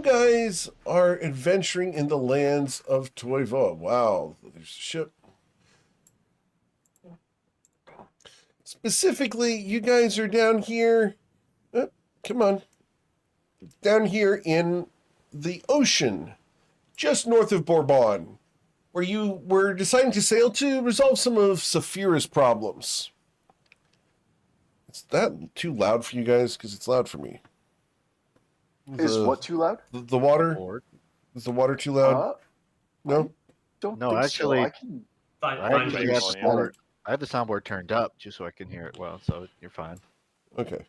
you guys are adventuring in the lands of Toivoa. Wow, there's a ship. Specifically, you guys are down here. Come on. Down here in the ocean, just north of Bourbon, where you were deciding to sail to resolve some of Saphira's problems. Is that too loud for you guys? Because it's loud for me. Is what too loud? The water? Is the water too loud? No? Don't think actually, so. I can... I actually have the soundboard. I have the soundboard turned up just so I can hear it well, so you're fine. Okay.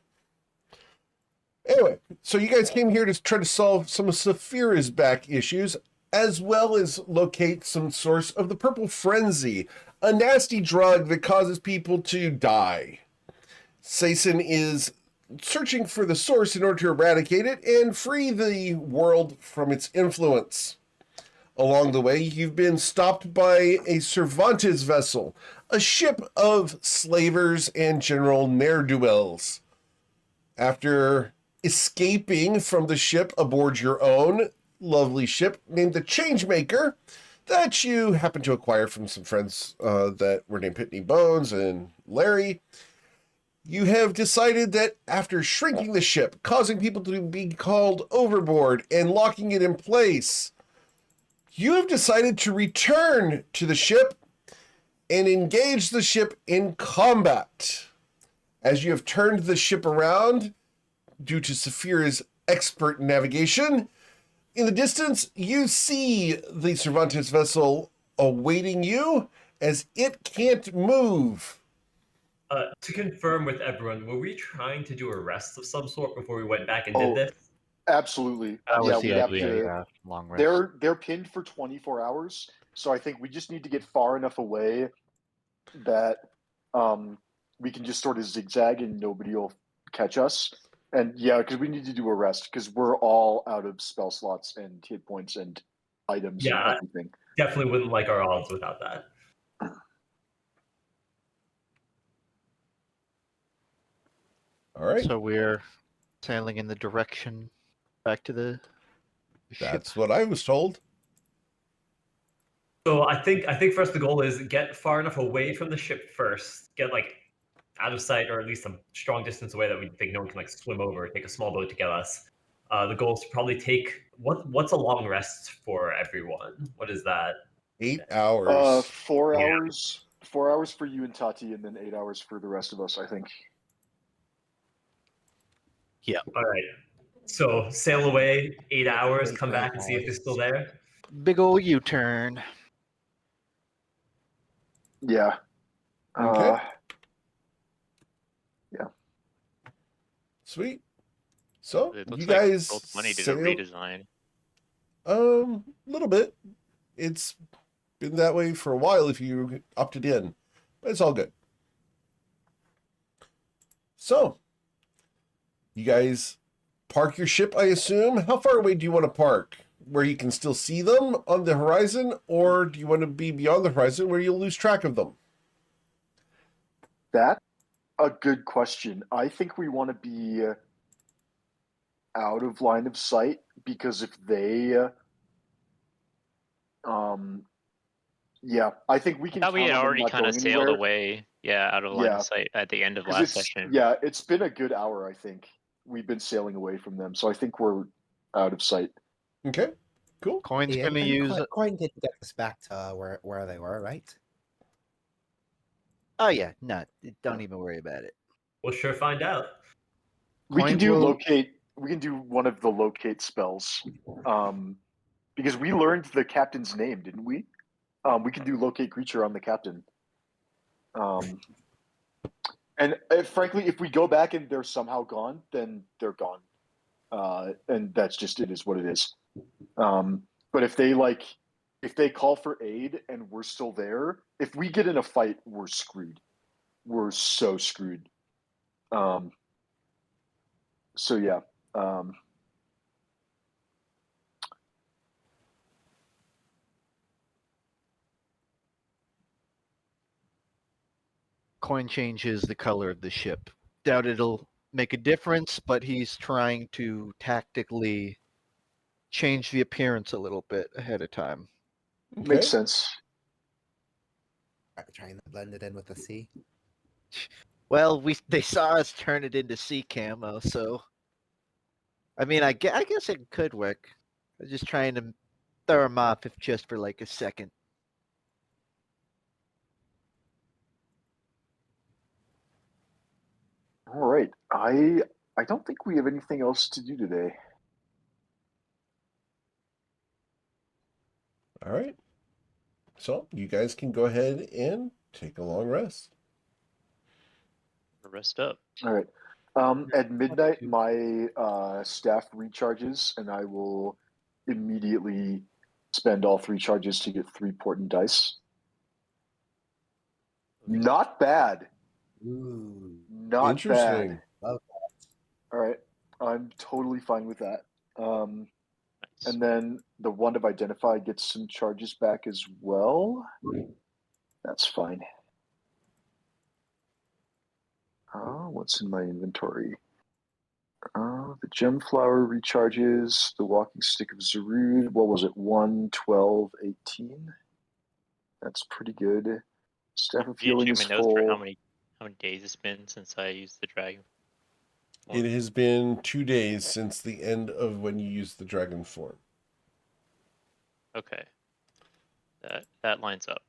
Anyway, so you guys came here to try to solve some of Saphira's back issues, as well as locate some source of the purple frenzy, a nasty drug that causes people to die. Sason is searching for the source in order to eradicate it and free the world from its influence. Along the way, you've been stopped by a Cervantes vessel, a ship of slavers and general ne'er-do-wells. After escaping from the ship aboard your own lovely ship named the Changemaker that you happened to acquire from some friends that were named Pitney Bones and Larry, you have decided that after shrinking the ship, causing people to be called overboard and locking it in place, you have decided to return to the ship and engage the ship in combat. As you have turned the ship around, due to Saphira's expert navigation, in the distance, you see the Cervantes vessel awaiting you as it can't move. To confirm with everyone, were we trying to do a rest of some sort before we went back and did this? Absolutely. That was we the have idea, to. Long rest. They're pinned for 24 hours, so I think we just need to get far enough away that we can just sort of zigzag and nobody will catch us. And yeah, because we need to do a rest because we're all out of spell slots and hit points and items and everything. Definitely wouldn't like our odds without that. All right. So we're sailing in the direction back to the ship. That's what I was told. So I think for us the goal is get far enough away from the ship first, get like out of sight or at least a strong distance away that we think no one can like swim over, take a small boat to get us. The goal is to probably take what's a long rest for everyone? What is that? 8 hours. 4 hours. 4 hours for you and Tati, and then 8 hours for the rest of us, I think. Yeah. All right. So sail away 8 hours, come back and see if they're still there. Big ol' U-turn. Yeah. Okay. Yeah. Sweet. So It looks you like guys both money did a sailed- redesign. little bit. It's been that way for a while if you opted in, but it's all good. So you guys park your ship, I assume. How far away do you want to park? Where you can still see them on the horizon, or do you want to be beyond the horizon where you'll lose track of them? That's a good question. I think we want to be out of line of sight because if they, I think we can. I thought we had already kind of sailed anywhere. away, out of line of sight at the end of last session. Yeah, it's been a good hour, I think. We've been sailing away from them, so I think we're out of sight. Okay, cool. Coin's going to use... Coin did get us back to where they were, right? Oh, yeah. No, don't even worry about it. We'll sure find out. We can Coin do will- locate. We can do one of the locate spells, because we learned the captain's name, didn't we? We can do locate creature on the captain. And frankly, if we go back and they're somehow gone, then they're gone, and that's just it is what it is. But if they call for aid and we're still there, if we get in a fight, we're screwed. We're so screwed. So yeah. Coin changes the color of the ship. Doubt it'll make a difference, but he's trying to tactically change the appearance a little bit ahead of time. Okay. Makes sense. Trying to blend it in with the sea. Well, they saw us turn it into sea camo, so I mean, I guess it could work. I was just trying to throw them off, if just for like a second. All right. I don't think we have anything else to do today. All right. So you guys can go ahead and take a long rest. Rest up. All right. At midnight, my staff recharges, and I will immediately spend all 3 charges to get 3 portent dice. Not bad. Ooh. Not Interesting. bad. Love All right. I'm totally fine with that. Nice. And then the Wand of Identify gets some charges back as well. That's fine. What's in my inventory? The Gem Flower recharges. The Walking Stick of Zarud. What was it? 1, 12, 18. That's pretty good. Staff of Did you Healing check is my notes for how full. many days it's been since I used the dragon? It has been 2 days since the end of when you used the dragon form. Okay. That lines up.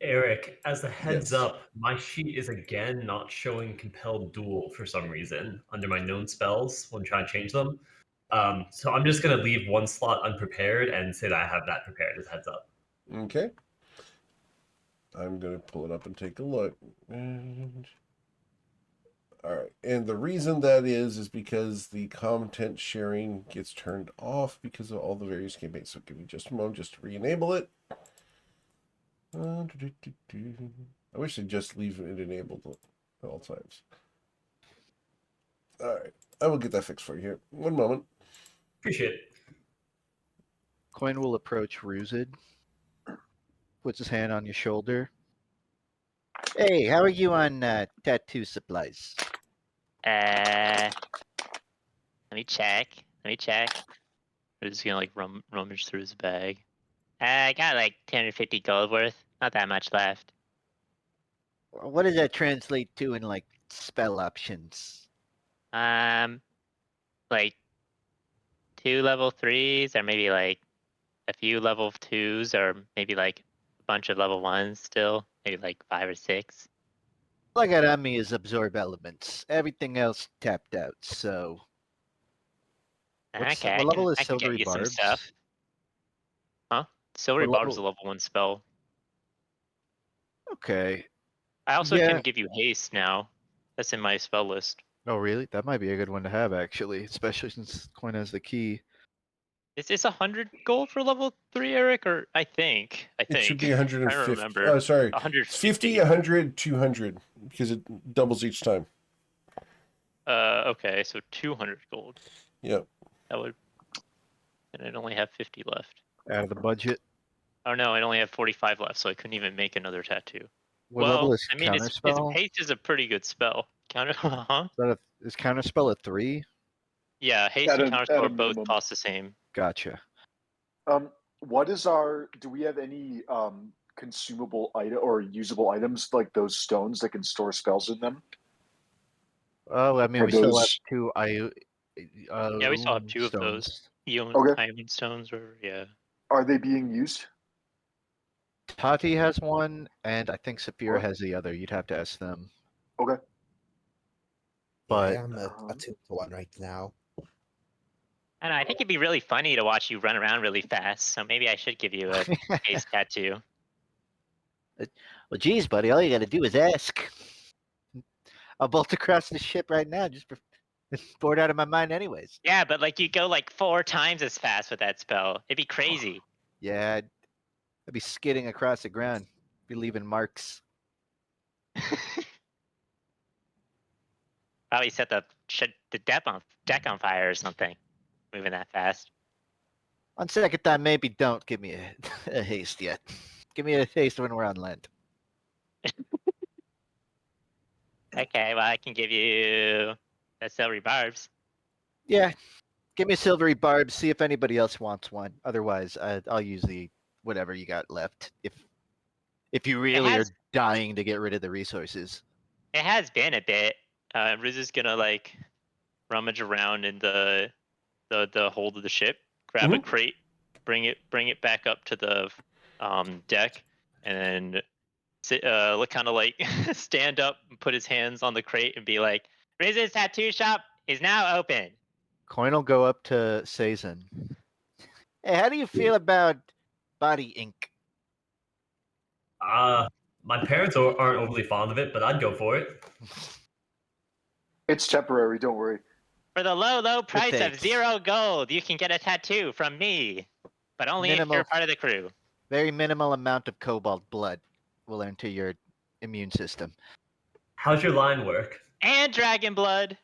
Eric, as a heads Yes. up, my sheet is again not showing Compelled Duel for some reason under my known spells when trying to change them. So I'm just going to leave one slot unprepared and say that I have that prepared as a heads up. Okay. I'm going to pull it up and take a look. And... all right. And the reason that is because the content sharing gets turned off because of all the various campaigns. So give me just a moment just to re-enable it. I wish they'd just leave it enabled at all times. All right. I will get that fixed for you here. One moment. Appreciate it. Coin will approach Ruzid, puts his hand on your shoulder. Hey, how are you on tattoo supplies? Let me check. We're just gonna like rummage through his bag. I got like 250 gold worth. Not that much left. What does that translate to in like spell options? Like 2 level 3s, or maybe like a few level 2s, or maybe like a bunch of level 1s still. Maybe like 5 or 6. All I got on me is absorb elements. Everything else tapped out. So, Okay, what level is I can get silvery you some barbs? stuff. Huh? Silvery What Barb's a level? level 1 spell. Okay. I also Yeah. can give you haste now. That's in my spell list. Oh, really? That might be a good one to have, actually, especially since coin has the key. Is this 100 gold for level 3, Eric? Or I think. It should be I don't 150. remember. Oh, sorry. 150. 50, 100, 200 because it doubles each time. Okay, so 200 gold. Yep. That would. And I'd only have 50 left. Out of the budget. Oh no, I only have 45 left, so I couldn't even make another tattoo. What level is I mean, his counterspell? haste is a pretty good spell. Huh? Is counterspell a 3? Yeah, haste At and a counterspell are both minimum. cost the same. Gotcha. What is our? Do we have any consumable item or usable items like those stones that can store spells in them? Oh, I mean, Are we still have those 2 Yeah, we still have 2 of those. stones. okay? Iron stones, or yeah. Are they being used? Tati has one, and I think Saphira What? has the other. You'd have to ask them. Okay. But yeah, I'm a 2-to-1 right now. I don't know, I think it'd be really funny to watch you run around really fast, so maybe I should give you a haste tattoo. well, geez, buddy, all you got to do is ask. I'll bolt across the ship right now, just bored out of my mind, anyways. Yeah, but like you go like 4 times as fast with that spell. It'd be crazy. Yeah, I'd be skidding across the ground, be leaving marks. Probably set the deck on fire or something. Moving that fast. On second thought, maybe don't give me a haste yet. Give me a haste when we're on land. Okay, well I can give you that celery barbs. Yeah, Give me a silvery barb. See if anybody else wants one. Otherwise, I'll use the whatever you got left. If you really has- are dying to get rid of the resources. It has been a bit. Riz is gonna like rummage around in the hold of the ship, grab a crate, bring it back up to the deck, and then sit, look kind of like stand up and put his hands on the crate and be like, Riz's tattoo shop is now open. Coin will go up to Sazin. Hey, how do you feel about body ink? My parents aren't overly fond of it, but I'd go for it. It's temporary. Don't worry. For the low price of thanks. 0 gold, you can get a tattoo from me, but only if Minimal. you're part of the crew. Very minimal amount of cobalt blood will enter your immune system. How's your line work? And dragon blood.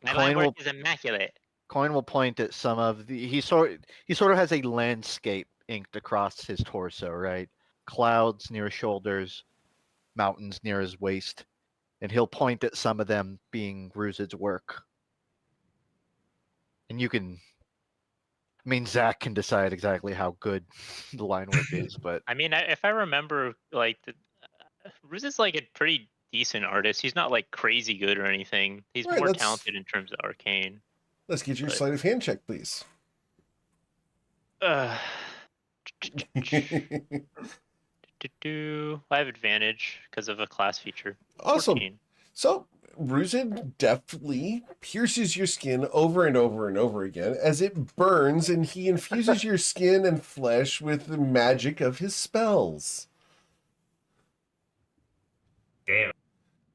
My Coin line work will- is immaculate. Coin will point at some of the. He sort of has a landscape inked across his torso, right? Clouds near his shoulders, mountains near his waist, and he'll point at some of them being Ruzid's work. And you can. I mean, Zach can decide exactly how good the line work is, but I mean, if I remember, like, Ruz is like a pretty decent artist. He's not like crazy good or anything. He's Right, more let's- talented in terms of arcane. Let's get your But- sleight of hand check, please. I have advantage because of a class feature. Awesome. 14. So, Ruzid deftly pierces your skin over and over and over again as it burns, and he infuses your skin and flesh with the magic of his spells. Damn.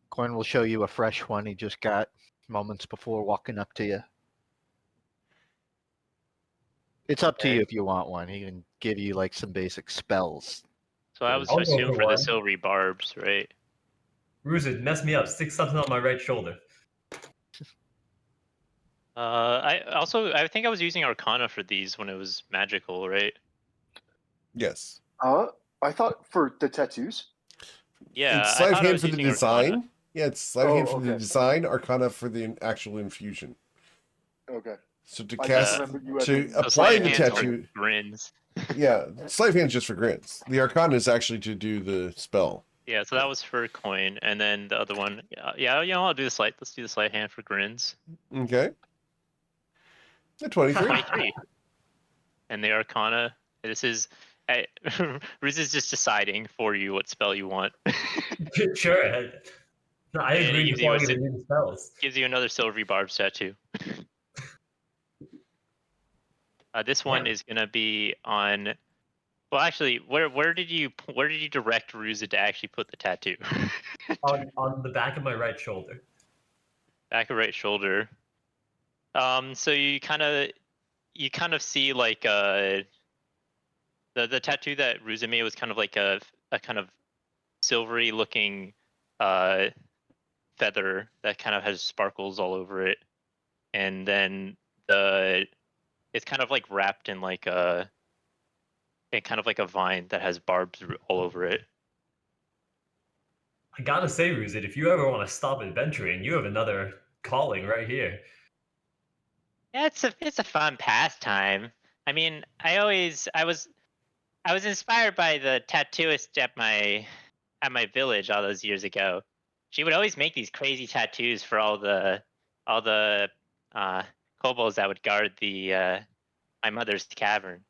Coin will show you a fresh one he just got moments before walking up to you. It's up to you Okay. if you want one. He can give you like some basic spells. So I was I'll to go assume for for the one. silvery barbs, right? Ruzid, mess me up. Stick something on my right shoulder. I think I was using Arcana for these when it was magical, right? Yes. I thought for the tattoos. Yeah, It's I sleight of thought I hand was for the using Arcana. design. Yeah, it's sleight of Oh, hand for the okay. design, arcana for the actual infusion. Okay. So to I cast, just remembered you had to the- So apply sleight of the hand's for tattoo, grins. yeah, sleight of hand is just for grins. The arcana is actually to do the spell. Yeah, so that was for coin, and then the other one, I'll do the sleight. Let's do the sleight hand for grins. Okay. The 23. 23. And the Arcana. This is, Riz is just deciding for you what spell you want. Sure. No, I And agree it gives before I you a even do the spells. Gives you another silvery barb tattoo. This one is gonna be on. Well, actually, where did you direct Ruza to actually put the tattoo? On the back of my right shoulder. Back of right shoulder. So you kind of see like the tattoo that Ruza made was kind of like a kind of silvery looking feather that kind of has sparkles all over it, and then it's kind of like wrapped in like a vine that has barbs all over it. I gotta say, Ruzid, if you ever want to stop adventuring, you have another calling right here. Yeah, it's a fun pastime. I mean, I was inspired by the tattooist at my village all those years ago. She would always make these crazy tattoos for all the kobolds that would guard the my mother's cavern.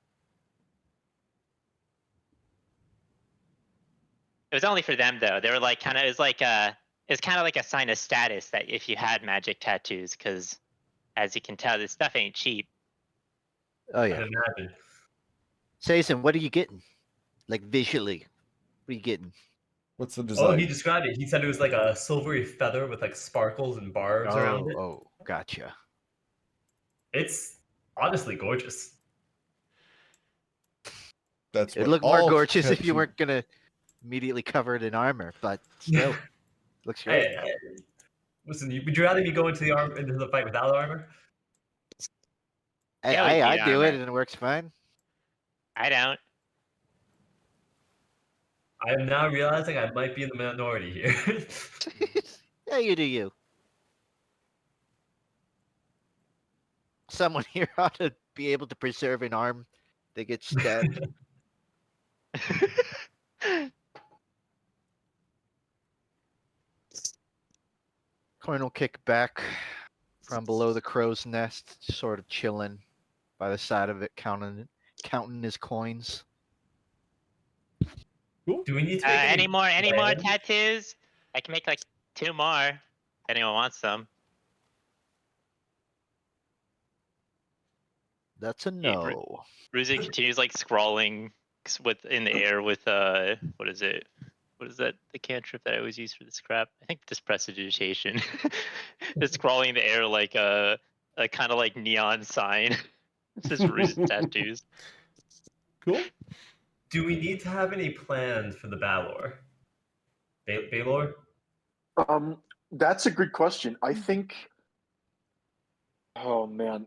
It was only for them though. They were like it's kind of like a sign of status that if you had magic tattoos, because as you can tell, this stuff ain't cheap. Oh I yeah. can imagine. Sayson, what are you getting? Like visually, what are you getting? What's the Oh, design? he described it. He said it was like a silvery feather with like sparkles and barbs around it. Oh, gotcha. It's honestly gorgeous. That's It'd what look more all gorgeous if you tattoo- weren't gonna immediately cover it in armor, but still, looks great. Hey, listen, would you rather me go into the fight without armor? Hey, Yeah, we I need do it armor. and it works fine. I don't. I am now realizing I might be in the minority here. Yeah, you do you. someone here ought to be able to preserve an arm that gets stabbed. Coin will kick back from below the crow's nest, sort of chilling by the side of it, counting his coins. Do we need to make Any more plans? tattoos? I can make like 2 more. If anyone wants them. That's a Yeah, no. Ruzi continues like scrawling in the air with what is it? What is that? The cantrip that I always use for this crap? I think disprestidigitation. Just scrawling in the air like a kind of like neon sign. This is Ruzi's tattoos. Cool. Do we need to have any plans for the Balor? Balor? That's a good question. I think. Oh man.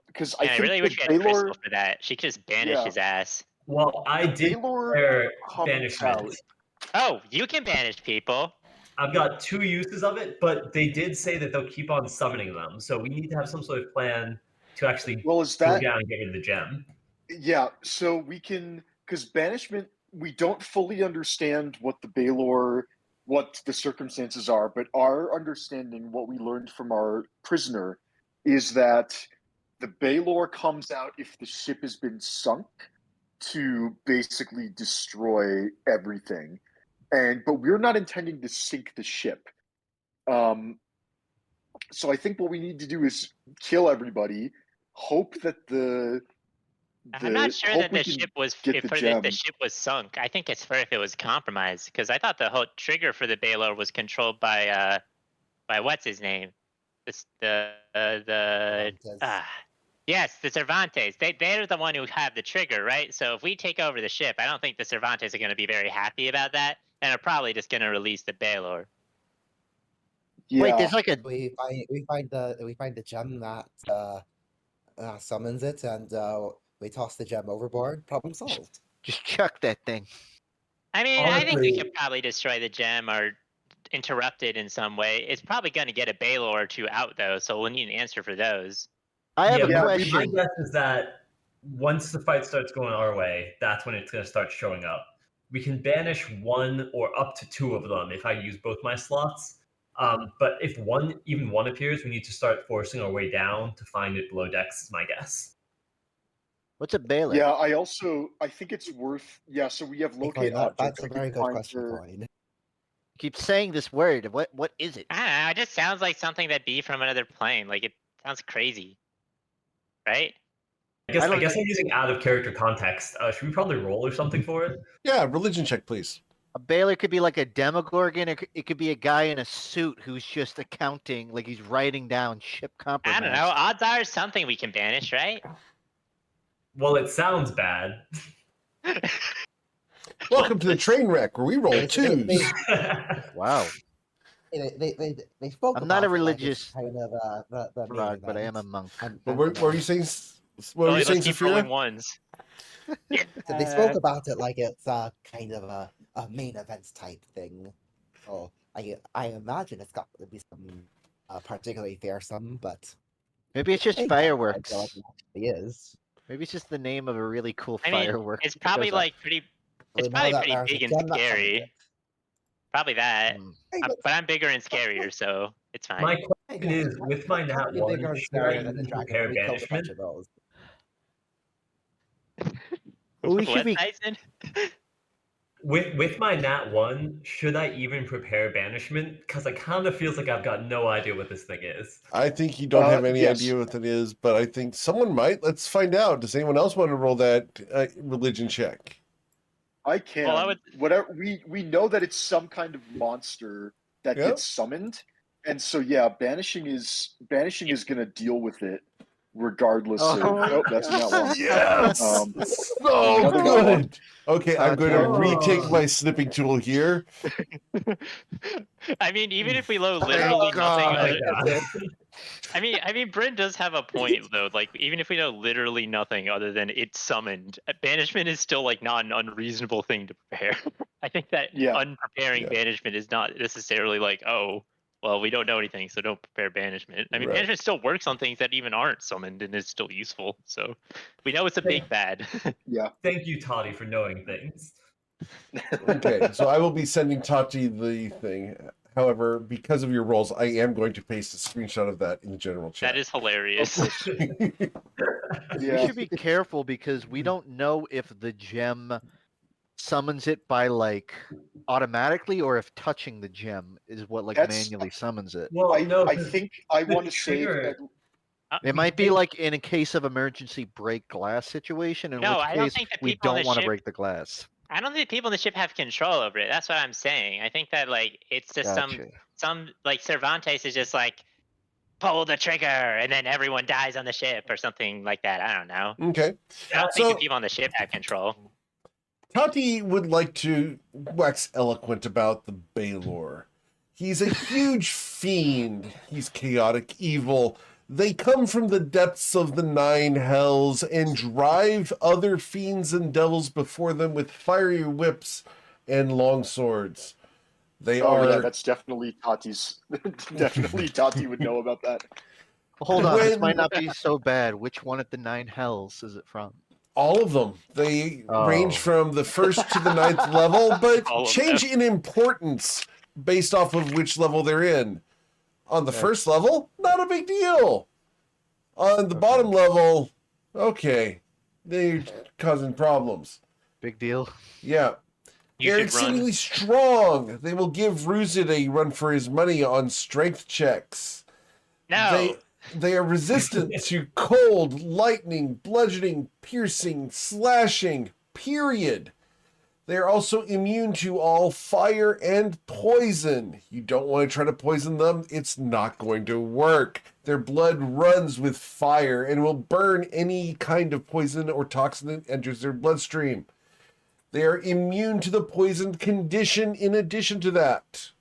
Because I And I think really the wish we had Baylor. Crystal for that. She could just banish Yeah. his ass. Well, I The did Baylor prepare comes banishment. out. Oh, you can banish people. I've got 2 uses of it, but they did say that they'll keep on summoning them. So we need to have some sort of plan to actually Well, is go that? down and get rid of the gem. Yeah. So we can, because banishment, we don't fully understand what the Baylor, what the circumstances are, but our understanding, what we learned from our prisoner, is that the Baylor comes out if the ship has been sunk to basically destroy everything. But we're not intending to sink the ship. So I think what we need to do is kill everybody, hope that I'm not sure hope that we the can ship was get if the the gem. ship was sunk. I think it's fair if it was compromised because I thought the whole trigger for the Baylor was controlled by what's his name? The Cervantes. yes, the Cervantes. They're the one who have the trigger, right? So if we take over the ship, I don't think the Cervantes are going to be very happy about that, and are probably just going to release the Baylor. Yeah. Wait, there's like a We find the gem that summons it, and we toss the gem overboard. Problem solved. just chuck that thing. I mean, I think we Honestly- could probably destroy the gem or interrupt it in some way. It's probably going to get a Baylor or 2 out though, so we'll need an answer for those. I have a Yeah, my question. guess is that once the fight starts going our way, that's when it's going to start showing up. We can banish 1 or up to 2 of them if I use both my slots. But if even one appears, we need to start forcing our way down to find it below decks, is my guess. What's a bailiff? Yeah, I think it's worth. Yeah, so we have locate objects. That's a I can very good find question, the- Coin. Keep saying this word. What is it? I don't know. It just sounds like something that'd be from another plane. Like it sounds crazy, right? I guess don't- I'm using out of character context. Should we probably roll or something for it? Yeah, religion check, please. A bailiff could be like a demogorgon. It could be a guy in a suit who's just accounting, like he's writing down ship compromise. I don't know. Odds are something we can banish, right? Well, it sounds bad. Welcome to the train wreck where we roll They- twos. Wow. They spoke. I'm not a about it like it's religious kind of the main Frog, but I am a event. monk. What were you saying? What were you saying, Let's keep rolling Saphira? ones. So they spoke about it like it's kind of a main event type thing. Oh, I imagine it's got to be some particularly fearsome, but Maybe it's just I think I feel fireworks. like it actually is. Maybe it's just the name of a really cool I mean, firework. it's that probably goes off. like pretty. We It's know probably that pretty there's a big and gem that summons scary. it. Probably that. Mm. Hey, But I'm bigger and scarier, so it's fine. My hey, question guys, is, with my it's nat gotta be 1, bigger and should I scarier than the even dragon. prepare We killed a bunch banishment? of those. We should What, be. Tyson? With my nat 1, should I even prepare banishment? Because it kind of feels like I've got no idea what this thing is. I think you don't have any yes. idea what it is, but I think someone might. Let's find out. Does anyone else want to roll that religion check? I can. Well, I would- Whatever we know that it's some kind of monster that Yep. gets summoned, and so yeah, banishing is going to deal with it regardless. Oh, Nope, that's not one. Yes! Um, So another good! Okay, I'm going to Okay. retake my snipping tool here. I mean, even if we know Thank literally God. nothing, Oh my God. I mean, Bryn does have a point though. Like, even if we know literally nothing other than it's summoned, banishment is still like not an unreasonable thing to prepare. I think that Yeah. unpreparing Yeah. banishment is not necessarily like, oh, Well, we don't know anything, so don't prepare banishment. I mean, Right. banishment still works on things that even aren't summoned and is still useful. So we know it's a big bad. Yeah. Thank you, Toddy, for knowing things. Okay, so I will be sending Tati the thing. However, because of your roles, I am going to paste a screenshot of that in the general chat. That is hilarious. Of course. We Yeah. should be careful because we don't know if the gem summons it by like automatically or if touching the gem is what like That's- manually summons it. Well, no, I 'cause think I the want to say trigger- It might be like in a case of emergency break glass situation, in No, which I don't case think the we people on don't the want to ship- break the glass. I don't think people in the ship have control over it. That's what I'm saying. I think that like it's just Gotcha. some like Cervantes is just like pull the trigger and then everyone dies on the ship or something like that. I don't know. Okay. I don't So- think the people on the ship have control. Tati would like to wax eloquent about the Baylor. He's a huge fiend. He's chaotic evil. They come from the depths of the nine hells and drive other fiends and devils before them with fiery whips and long swords. They Oh are yeah, that's definitely Tati's. Definitely Tati would know about that. Hold on, this When- might not be so bad. Which one of the nine hells is it from? all of them. They Oh. range from the first to the ninth level, but All of change in importance based off of which level they're in. On the Okay. first level, not a big deal. On the bottom level, okay, they're causing problems. Big deal. Yeah. You They're should run. exceedingly strong. They will give Ruzid a run for his money on strength checks. No. They are resistant to cold, lightning, bludgeoning, piercing, slashing, period. They are also immune to all fire and poison. You don't want to try to poison them. It's not going to work. Their blood runs with fire and will burn any kind of poison or toxin that enters their bloodstream. They are immune to the poisoned condition in addition to that.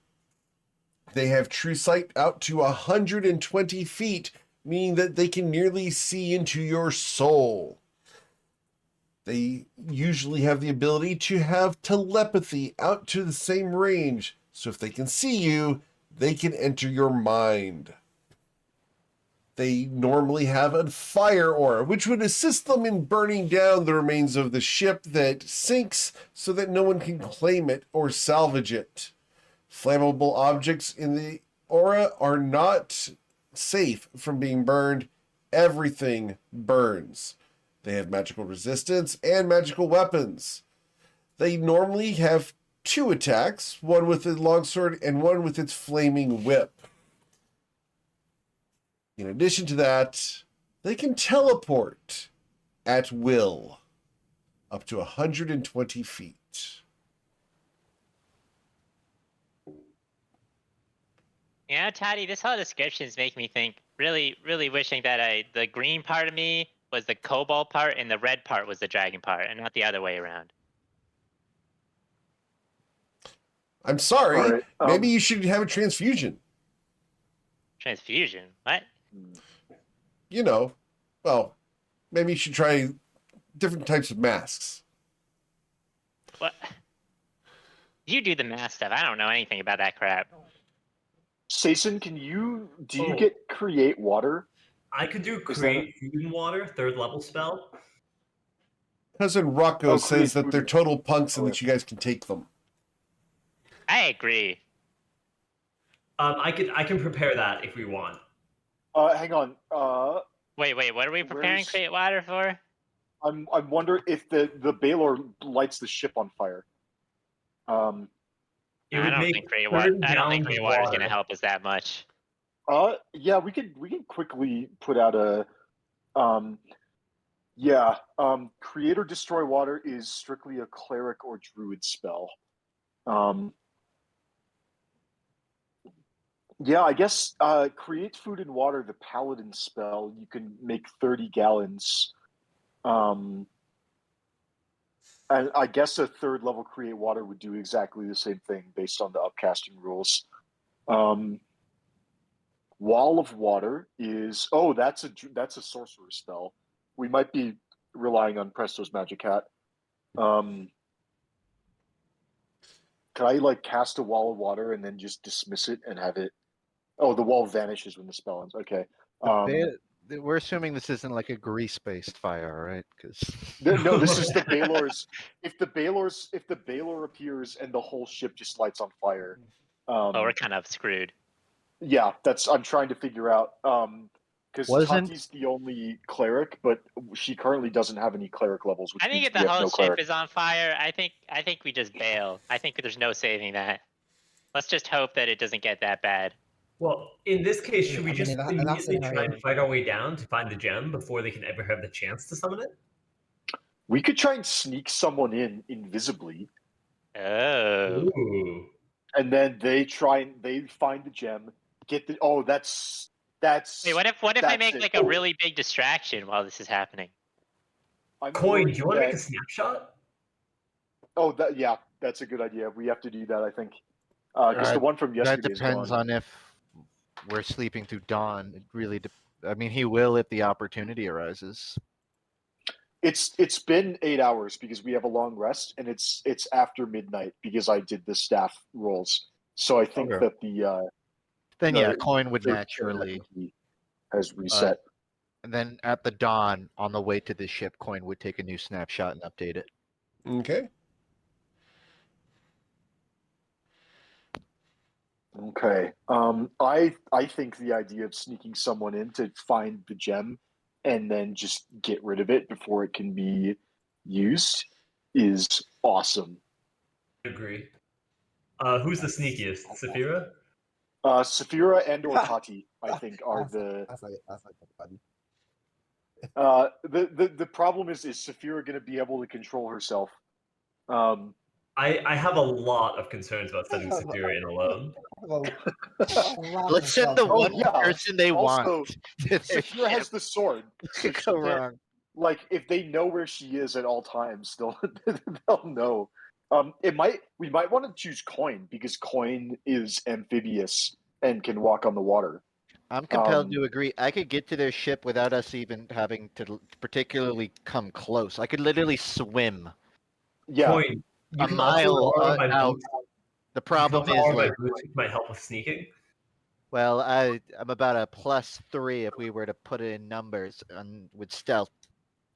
They have true sight out to 120 feet, meaning that they can nearly see into your soul. They usually have the ability to have telepathy out to the same range, so if they can see you, they can enter your mind. They normally have a fire aura, which would assist them in burning down the remains of the ship that sinks so that no one can claim it or salvage it. Flammable objects in the aura are not safe from being burned. Everything burns. They have magical resistance and magical weapons. They normally have 2 attacks, one with a longsword and one with its flaming whip. In addition to that, they can teleport at will up to 120 feet. You know, Toddy, this whole description is making me think. Really, really wishing that the green part of me was the cobalt part and the red part was the dragon part, and not the other way around. I'm sorry. All right, Maybe you should have a transfusion. Transfusion? What? You know, well, maybe you should try different types of masks. What? You do the math stuff. I don't know anything about that crap. Sason, do you Oh. get create water? I could do Is create food and water, 3rd level spell. Cousin Rocco Oh, says that create they're food. total punks and Okay. that you guys can take them. I agree. I can prepare that if we want. Hang on. Wait, what are we preparing Where's- create water for? I'm wondering if the Baylor lights the ship on fire. It I would don't make think create water. burn I don't think down create the water is water. gonna help us that much. Yeah, we can quickly put out a, create or destroy water is strictly a cleric or druid spell. Yeah, I guess create food and water, the paladin spell, you can make 30 gallons. And I guess a 3rd level create water would do exactly the same thing based on the upcasting rules. Wall of water is that's a sorcerer spell. We might be relying on Presto's Magic Hat. Can I cast a wall of water and then just dismiss it and have it Oh, the wall vanishes when the spell ends. Okay. We're assuming this isn't like a grease-based fire, right? Because No, this is the Baylor's. If the Baylor appears and the whole ship just lights on fire, Oh, we're kind of screwed. yeah, I'm trying to figure out. Because Wasn't- Tati's the only cleric, but she currently doesn't have any cleric levels, which I think means if we the have whole no ship cleric. is on fire, I think we just bail. I think there's no saving that. Let's just hope that it doesn't get that bad. Well, in this case, Yeah, should we I mean, just in that immediately try scenario- and fight our way down to find the gem before they can ever have the chance to summon it? We could try and sneak someone in invisibly, Oh. Ooh. and then they find the gem, get the. Oh, that's. Wait, what if I that's make it. like a really big distraction while this is happening? I'm Coin, worried do you want to make that- a snapshot? Oh, yeah, that's a good idea. We have to do that, I think, because the one from that yesterday is depends gone. on if we're sleeping through dawn. It really, I mean, he will if the opportunity arises. It's been 8 hours because we have a long rest, and it's after midnight because I did the staff rolls. So I think Okay. that the Then No, yeah, coin would the- naturally. has reset. And then at the dawn, on the way to the ship, coin would take a new snapshot and update it. Okay. Okay. I think the idea of sneaking someone in to find the gem and then just get rid of it before it can be used is awesome. I agree. Who's the sneakiest? Saphira? Saphira and or Tati, I think, are That's like fun. the problem is Saphira going to be able to control herself? I have a lot of concerns about sending Saphira in alone. Let's send the Oh, one yeah. person they Also, want. to their Saphira has ship. the sword. What So could she go can't- wrong? Like, if they know where she is at all times, they'll know. We might want to choose Coin because Coin is amphibious and can walk on the water. I'm compelled Um, to agree. I could get to their ship without us even having to particularly come close. I could literally swim. Yeah, Coin, you A can also mile borrow my out. boots. The You can problem also is, borrow my like, boots, which might help with sneaking. well, I'm about a +3 if we were to put it in numbers and with stealth.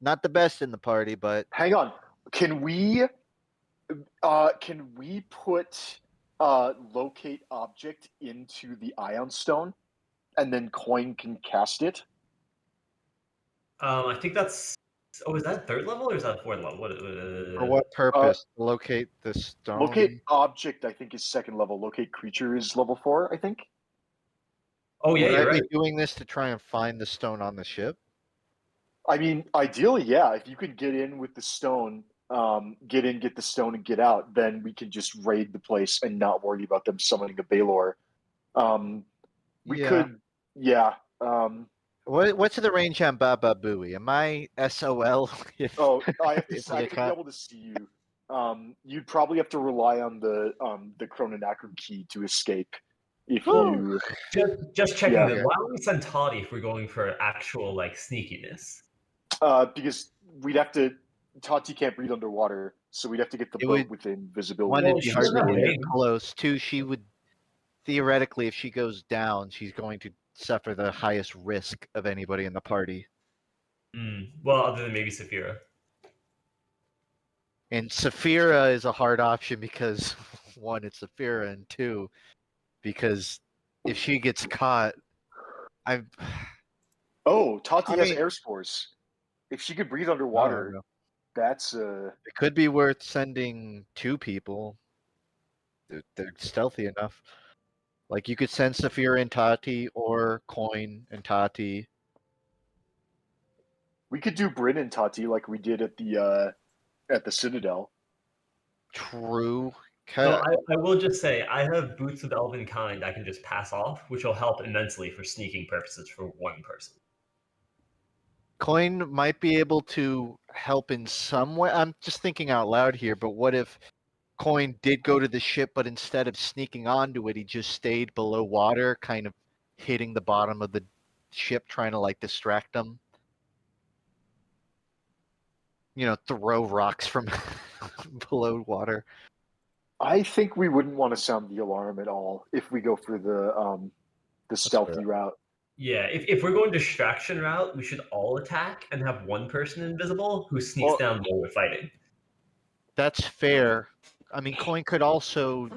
Not the best in the party, but hang on. Can we put locate object into the ion stone, and then Coin can cast it? I think that's. Oh, is that third level or is that fourth level? for what purpose? Locate the stone. Locate object, I think, is second level. Locate creature is level 4, I think. Oh yeah, Would you're I right. be doing this to try and find the stone on the ship? I mean, ideally, yeah. If you could get in with the stone, get in, get the stone, and get out, then we can just raid the place and not worry about them summoning a Baylor. We Yeah. could, yeah. What's the range on Baba Booey? Am I SOL? If, Oh, I have if to. we I get have to be caught? able to see you. You'd probably have to rely on the Chrononacrum key to escape. If Woo! you, Just checking Yeah. that. Why don't we send Toddy if we're going for actual like sneakiness? because we'd have to. Tati can't breathe underwater, so we'd have to get the It boat would- within visibility. One, Well, it'd be she hard doesn't to have get wings. close. Two, she would theoretically, if she goes down, she's going to suffer the highest risk of anybody in the party. Well, other than maybe Saphira. And Saphira is a hard option because one, it's Saphira, and two, because if she gets caught, I Oh, Tati I has mean- air spores. If she could breathe I underwater, don't know. that's It could be worth sending two people. They're stealthy enough. Like you could send Saphira and Tati, or Coin and Tati. we could do Bryn and Tati like we did at the Citadel. True. So I will just say I have boots of elven kind I can just pass off, which will help immensely for sneaking purposes for one person. Coin might be able to help in some way. I'm just thinking out loud here, but what if Coin did go to the ship, but instead of sneaking onto it, he just stayed below water, kind of hitting the bottom of the ship, trying to like distract them? You know, throw rocks from below water. I think we wouldn't want to sound the alarm at all if we go for the stealthy fair. route. Yeah, if we're going distraction route, we should all attack and have one person invisible who sneaks Well- down while we're fighting. That's fair. I mean, Coin could also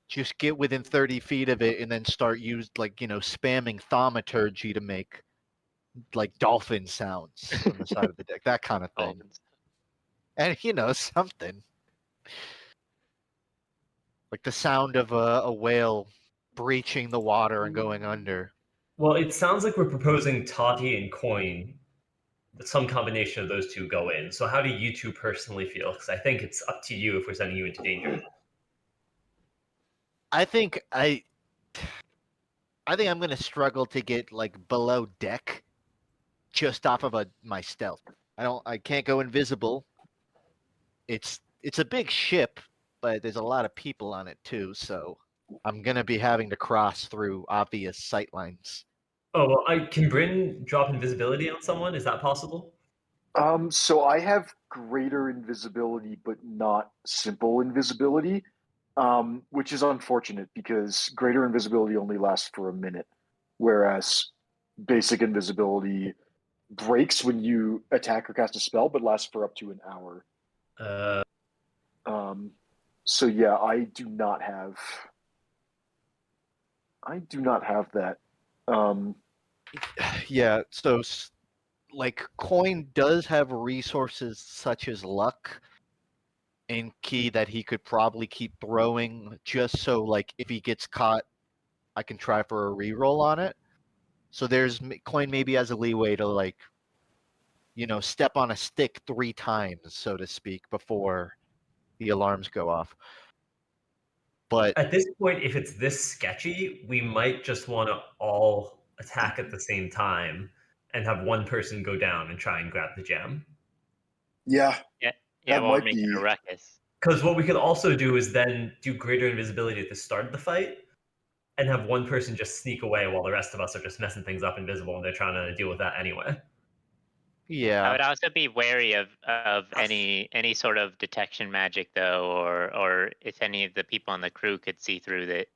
just get within 30 feet of it and then start spamming thaumaturgy to make like dolphin sounds on the side of the deck, that kind of thing. Dolphins. And something like the sound of a whale breaching the water and going under. Well, it sounds like we're proposing Tati and Coin, some combination of those two go in. So how do you two personally feel? Because I think it's up to you if we're sending you into danger. I think I'm gonna struggle to get like below deck just off of my stealth. I can't go invisible. It's a big ship, but there's a lot of people on it too, so I'm gonna be having to cross through obvious sightlines. Oh, well, I can Bryn drop invisibility on someone? Is that possible? So I have greater invisibility, but not simple invisibility, which is unfortunate because greater invisibility only lasts for a minute, whereas basic invisibility breaks when you attack or cast a spell, but lasts for up to an hour. Uh, So yeah, I do not have that. Yeah, so like Coin does have resources such as luck and key that he could probably keep throwing just so like if he gets caught, I can try for a reroll on it. So Coin maybe has a leeway to like step on a stick 3 times, so to speak, before the alarms go off. But at this point, if it's this sketchy, we might just want to all attack at the same time and have one person go down and try and grab the gem. Yeah, Yeah, That while we're might making be- a ruckus. Because what we could also do is then do greater invisibility at the start of the fight and have one person just sneak away while the rest of us are just messing things up invisible and they're trying to deal with that anyway. I yeah, would also be wary of any sort of detection magic though, or if any of the people on the crew could see through that.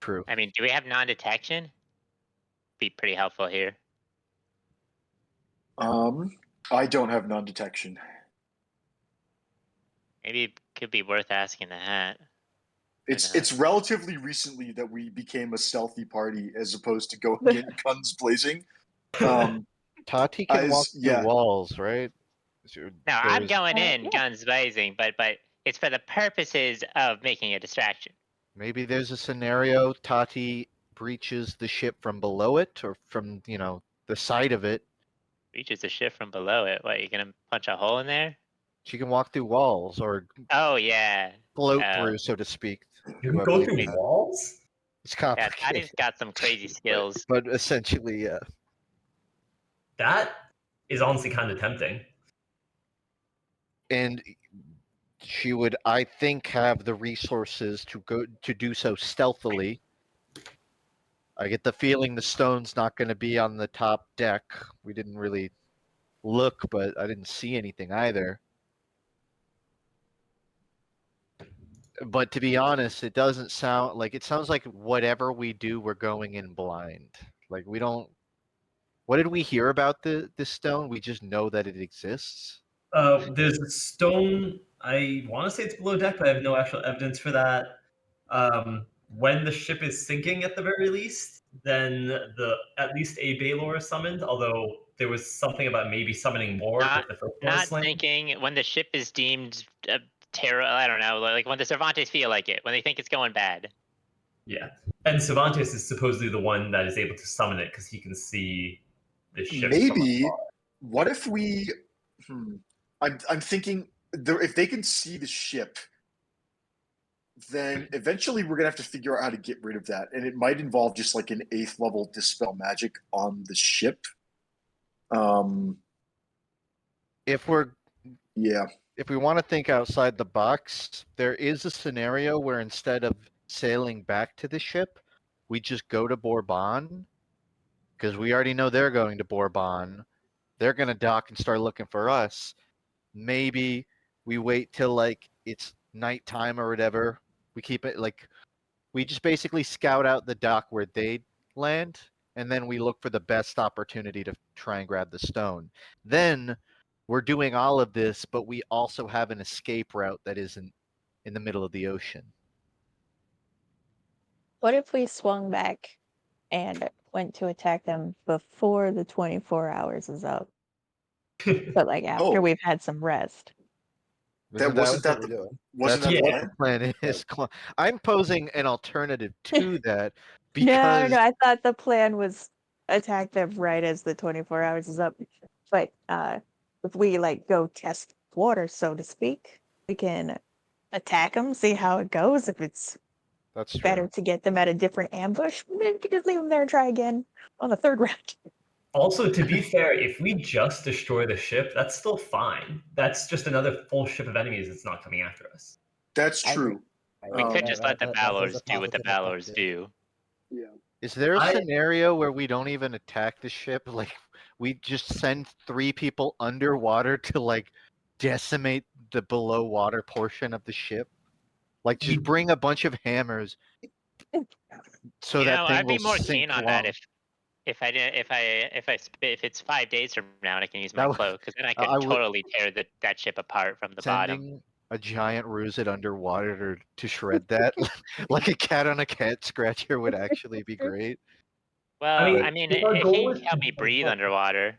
true. I mean, do we have non-detection? Be pretty helpful here. I don't have non-detection. Maybe it could be worth asking the hat. It's relatively recently that we became a stealthy party as opposed to going in guns blazing. Tati can walk through yeah. walls, right? No, I'm There's- going in yeah. guns blazing, but it's for the purposes of making a distraction. Maybe there's a scenario Tati breaches the ship from below it or from, the side of it. Reaches the ship from below it. What, you gonna punch a hole in there? She can walk through walls or Oh yeah. float Oh. through, so to speak. You can I go believe through in that. walls? It's Yeah, complicated. Tati's got some crazy skills. But essentially, yeah. That is honestly kind of tempting. And she would, I think, have the resources to do so stealthily. I get the feeling the stone's not going to be on the top deck. We didn't really look, but I didn't see anything either. But to be honest, it doesn't sound like it sounds like whatever we do, we're going in blind. Like we don't. What did we hear about this stone? We just know that it exists. There's a stone. I want to say it's below deck, but I have no actual evidence for that. When the ship is sinking, at the very least, then at least a Baylor is summoned. Although there was something about maybe summoning more if the first one is Not slain. thinking when the ship is deemed terror. I don't know, like when the Cervantes feel like it, when they think it's going bad. Yeah, and Cervantes is supposedly the one that is able to summon it because he can see the ship. from Maybe. afar. What if we? I'm thinking if they can see the ship, then eventually we're gonna have to figure out how to get rid of that, and it might involve just like an 8th level dispel magic on the ship. If we want to think outside the box, there is a scenario where instead of sailing back to the ship, we just go to Bourbon, because we already know they're going to Bourbon. They're going to dock and start looking for us. Maybe we wait till like it's nighttime or whatever. We keep it like we just basically scout out the dock where they land, and then we look for the best opportunity to try and grab the stone. Then we're doing all of this, but we also have an escape route that isn't in the middle of the ocean. What if we swung back and went to attack them before the 24 hours is up? But like after Oh. we've had some rest. That Isn't wasn't That's that what we're the, doing. wasn't That's that the what plan? the plan is. I'm posing an alternative to that No, because no, I thought the plan was attack them right as the 24 hours is up. But if we like go test water, so to speak, we can attack them, see how it goes. If it's that's true. better to get them at a different ambush, maybe we can just leave them there and try again on the third round. Also, to be fair, if we just destroy the ship, that's still fine. That's just another full ship of enemies that's not coming after us. That's I agree. true. We could Um, just let the That is Balors a do what the positive Balors effective. do. Yeah. Is there a I- scenario where we don't even attack the ship? Like we just send 3 people underwater to like decimate the below water portion of the ship? Like just bring a bunch of hammers so You that know, thing I'd be will more sink keen on along. that if it's 5 days from now and I can use my That would- cloak, because then I I could would- totally tear that ship apart from the bottom. Sending a giant Ruzit underwater to shred that like a cat on a cat scratcher would actually be great. Well, I mean, I mean, if our if goal he is can help me breathe underwater.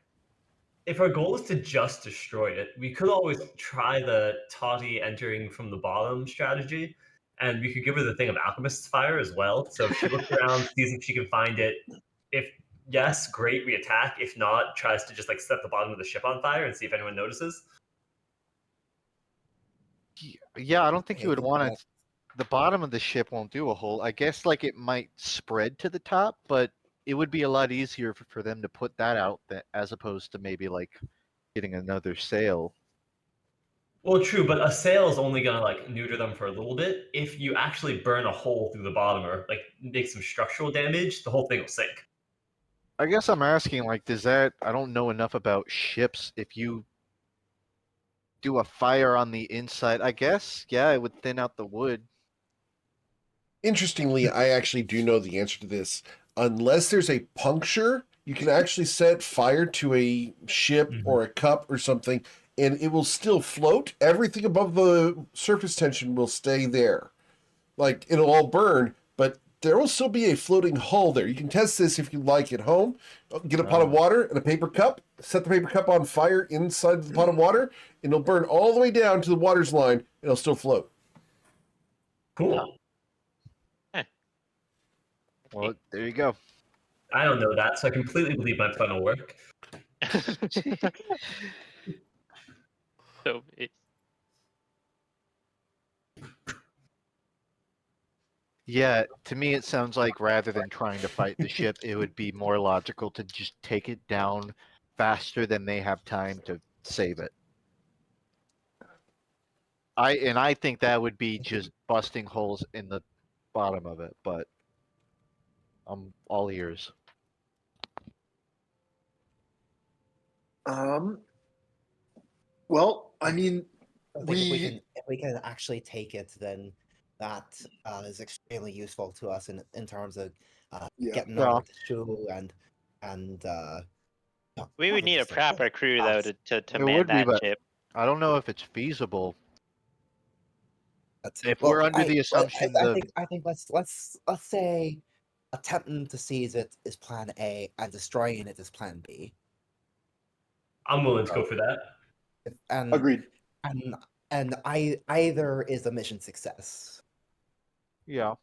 if our goal is to just destroy it, we could always try the Toddy entering from the bottom strategy, and we could give her the thing of Alchemist's Fire as well. So if she looks around, sees if she can find it. If yes, great, we attack. If not, tries to just like set the bottom of the ship on fire and see if anyone notices. Yeah, I don't think you would think want that- to. The bottom of the ship won't do a hole. I guess like it might spread to the top, but it would be a lot easier for them to put that out as opposed to maybe like getting another sail. Well, true, but a sail is only gonna like neuter them for a little bit. If you actually burn a hole through the bottom or like make some structural damage, the whole thing will sink. I guess I'm asking like, does that? I don't know enough about ships. If you do a fire on the inside, I guess yeah, it would thin out the wood. Interestingly, I actually do know the answer to this. Unless there's a puncture, you can actually set fire to a ship or a cup or something, and it will still float. Everything above the surface tension will stay there. Like, it'll all burn, but there will still be a floating hull there. You can test this if you like at home. Get a pot of water and a paper cup, set the paper cup on fire inside the pot of water, and it'll burn all the way down to the water's line, and it'll still float. Cool. Well, there you go. I don't know that, so I completely believe my plan will work. So it's Yeah, to me it sounds like rather than trying to fight the ship, it would be more logical to just take it down faster than they have time to save it. I think that would be just busting holes in the bottom of it, but I'm all ears. Well, I mean, I think if we can actually take it, then that is extremely useful to us in terms of Yeah. getting Yeah. over the shoe and we would need a proper crew though to It man would be, that but ship. I don't know if it's feasible. That's, If we're under the assumption I think let's say attempting to seize it is plan A and destroying it is plan B. I'm willing to go for that. And agreed. and either is a mission success. Yeah.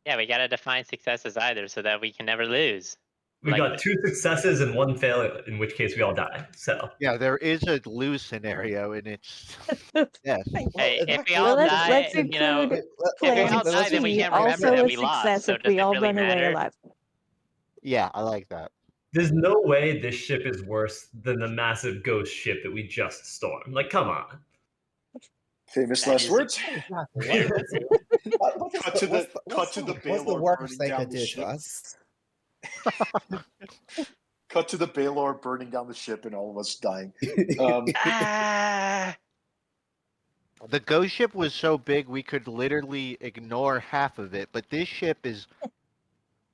Yeah, we gotta define success as either so that we can never lose. We Like- got 2 successes and 1 fail, in which case we all die. So Yeah, there is a lose scenario and it's yes. Hey, if we actually- all let's die, you know, include if we all plan die, then we C, can't remember also that a we lost. success So if does we it all really run away matter? alive. Yeah, I like that. there's no way this ship is worse than the massive ghost ship that we just stormed. Like, come on. Famous That last is- words. Exactly. Cut to the what's the Baylor worst burning they down could the do ship. to us? Cut to the Baylor burning down the ship and all of us dying. Um, Ah! The ghost ship was so big we could literally ignore half of it, but this ship is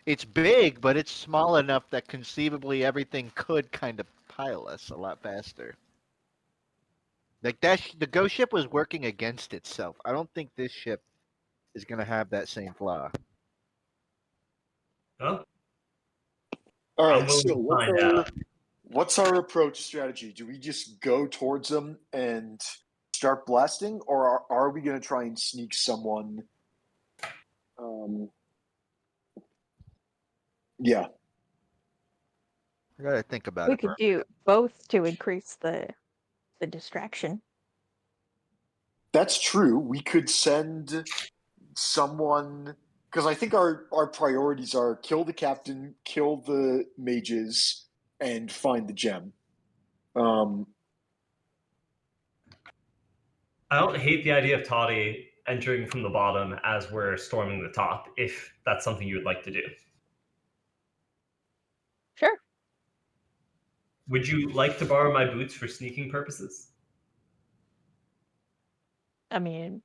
It's big, but it's small enough that conceivably everything could kind of pile us a lot faster. Like the ghost ship was working against itself. I don't think this ship is gonna have that same flaw. Well, All I'm right, willing so to find out. what's our approach strategy? Do we just go towards them and start blasting, or are we going to try and sneak someone? Yeah, I gotta think about We it. could do both to increase the distraction. that's true. We could send someone because I think our priorities are kill the captain, kill the mages, and find the gem. I don't hate the idea of Toddy entering from the bottom as we're storming the top, if that's something you would like to do. Sure. Would you like to borrow my boots for sneaking purposes? I mean,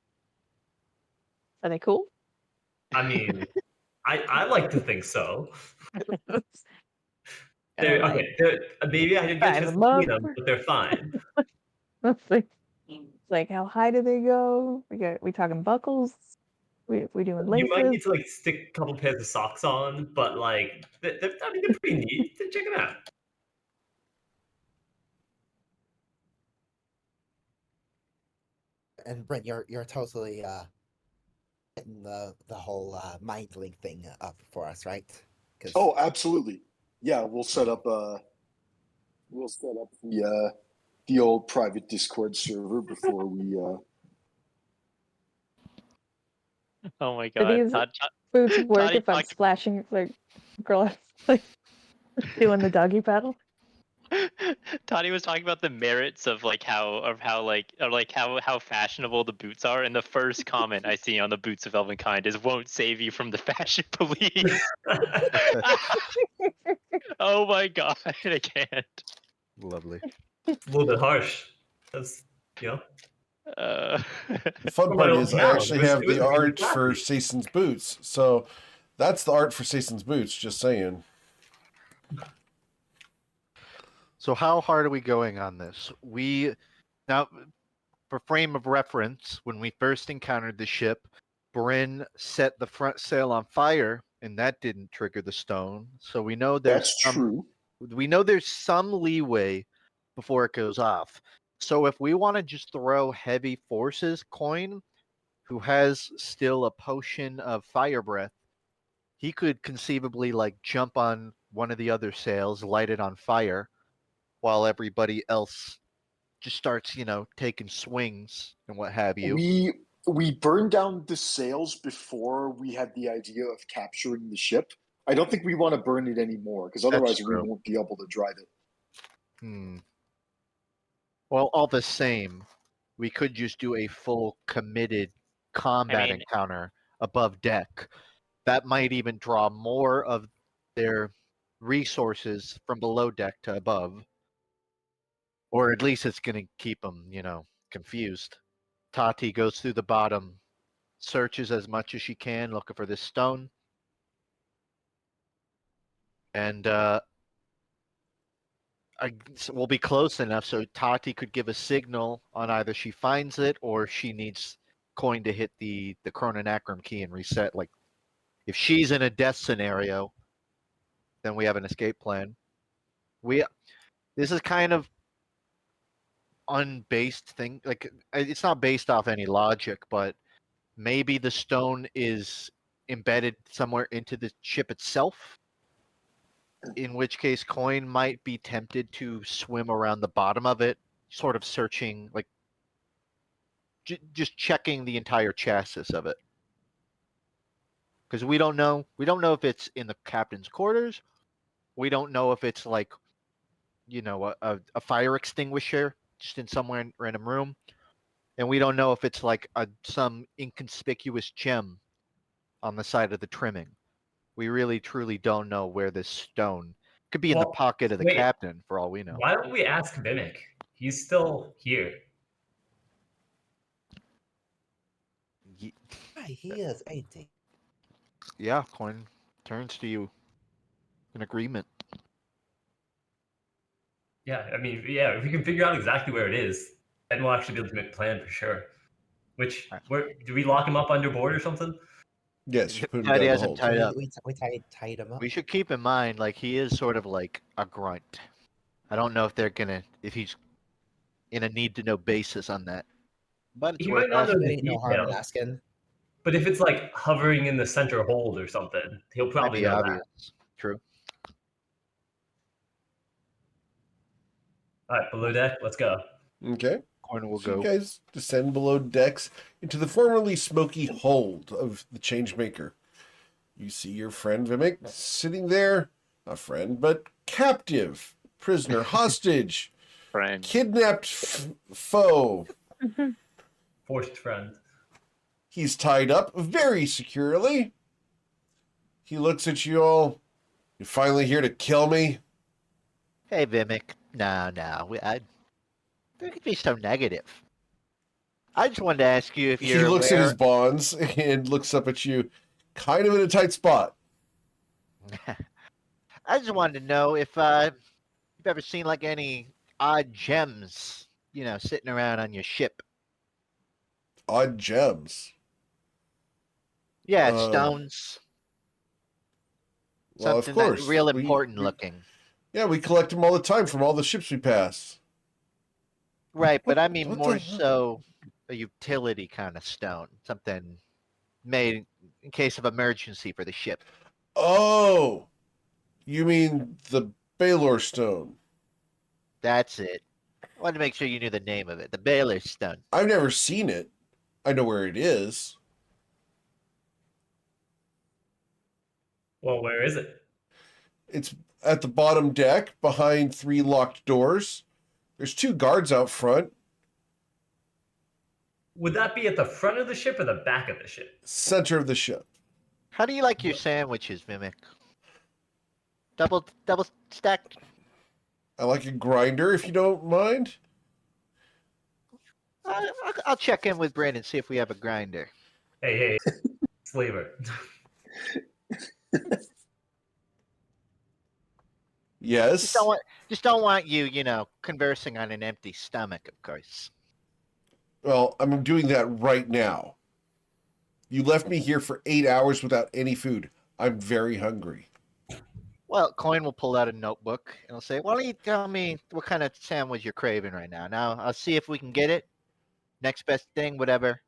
are they cool? I mean, I like to think so. Kinda like Maybe I didn't get a size chance them to up. clean them, but they're fine. Like how high do they go? We talking buckles? We doing You might laces? need to like stick a couple pairs of socks on, but like I mean, they're pretty neat. Check them out. And Brent, you're totally getting the whole mind link thing up for us, right? Oh, absolutely. Yeah, we'll set up the old private Discord server before we. Oh my Do god. these boots work Toddy if I'm talked splashing like girl like doing the doggy paddle? Toddy was talking about the merits of how fashionable the boots are, and the first comment I see on the boots of Elvenkind is "won't save you from the fashion police." Oh my god, I can't. Lovely. A little bit harsh. That's Uh, The fun For my part old is I town, actually it was have the really art for classy. Sason's boots. So that's the art for Sason's boots, just saying. So how hard are we going on this? Now, for frame of reference, when we first encountered the ship, Bryn set the front sail on fire, and that didn't trigger the stone. So we know That's true. there's some leeway before it goes off. So if we want to just throw heavy forces, Coin, who has still a potion of fire breath, he could conceivably like jump on one of the other sails, light it on fire, while everybody else just starts, taking swings and what have you. We burned down the sails before we had the idea of capturing the ship. I don't think we want to burn it anymore because otherwise we true. won't be able to drive it. Well, all the same, we could just do a full committed combat encounter above deck. That might even draw more of their resources from below deck to above. Or at least it's going to keep them, confused. Tati goes through the bottom, searches as much as she can, looking for this stone. And we'll be close enough so Tati could give a signal on either she finds it or she needs Coin to hit the Chrononacrum key and reset. Like, if she's in a death scenario, then we have an escape plan. This is kind of unbased thing. Like, it's not based off any logic, but maybe the stone is embedded somewhere into the ship itself. In which case, Coin might be tempted to swim around the bottom of it, sort of searching, like just checking the entire chassis of it. Because we don't know if it's in the captain's quarters. We don't know if it's like, a fire extinguisher just in somewhere in random room, and we don't know if it's like some inconspicuous gem on the side of the trimming. We really truly don't know where this stone could be in the pocket of the captain, for all we know. Why don't we ask Vimic? He's still here. He is, ain't he? Yeah, Coin. turns to you in agreement. Yeah, I mean, yeah, if we can figure out exactly where it is, then we'll actually be able to make a plan for sure. Where do we lock him up underboard or something? Yes, you put him Tidy down the has him hold. tied up. We tied him up. We should keep in mind, like, he is sort of like a grunt. I don't know if he's in a need to know basis on that. But it's He worth might not know asking. the Ain't no harm in details, asking. but if it's like hovering in the center hold or something, he'll Might probably be know obvious. that. True. All right, below deck, let's go. Okay. Corner will So you go. guys descend below decks into the formerly smoky hold of the Changemaker. You see your friend Vimic sitting there, not friend, but captive, prisoner, hostage, Friend. kidnapped foe. Forced friend. He's tied up very securely. He looks at you all. You finally here to kill me? Hey, Vimic. No. Don't be so negative. I just wanted to ask you if He you're looks at aware. his bonds and looks up at you, kind of in a tight spot. I just wanted to know if you've ever seen like any odd gems, sitting around on your ship. Odd gems. Yeah, Uh, stones. Well, of Something course. that's real important looking. Yeah, we collect them all the time from all the ships we pass. Right, but What- I mean what more the hell? so a utility kind of stone. Something made in case of emergency for the ship. Oh, you mean the Baylor Stone? That's it. I wanted to make sure you knew the name of it. The Baylor Stone. I've never seen it. I know where it is. Well, where is it? It's at the bottom deck behind 3 locked doors. There's 2 guards out front, Would that be at the front of the ship or the back of the ship? center of the ship. How do you like your sandwiches, Mimic? Double stacked? I like a grinder if you don't mind. I'll check in with Brandon, see if we have a grinder. Hey, slaver. Yes. Just don't want you, conversing on an empty stomach, of course. Well, I'm doing that right now. You left me here for 8 hours without any food. I'm very hungry. Well, Coin will pull out a notebook and he'll say, "Why don't you tell me what kind of sandwich you're craving right now? Now I'll see if we can get it. Next best thing, whatever.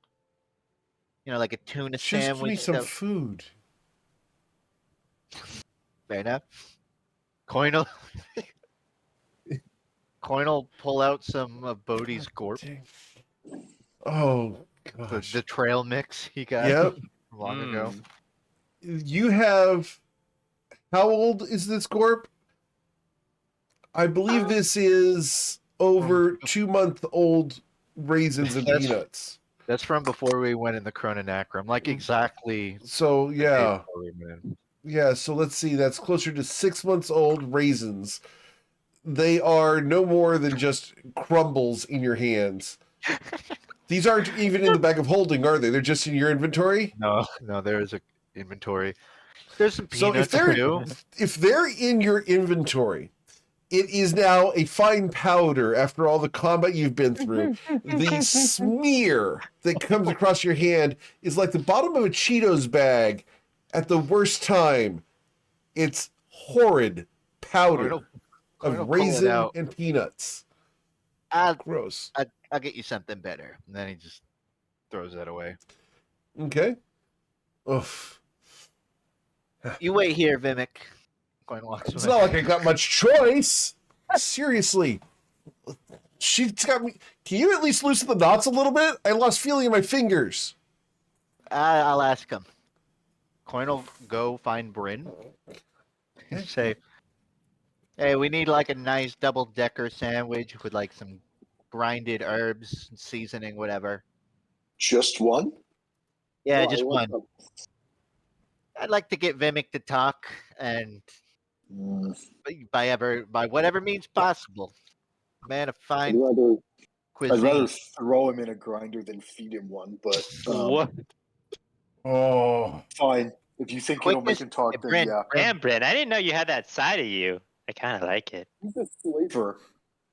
Like a tuna Just give sandwich." me some food. Fair enough. Coin will pull out some of Bodhi's Gorp, Dang. Oh, the gosh. trail mix he got Yep. long ago. You have... How old is this Gorp? I believe this is over 2-month-old raisins and That's- peanuts. That's from before we went in the Chrononacrum, like exactly. So, the day yeah. before we went in. Yeah, so let's see. That's closer to 6 months old raisins. They are no more than just crumbles in your hands. These aren't even in the bag of holding, are they? They're just in your inventory? No, there is a inventory. There's some So peanuts too. if they're in your inventory, it is now a fine powder after all the combat you've been through. The smear that comes across your hand is like the bottom of a Cheetos bag at the worst time. It's horrid powder Coin will of pull it raisin out. and peanuts. I'll Gross. get you something better. And then he just throws that away. Okay. Oof. You wait here, Vimic. Coin walks It's away. not like I got much choice. Seriously. She's got me. Can you at least loosen the knots a little bit? I lost feeling in my fingers. I'll ask him. Coin will go find Bryn and say, "Hey, we need like a nice double-decker sandwich with like some grinded herbs, seasoning, whatever." Just one? Yeah, Why? just What's one. up? I'd like to get Vimic to talk, and by whatever means possible. Man of I'd fine rather cuisine. throw him in a grinder than feed him one, but What? Oh. fine. If you think it'll make Quickest- him talk, Hey, then Bryn, yeah. Bryn, Damn, Bryn, I didn't know you had that side of you. I kind of like it. He's a slaver.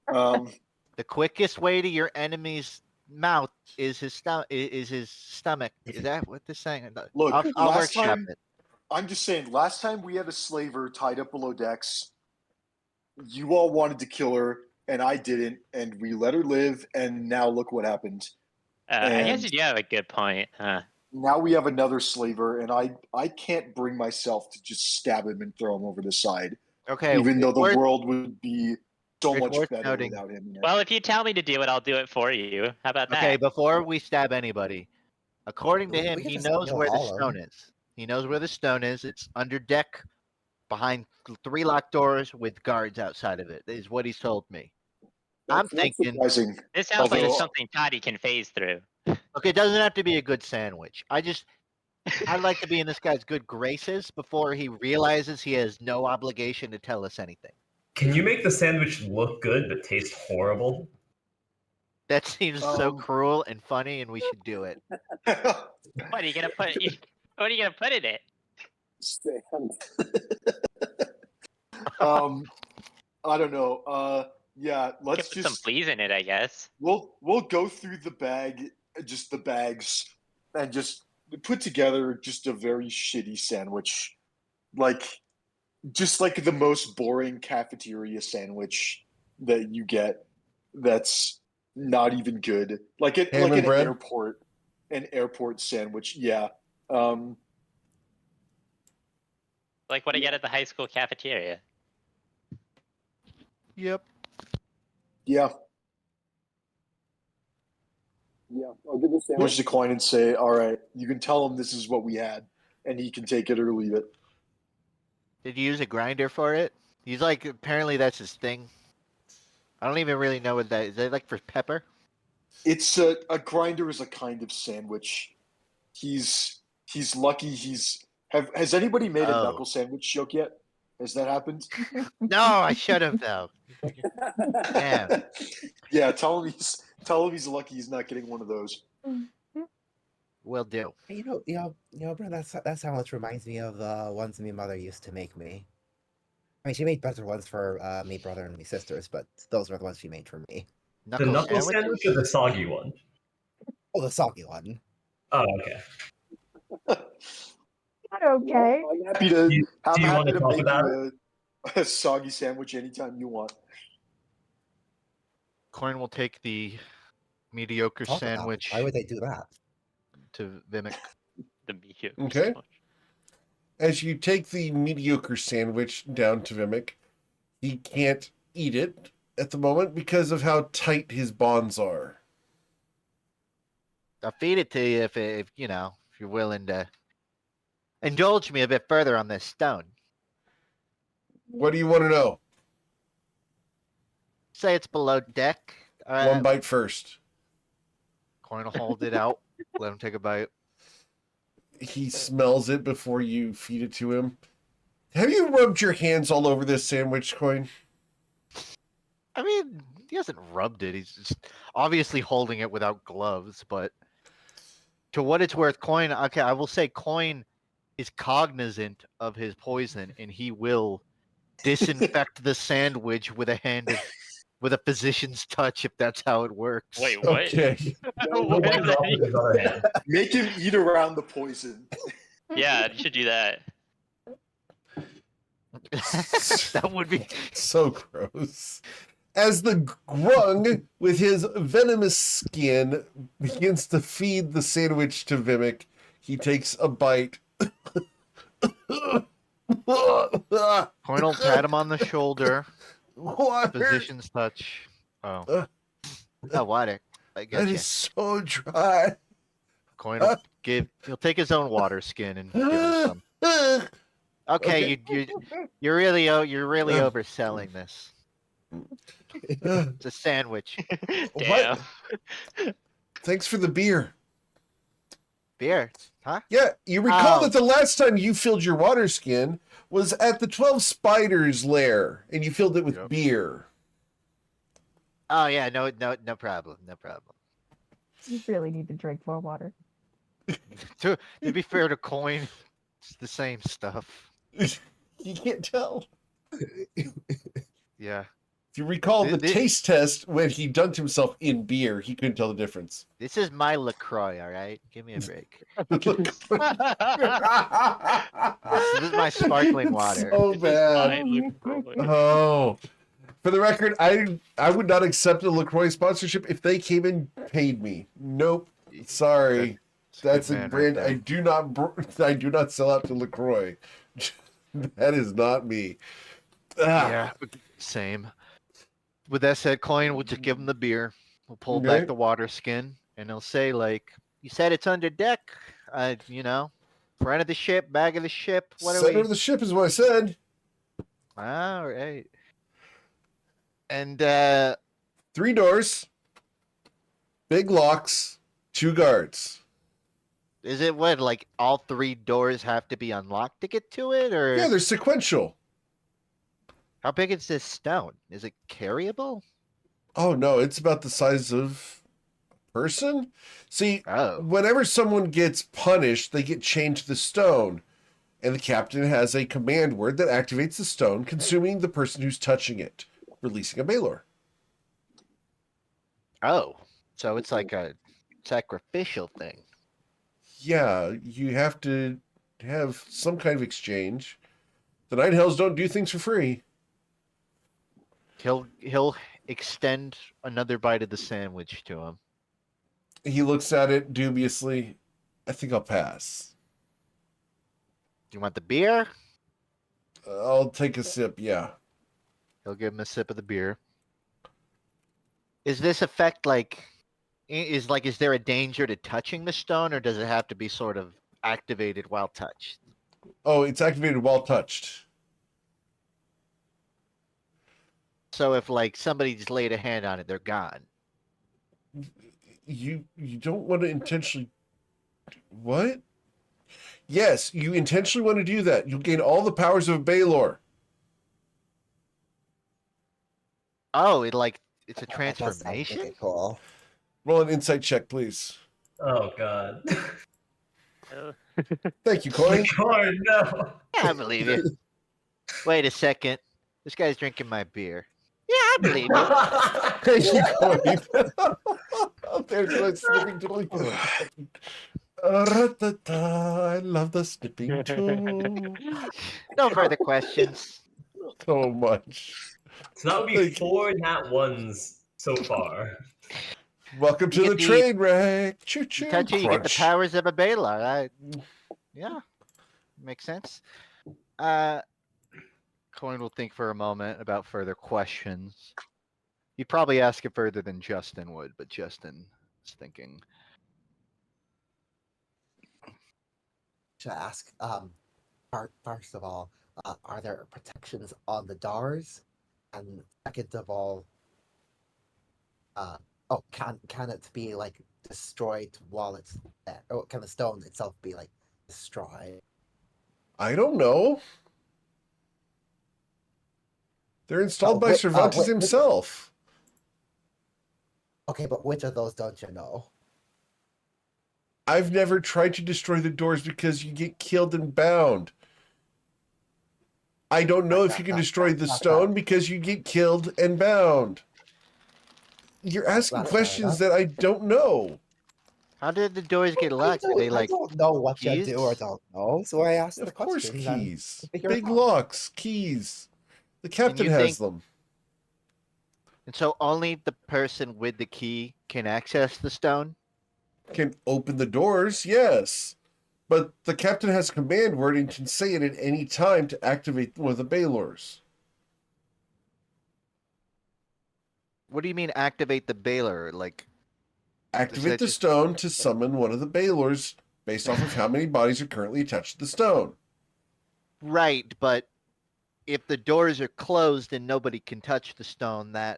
the quickest way to your enemy's mouth is his stomach. Is his stomach? Is that what this saying? Look, I'll last workshop time- it. I'm just saying, last time we had a slaver tied up below decks, you all wanted to kill her, and I didn't, and we let her live, and now look what happened. I guess And- you do have a good point. Now we have another slaver, and I can't bring myself to just stab him and throw him over the side, Okay. even though it's the worth- world would be so it's much worth better noting- without him. in it. Well, if you tell me to do it, I'll do it for you. How about that? Okay, before we stab anybody, according to We him, can he just knows kill where the all of stone is. He knows where the stone is. It's under deck, behind 3 locked doors with guards outside of it. Is what he's told me. I'm That's not thinking- surprising. This sounds like Although- it's something Toddy can phase through. Okay, it doesn't have to be a good sandwich. I'd like to be in this guy's good graces before he realizes he has no obligation to tell us anything. Can you make the sandwich look good but taste horrible? That seems so Um, cruel and funny, and we should do it. What are you gonna put? What are you gonna put in it? I don't know. Yeah, You can let's put some just fleas in it, I guess. we'll go through the bag, just the bags, and just put together just a very shitty sandwich, just like the most boring cafeteria sandwich that you get. That's not even good. Like it, Ham like and an bread? airport sandwich. Yeah. Like what I get at the high school cafeteria. Yep. Yeah. Yeah, I'll give the sandwich to Coin and say, all right, you can tell him this is what we had, and he can take it or leave it. Did you use a grinder for it? He's like, apparently that's his thing. I don't even really know what that is. Is that like for pepper? It's a grinder is a kind of sandwich. He's lucky has anybody made a Oh. knuckle sandwich joke yet? Has that happened? No, I should have though. Damn. Yeah, tell him he's lucky he's not getting one of those. Will do. You know, Brent, that sandwich reminds me of the ones my mother used to make me. I mean, she made better ones for me brother and me sisters, but those were the ones she made for me. The knuckle sandwich or the soggy one? Oh, the soggy one. Oh, okay. Okay. I'm happy to. Do you I'm wanna happy to talk make about you a soggy sandwich anytime you want. Coin will take the mediocre Talk about it. sandwich Why would they do that? to Vimic. The mediocre Okay. sandwich. As you take the mediocre sandwich down to Vimic, he can't eat it at the moment because of how tight his bonds are. I'll feed it to you if you know, if you're willing to indulge me a bit further on this stone. What do you want to know? Say it's below deck. One bite first. Coin will hold it out. Let him take a bite. He smells it before you feed it to him. Have you rubbed your hands all over this sandwich, Coin? I mean, he hasn't rubbed it. He's just obviously holding it without gloves, but to what it's worth, Coin, okay, I will say Coin is cognizant of his poison and he will disinfect the sandwich with a physician's touch if that's how it works. Wait, what? Okay. He'll wipe it off with his other hand. Make him eat around the poison. Yeah, you should do that. That would be So gross. As the grung with his venomous skin begins to feed the sandwich to Vimic, he takes a bite. Coin will pat him on the shoulder. Water. Physician's touch. Oh. Oh, water. I That get you. is so dry. Coin will he'll take his own water skin and give him some. Okay, you're really overselling this. It's a sandwich. Damn. Thanks for the beer. Beer, huh? Yeah, you recall Oh. that the last time you filled your water skin was at the 12 Spiders lair, and you filled it with Yep. beer. Oh yeah, no problem. You really need to drink more water. To be fair to Coin, It's the same stuff. You can't tell. Yeah. If you recall the Thi- taste test when he dunked himself in beer, he couldn't tell the difference. This is my LaCroix, all right? Give me a break. This This is my sparkling water. So This is my bad. LaCroix. Oh, for the record, I would not accept a LaCroix sponsorship if they came and paid me. Nope. Sorry. It's That's good a man brand right I do not I do not sell out to LaCroix. That is not me. Ah, Yeah, same. With that said, Coin, we'll just give him the beer. We'll pull Okay. back the water skin, and he'll say, like, you said it's under deck. You know, front of the ship, back of the ship. What are center we? of the ship is what I said. All right. And 3 doors, big locks, 2 guards. is it what, like, all 3 doors have to be unlocked to get to it, or Yeah, they're sequential. how big is this stone? Is it carryable? Oh no, it's about the size of a person. See, Oh, whenever someone gets punished, they get chained to the stone, and the captain has a command word that activates the stone, consuming the person who's touching it, releasing a Baylor. oh, so it's like a sacrificial thing. Yeah, you have to have some kind of exchange. The Nine Hells don't do things for free. He'll extend another bite of the sandwich to him. He looks at it dubiously. I think I'll pass. Do you want the beer? I'll take a sip, yeah. He'll give him a sip of the beer. Is this effect like is there a danger to touching the stone, or does it have to be sort of activated while touched? Oh, it's activated while touched. So if like somebody just laid a hand on it, they're gone. You don't want to intentionally... What? Yes, you intentionally want to do that. You'll gain all the powers of Baylor. Oh, it's a That does sound pretty transformation? cool. Roll an insight check, please. Oh god. Oh. Thank you, Coin. Oh no. Yeah, I believe it. Wait a second. This guy's drinking my beer. Yeah, I believe it. Thank you, Coin. There's my snipping tool. I love the snipping tool No further questions. so much. So that would be 4 nat ones so far. Welcome to You the get train wreck. Choo You choo. touch it, you get the crunch. powers of a Baylor. Yeah, makes sense. Coin will think for a moment about further questions. You'd probably ask it further than Justin would, but Justin is thinking. Should I ask? First of all, are there protections on the doors? And second of all, can it be like destroyed while it's there? Or can the stone itself be like destroyed? I don't know. They're installed by wait, Cervantes wait. himself. Okay, but which of those don't you know? I've never tried to destroy the doors because you get killed and bound. I don't know if you can destroy the stone because you get killed and bound. You're asking That's fair questions enough. that I don't know. How did the doors get locked? Are they I like don't know what you keys? do or don't know, so I asked the Of course, questions. and keys. figure it Big out. locks, keys. The captain you has think- them. And so only the person with the key can access the stone? Can open the doors, yes. But the captain has a command word and can say it at any time to activate one of the Baylors. What do you mean activate the Baylor? Like Activate that the just- stone to summon one of the Baylors based off of how many bodies are currently attached to the stone. right, but if the doors are closed and nobody can touch the stone, they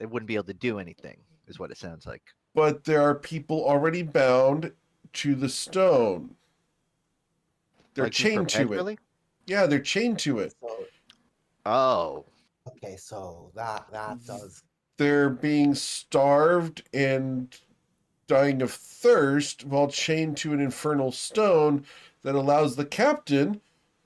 wouldn't be able to do anything, is what it sounds like. But there are people already bound to the stone. They're Like chained to it. perpetually? Yeah, they're chained to it. So, Oh. okay, so that does. They're being starved and dying of thirst while chained to an infernal stone that allows the captain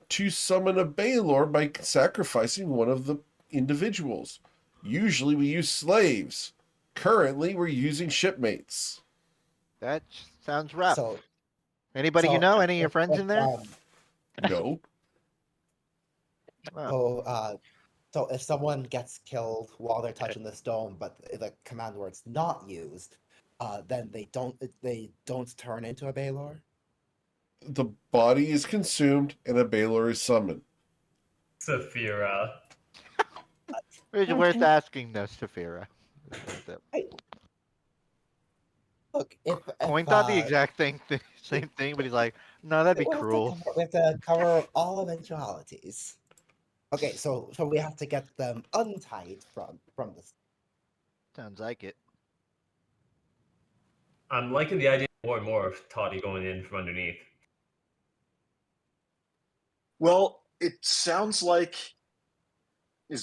to summon a Baylor by sacrificing one of the individuals. Usually we use slaves. Currently, we're using shipmates. That sounds rough. So, Anybody you know? Any of your friends in there? No. Wow. So if someone gets killed while they're touching the stone, but the command word's not used, then they don't turn into a Baylor. The body is consumed and a Baylor is summoned. Saphira. It's worth asking though, Saphira. Look, if Coin thought the exact same thing, but he's like, no, that'd be cruel. We have to cover all eventualities. Okay, so we have to get them untied from this. Sounds like it. I'm liking the idea more and more of Toddy going in from underneath. Well, it sounds like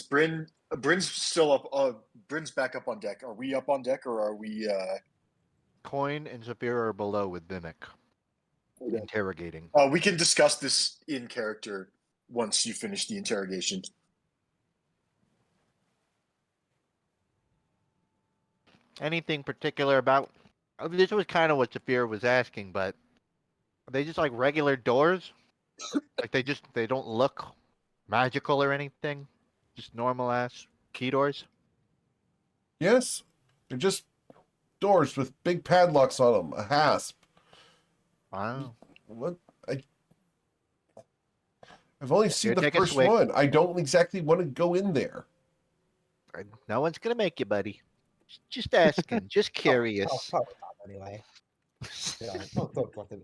Bryn's still up. Bryn's back up on deck. Are we up on deck or are we? Coin and Saphira are below with Mimic. Interrogating. We can discuss this in character once you finish the interrogation. Anything particular about? This was kind of what Saphira was asking, but are they just like regular doors? Like they don't look magical or anything? Just normal ass key doors? Yes, they're just doors with big padlocks on them, a hasp. Wow. What? I've only seen Here, the take a first swig. one. I don't exactly want to go in there. No one's gonna make you, buddy. Just asking, just curious. Probably not anyway. Yeah, don't let them.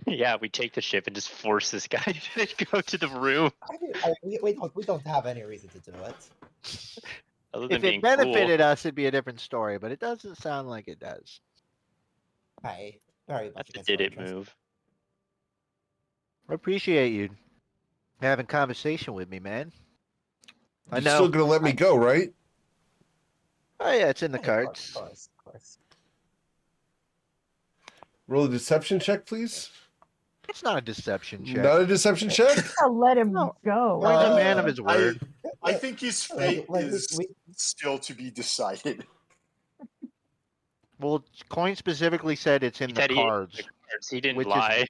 Yeah, we take the ship and just force this guy to go to the room. We don't have any reason to do it. Other than If being it benefited cool. us, it'd be a different story, but it doesn't sound like it does. I very much That's a against did your it interest. move. I appreciate you having conversation with me, man. I You're know. still gonna let me go, right? Oh yeah, it's in the Of cards. course. Roll a deception check, please. It's not a deception check. Not a deception check? I'll let him No. go. Coin's a man of his I- word. I think his fate Like, is still to be decided. Well, Coin specifically said it's in He the said cards, He didn't which lie.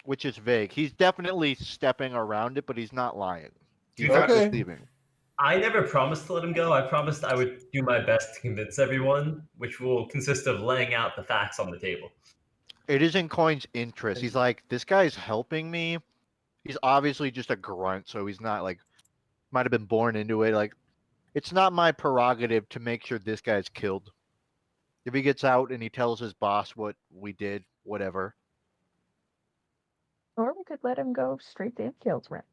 which is vague. He's definitely stepping around it, but he's not lying. He's Okay. not deceiving. I never promised to let him go. I promised I would do my best to convince everyone, which will consist of laying out the facts on the table. It is in Coin's interest. He's like, this guy's helping me. He's obviously just a grunt, so he's not like, might have been born into it. Like, it's not my prerogative to make sure this guy's killed. If he gets out and he tells his boss what we did, whatever. Or we could let him go straight to Infield's rent.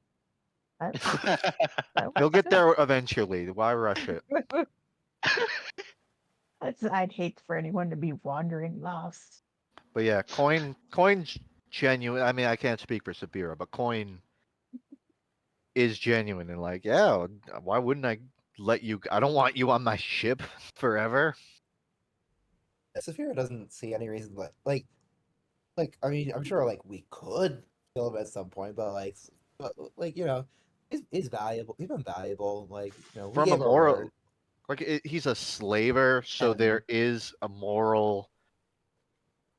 He'll get there eventually. Why rush it? I'd hate for anyone to be wandering lost. But yeah, Coin's genuine. I mean, I can't speak for Sabira, but Coin is genuine and like, yeah, why wouldn't I let you? I don't want you on my ship forever. Saphira doesn't see any reason, but like I mean, I'm sure like we could kill him at some point, but you know, he's valuable. He's been valuable. Like, you know, we From a gave our moral, word. like he's a slaver, so there is a moral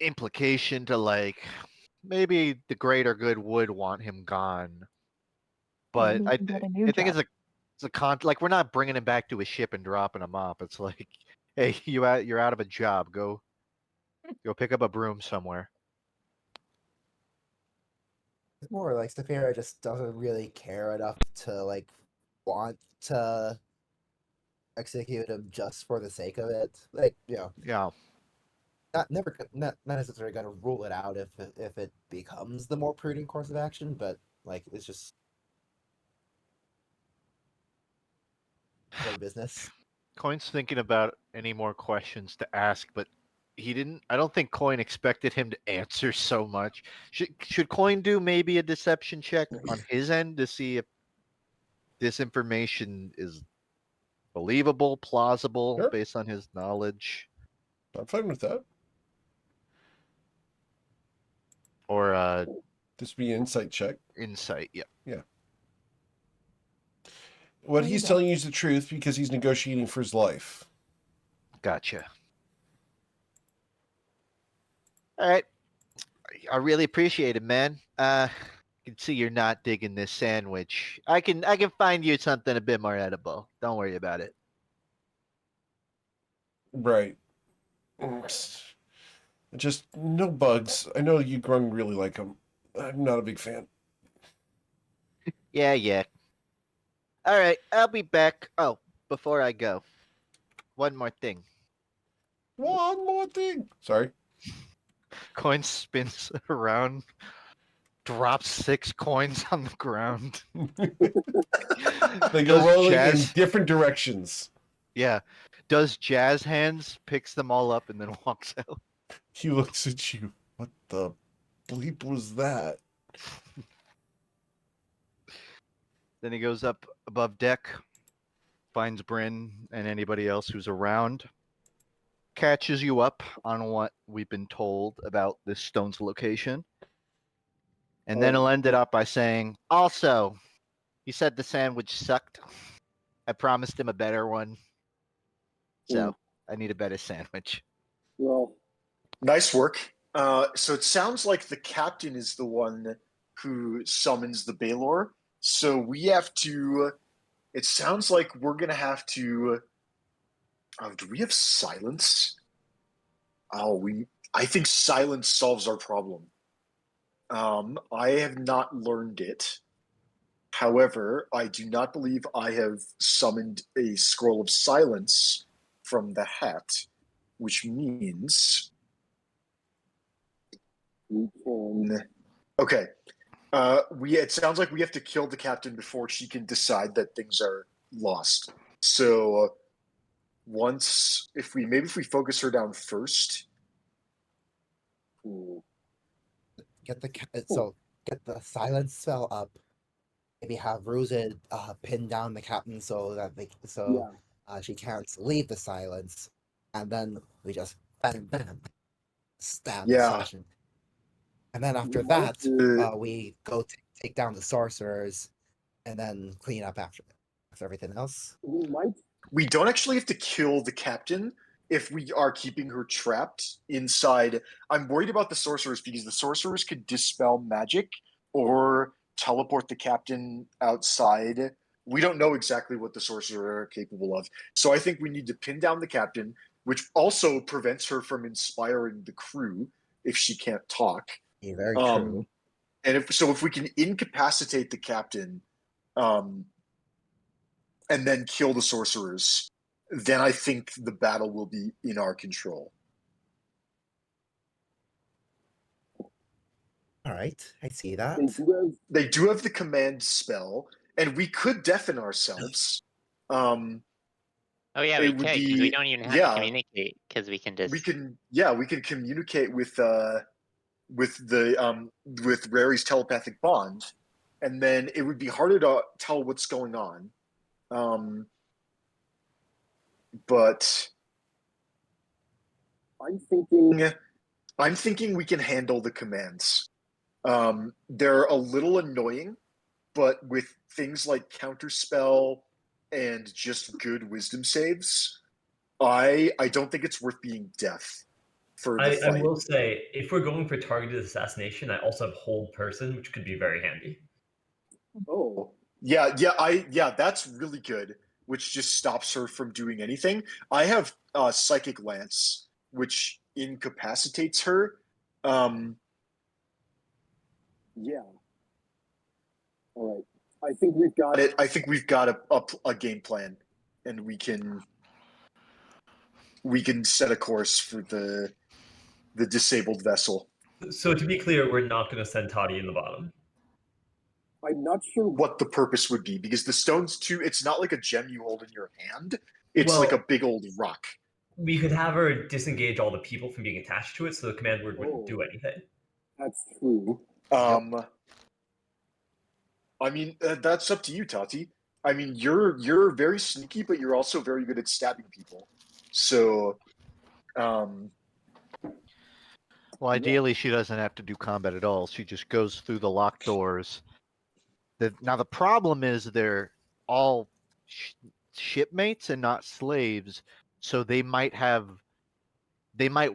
implication to like maybe the greater good would want him gone. But Maybe he can get a new I think job. it's a like we're not bringing him back to his ship and dropping him off. It's like, hey, you're out of a job. Go pick up a broom somewhere. It's more like Saphira just doesn't really care enough to like want to execute him just for the sake of it. Like, you know, Yeah. not necessarily gonna rule it out if it becomes the more prudent course of action, but like it's just their business. Coin's thinking about any more questions to ask, but he didn't. I don't think Coin expected him to answer so much. Should Coin do maybe a deception check on his end to see if this information is believable, plausible, Sure. based on his knowledge? I'm fine with that. Or This would be an insight check. insight. Yep. What There you he's go. telling you is the truth because he's negotiating for his life. Gotcha. All right. I really appreciate it, man. I can see you're not digging this sandwich. I can find you something a bit more edible. Don't worry about it. Right. Just no bugs. I know you grung really like them. I'm not a big fan. Yeah. All right, I'll be back. Oh, before I go, one more thing. One more thing. Sorry. Coin spins around, drops 6 coins on the ground. They go Does rolling in Jazz- different directions. Yeah. Does Jazz Hands, picks them all up, and then walks out. He looks at you. What the bleep was that? Then he goes up above deck, finds Bryn and anybody else who's around, catches you up on what we've been told about this stone's location, and then he'll end it up by saying, also, he said the sandwich sucked. I promised him a better one. So I need a better sandwich. Well, nice work. So it sounds like the captain is the one who summons the Baylor. So we have to. It sounds like we're gonna have to. Do we have silence? I think silence solves our problem. I have not learned it. However, I do not believe I have summoned a scroll of silence from the hat, which means we can. Okay. It sounds like we have to kill the captain before she can decide that things are lost. So if we focus her down first. Get the silence spell up. Maybe have Rosed pin down the captain so that she can't leave the silence, and then we just bam stab the session. And then after that, we go take down the sorcerers, and then clean up after everything else. We don't actually have to kill the captain if we are keeping her trapped inside. I'm worried about the sorcerers because the sorcerers could dispel magic or teleport the captain outside. We don't know exactly what the sorcerers are capable of. So I think we need to pin down the captain, which also prevents her from inspiring the crew if she can't talk. Yeah, very true. And if we can incapacitate the captain, and then kill the sorcerers, then I think the battle will be in our control. All right, I see that. They do have the command spell, and we could deafen ourselves. Oh yeah, we It would could, because be- we don't even have yeah. to communicate, because we can just. we can communicate with Rary's telepathic bond, and then it would be harder to tell what's going on. But I'm thinking we can handle the commands. They're a little annoying, but with things like counterspell and just good wisdom saves, I don't think it's worth being deaf for the I fight. will say, if we're going for targeted assassination, I also have hold person, which could be very handy. Oh, yeah, that's really good, which just stops her from doing anything. I have psychic lance, which incapacitates her. Yeah. All right. I think we've got it. I think we've got a game plan, and we can set a course for the disabled vessel. So to be clear, we're not going to send Toddy in the bottom. I'm not sure what the purpose would be, because the stone's it's not like a gem you hold in your hand. It's like a big old rock. We could have her disengage all the people from being attached to it, so the command word wouldn't do anything. That's true. I mean, that's up to you, Tati. I mean, you're very sneaky, but you're also very good at stabbing people. So, Well, ideally, she doesn't have to do combat at all. She just goes through the locked doors. Now, the problem is they're all shipmates and not slaves, so they might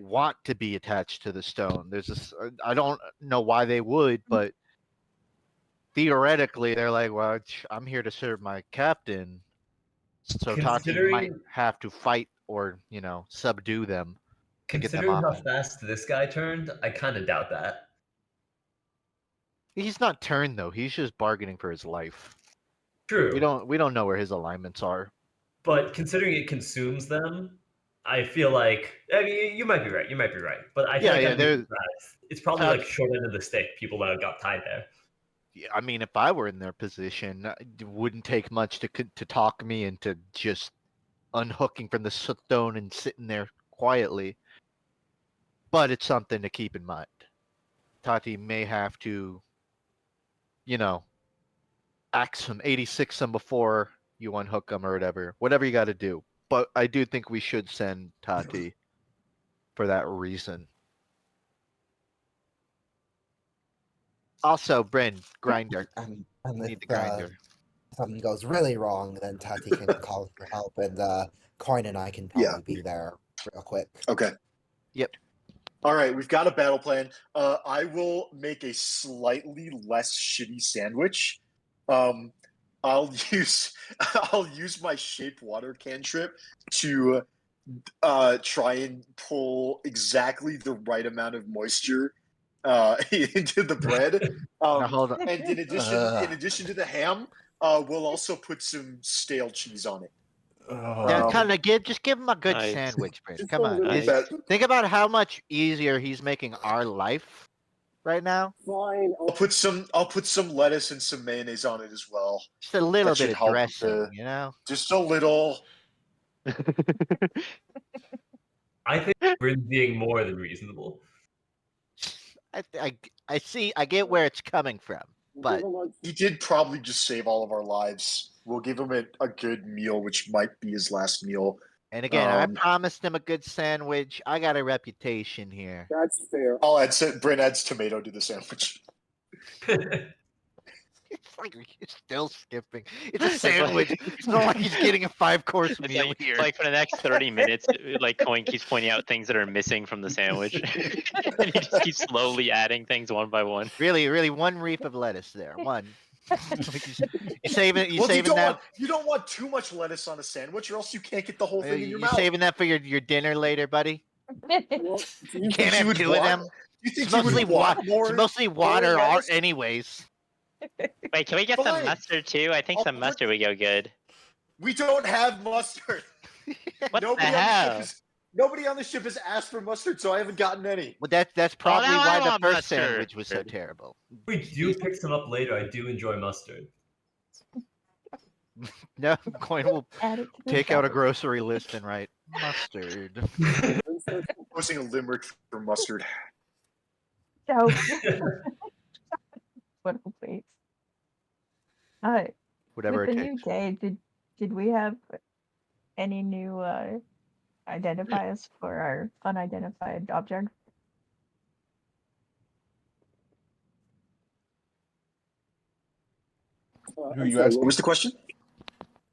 want to be attached to the stone. There's this. I don't know why they would, but theoretically, they're like, well, I'm here to serve my captain. So Tati might have to fight or, subdue them to get them Considering off. how fast this guy turned, I kind of doubt that. He's not turned though. He's just bargaining for his life. True. We don't know where his alignments are. But considering it consumes them, I feel like you might be right. You might be right. But I feel it's probably like short end of the stick. People that got tied there. Yeah, I mean, if I were in their position, it wouldn't take much to talk me into just unhooking from the stone and sitting there quietly. But it's something to keep in mind. Tati may have to, axe him, 86 him before you unhook him or whatever you got to do. But I do think we should send Tati for that reason. Also, Bryn, grinder. And Need the if grinder. something goes really wrong, then Tati can call for help, and Coin and I can probably be there real quick. Okay. Yep. All right, we've got a battle plan. I will make a slightly less shitty sandwich. I'll use my shape water cantrip to try and pull exactly the right amount of moisture into the bread. Now, hold on. And in addition to the ham, we'll also put some stale cheese on it. Yeah, kind of just give him a good sandwich, Bryn. Come on. Think about how much easier he's making our life right now. Fine. I'll put some lettuce and some mayonnaise on it as well. Just a little That should bit of help dressing, Just a little. I think Bryn's being more than reasonable. I get where it's coming from, but He did probably just save all of our lives. We'll give him a good meal, which might be his last meal. And again, I promised him a good sandwich. I got a reputation here. That's fair. Bryn adds tomato to the sandwich. It's like he's still skipping. It's a sandwich. It's not like he's getting a 5-course meal here. It's like for the next 30 minutes, like Coin keeps pointing out things that are missing from the sandwich. And he just keeps slowly adding things one by one. Really, one reef of lettuce there. One. You saving that? You don't want too much lettuce on a sandwich, or else you can't get the whole thing in your mouth. You saving that for your dinner later, buddy? Well, you can't have two of them. It's mostly water, anyways. Wait, can we get some mustard too? I think some mustard would go good. We don't have mustard. What the hell? Nobody on the ship has asked for mustard, so I haven't gotten any. Well, that's probably why the first sandwich was so terrible. We do pick some up later. I do enjoy mustard. No, Coin will take out a grocery list and write mustard. Posting a limerick for mustard. So, what please? Whatever with it the takes. new day, did we have any new identifiers for our unidentified object? Who are you asking? What was the question?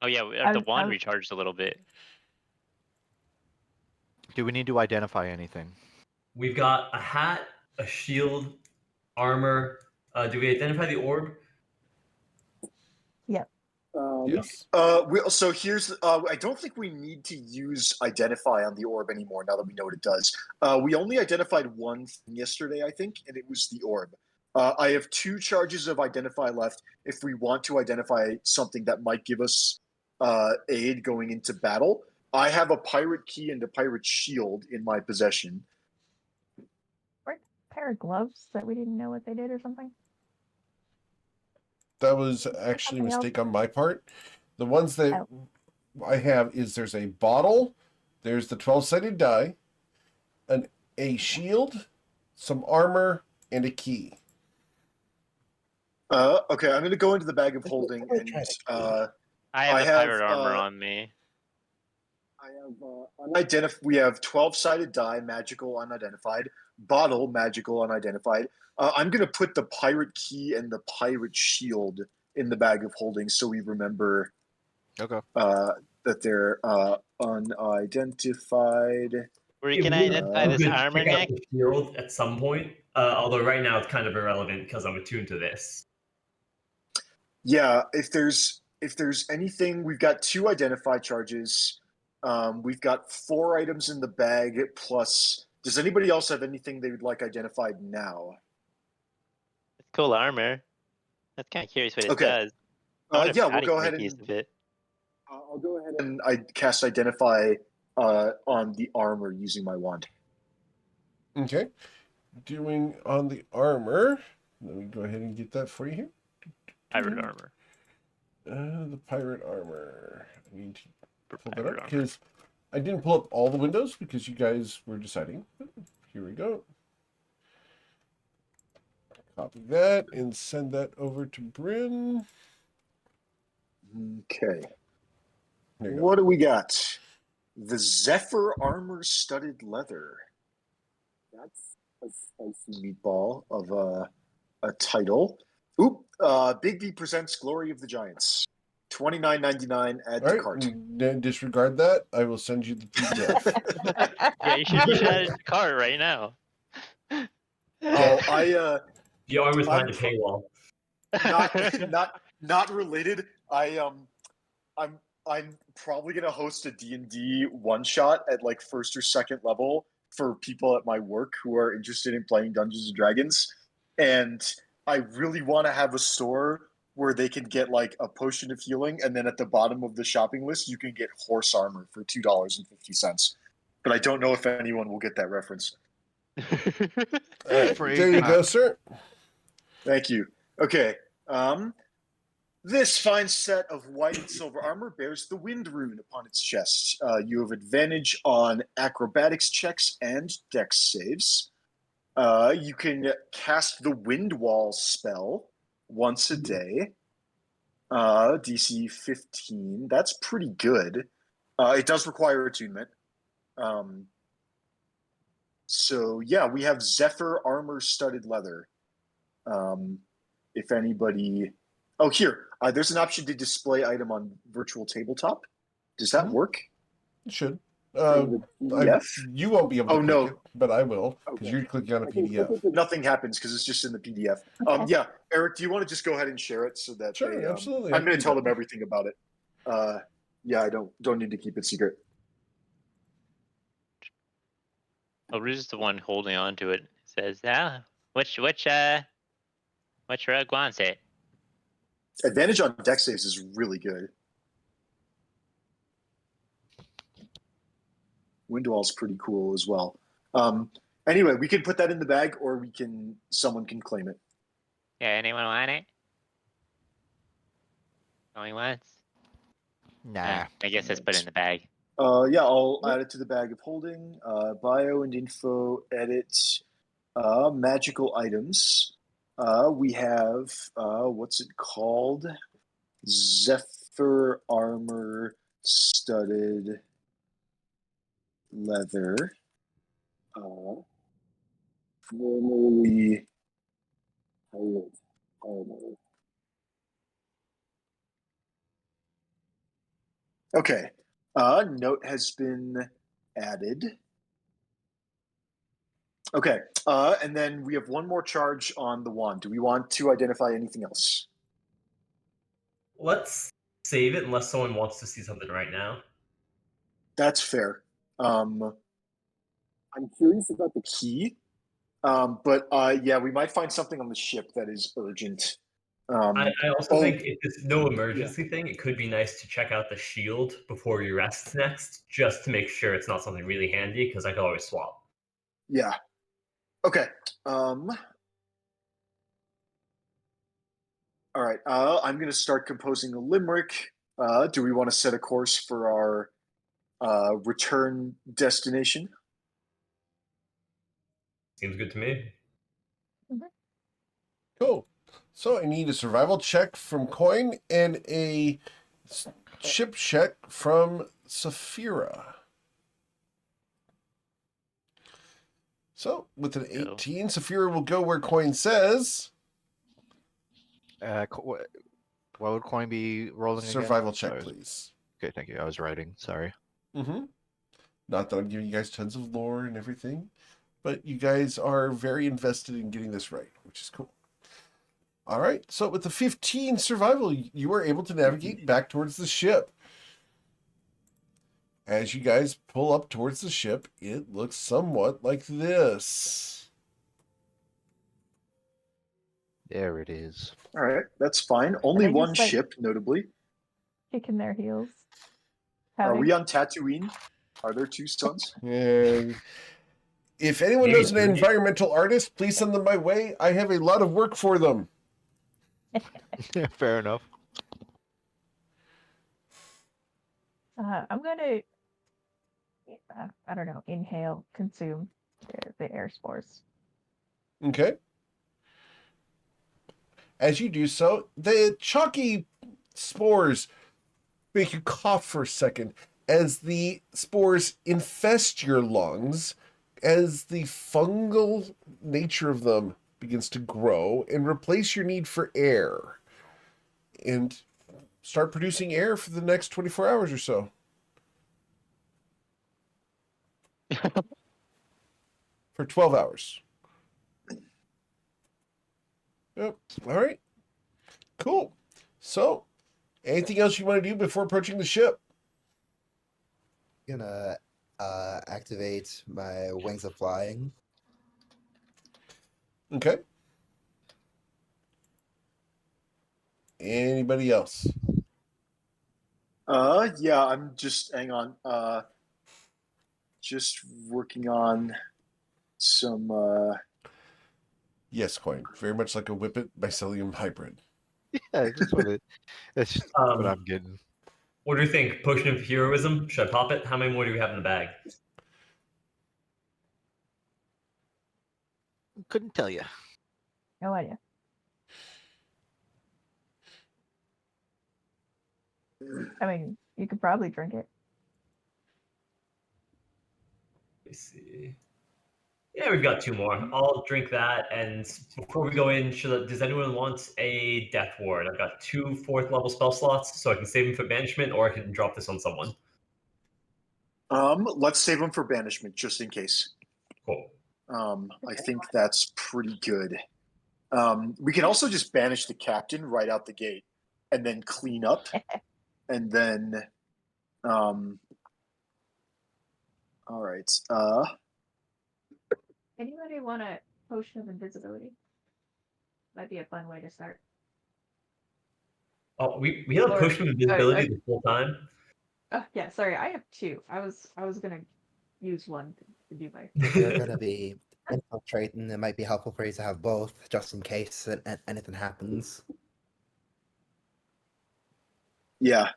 Oh yeah, the wand recharged a little bit. Do we need to identify anything? We've got a hat, a shield, armor. Do we identify the orb? Yep. Yes. So here's. I don't think we need to use identify on the orb anymore. Now that we know what it does, we only identified one thing yesterday, I think, and it was the orb. I have 2 charges of identify left. If we want to identify something that might give us aid going into battle, I have a pirate key and a pirate shield in my possession. Or a pair of gloves that we didn't know what they did or something? That was actually a mistake on my part. The ones that I have is there's a bottle, there's the 12-sided die, a shield, some armor, and a key. Okay, I'm going to go into the bag of holding, and I have pirate armor on me. I have we have 12-sided die, magical, unidentified. bottle, magical, unidentified. I'm going to put the pirate key and the pirate shield in the bag of holding so we remember Okay. that they're unidentified. We It can would be identify this good to armor check out neck. the shield at some point. Although right now it's kind of irrelevant because I'm attuned to this. Yeah, if there's anything, we've got 2 identify charges. We've got 4 items in the bag plus. Does anybody else have anything they would like identified now? It's cool armor. That's kind of curious what it Okay. does. I wonder if Yeah, we'll Scotty go can ahead make use and of it. I'll go ahead and I cast identify on the armor using my wand. Okay. Doing on the armor. Let me go ahead and get that for you here. Pirate armor. The pirate armor. I need to pull that Pirate up armor. because I didn't pull up all the windows because you guys were deciding. Here we go. Copy that and send that over to Bryn. Okay. There you go. What do we got? The Zephyr armor studded leather. That's a spicy meatball of a title. Oop! Big V presents Glory of the Giants. $29.99. Add All to right, cart. disregard that. I will send you the PDF. Yeah, you should add it to cart right now. Oh, The armor's behind I'm the paywall. not related. I'm probably gonna host a D&D one shot at like 1st or 2nd level for people at my work who are interested in playing Dungeons and Dragons, and I really want to have a store where they can get like a potion of healing, and then at the bottom of the shopping list you can get horse armor for $2.50. But I don't know if anyone will get that reference. All right, there you go, sir. Thank you. Okay. This fine set of white and silver armor bears the wind rune upon its chest. You have advantage on acrobatics checks and dex saves. You can cast the wind wall spell once a day. DC 15. That's pretty good. It does require attunement. So yeah, we have Zephyr armor studded leather. If anybody, here, there's an option to display item on virtual tabletop. Does that work? It should. PDF? You won't be able to Oh, click no. it, but I will because Okay. you're clicking on a I can click PDF. it, but nothing happens because it's just in the PDF. Okay. Yeah, Eric, do you want to just go ahead and share it so that Sure, they? absolutely. I'm going to tell them everything about it. Yeah, I don't need to keep it secret. Oh, Rue's the one holding on to it. It says, which rug wants it? Advantage on dex saves is really good. Windwall's pretty cool as well. Anyway, we can put that in the bag, or someone can claim it. Yeah, anyone want it? Going once? Nah. I guess let's put it in the bag. Yeah, I'll add it to the bag of holding. Bio and info, edit, magical items. We have, what's it called? Zephyr armor studded leather. Formerly pirate armor. Okay. Note has been added. Okay. And then we have one more charge on the wand. Do we want to identify anything else? Let's save it unless someone wants to see something right now. That's fair. I'm curious about the key. But yeah, we might find something on the ship that is urgent. I also think if it's no emergency thing, it could be nice to check out the shield before you rest next, just to make sure it's not something really handy, because I could always swap. Yeah. Okay. All right. I'm going to start composing a limerick. Do we want to set a course for our return destination? Seems good to me. Cool. So I need a survival check from Coin and a ship check from Saphira. So with an Go. 18, Saphira will go where Coin says. What would Coin be rolling again? Survival check, Sorry. please. Okay, thank you. I was writing. Sorry. Mm-hmm. Not that I'm giving you guys tons of lore and everything, but you guys are very invested in getting this right, which is cool. All right. So with the 15 survival, you were able to navigate back towards the ship. As you guys pull up towards the ship, it looks somewhat like this. There it is. All right, that's fine. Only they one just, like- ship, notably. Kicking their heels. Are Pouting. we on Tatooine? Are there two suns? And if anyone Maybe knows an environmental artist, please send them my way. I have a lot of work for them. Fair enough. I'm gonna, I don't know, inhale, consume the air spores. Okay. As you do so, the chalky spores make you cough for a second as the spores infest your lungs, as the fungal nature of them begins to grow and replace your need for air and start producing air for the next 24 hours or so. For 12 hours. Yep. All right. Cool. So, anything else you want to do before approaching the ship? Gonna activate my wings of flying. Okay. Anybody else? Yeah, I'm just hang on. Just working on some Yes, Coin. Very much like a Whippet mycelium hybrid. Yeah, that's just what I'm getting. What do you think? Potion of heroism? Should I pop it? How many more do we have in the bag? Couldn't tell you. No idea. I mean, you could probably drink it. Let me see. Yeah, we've got 2 more. I'll drink that. And before we go in, does anyone want a death ward? I've got 2 4th level spell slots, so I can save them for banishment, or I can drop this on someone. let's save them for banishment just in case. Cool. I think that's pretty good. We can also just banish the captain right out the gate and then clean up and then all right. Anybody want a potion of invisibility? Might be a fun way to start. Oh, we had a Or- potion of invisibility the whole time. Oh yeah, sorry, I have 2. I was gonna use one to do my. If you're gonna be infiltrating, it might be helpful for you to have both, just in case anything happens. Yeah.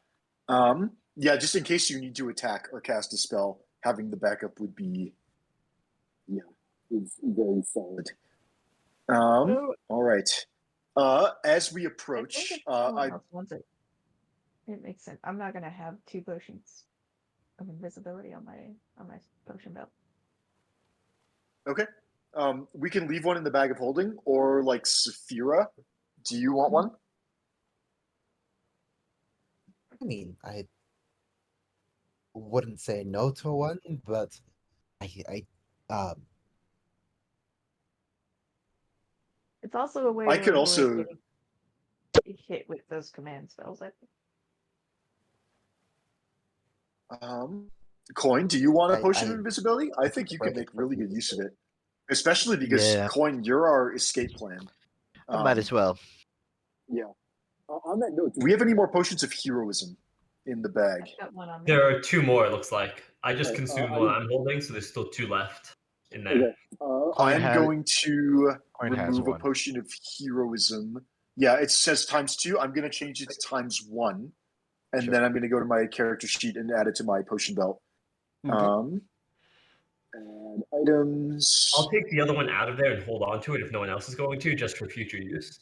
Yeah, just in case you need to attack or cast a spell, having the backup would be is very solid. All right. As we approach, I think if someone I else wants it, it makes sense. I'm not gonna have 2 potions of invisibility on my potion belt. okay. We can leave one in the bag of holding, or like Saphira. Do you want one? I mean, I wouldn't say no to one, but It's also a way I to could avoid also- getting hit with those command spells. I think. Coin, do you want a potion I- of invisibility? I think you can make really good use of it, especially because Yeah. Coin, you're our escape plan. I might as well. Yeah. On that note, do we have any more potions of heroism in the bag? I've got one on me. There are 2 more, it looks like. I just Okay, consumed one I'm holding, so there's still 2 left in there. Okay. Coin I'm has- going to Coin has remove a one. potion of heroism. Yeah, it says ×2. I'm going to change it to ×1. And Sure. then I'm going to go to my character sheet and add it to my potion belt. Okay. And items. I'll take the other one out of there and hold on to it if no one else is going to, just for future use.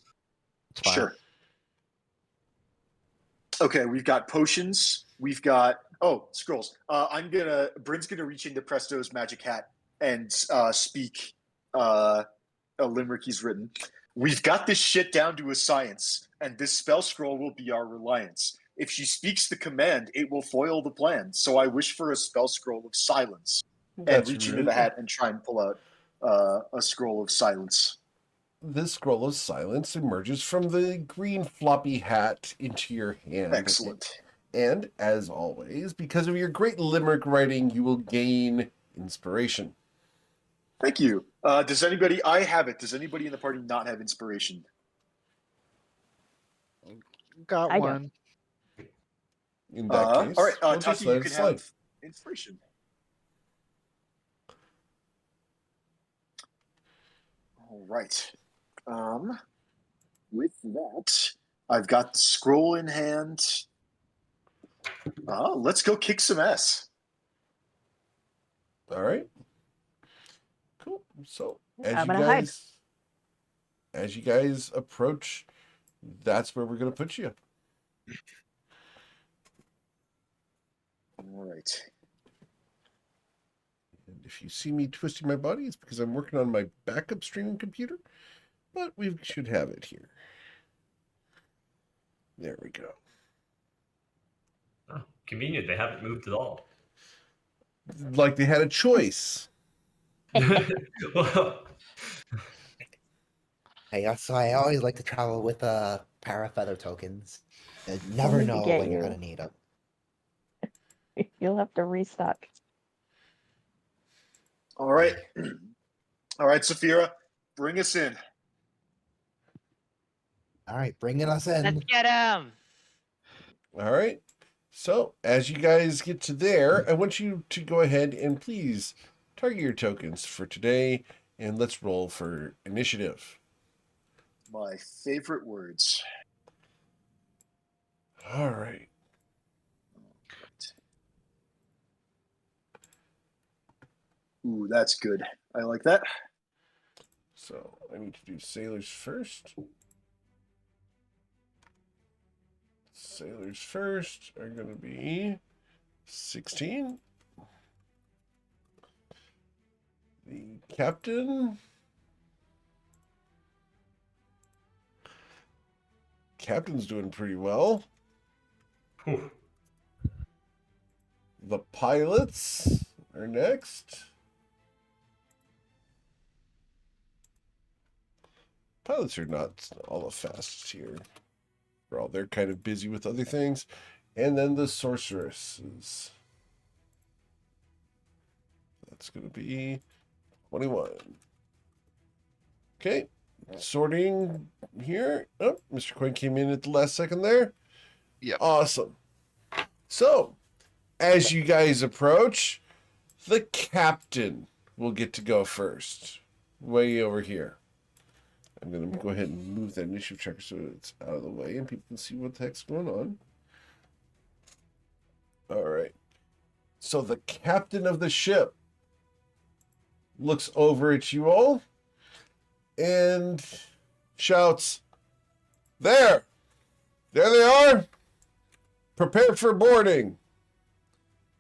It's fine. Sure. Okay, we've got potions. We've got scrolls. Bryn's gonna reach into Presto's magic hat and speak a limerick he's written. We've got this shit down to a science, and this spell scroll will be our reliance. If she speaks the command, it will foil the plan. So I wish for a spell scroll of silence, and That's reach into rude. the hat and try and pull out a scroll of silence. This scroll of silence emerges from the green floppy hat into your hand. Excellent. And, as always, because of your great limerick writing, you will gain inspiration. Thank you. Does anybody? I have it. Does anybody in the party not have inspiration? Got I don't. one. In that case, all right, we'll just Taki, let you it can slide. have inspiration. All right. With that, I've got the scroll in hand. Let's go kick some ass. All right. Cool. So I'm gonna hide. as you guys approach, that's where we're gonna put you. All right. And if you see me twisting my body, it's because I'm working on my backup streaming computer, but we should have it here. There we go. Oh, convenient. They haven't moved at all. Like they had a choice. Well, Hey, that's why I always like to travel with parafeather tokens. You never need to know get when you're you. gonna need them. You'll have to restock. All right. All right, Saphira, bring us in. All right, bringing us in. Let's get him. All right. So as you guys get to there, I want you to go ahead and please target your tokens for today, and let's roll for initiative. My favorite words. All right. Ooh, that's good. I like that. So I need to do sailors first. Sailors first are going to be 16. The captain. Captain's doing pretty well. whew. The pilots are next. Pilots are not all the fastest here. They're kind of busy with other things. And then the sorceresses. That's going to be 21. Okay. Sorting here. Oh, Mr. Quinn came in at the last second there. Yep. Awesome. So, as you guys approach, the captain will get to go first. Way over here. I'm going to go ahead and move that initiative tracker so it's out of the way and people can see what the heck's going on. All right. So the captain of the ship looks over at you all and shouts, There! There they are! Prepared for boarding!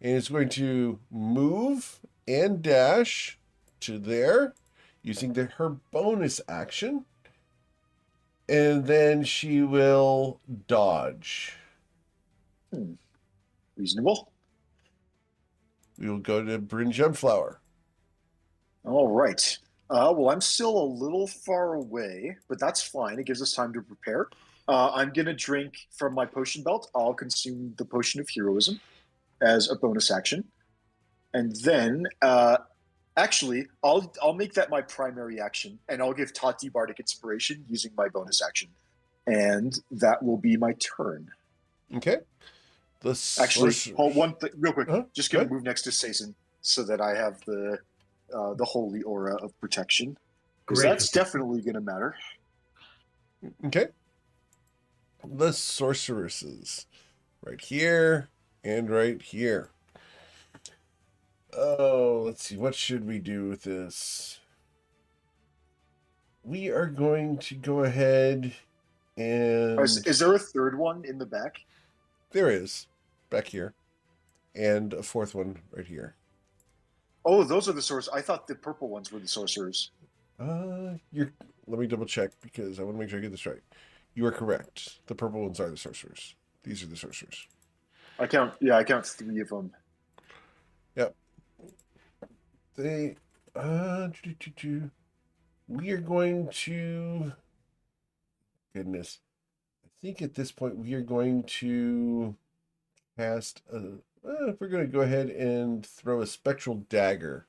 And is going to move and dash to there using her bonus action. And then she will dodge. Reasonable. We will go to Bryn Gemflower. All right. Well, I'm still a little far away, but that's fine. It gives us time to prepare. I'm going to drink from my potion belt. I'll consume the potion of heroism as a bonus action. And then, actually, I'll make that my primary action, and I'll give Tati Bardic Inspiration using my bonus action. And that will be my turn. Okay. Actually, hold one thing real quick. Huh? Just going Good. to move next to Saison so that I have the holy aura of protection. Because Great. that's definitely going to matter. Okay. The sorceresses. Right here and right here. Oh, let's see. What should we do with this? We are going to go ahead and... Is there a third one in the back? There is. Back here. And a fourth one right here. Oh, those are the sorcerers. I thought the purple ones were the sorcerers. You're. Let me double check because I want to make sure I get this right. You are correct. The purple ones are the sorcerers. These are the sorcerers. I count 3 of them. Yep. They. We are going to. Goodness. I think at this point we are going to cast a. If we're going to go ahead and throw a spectral dagger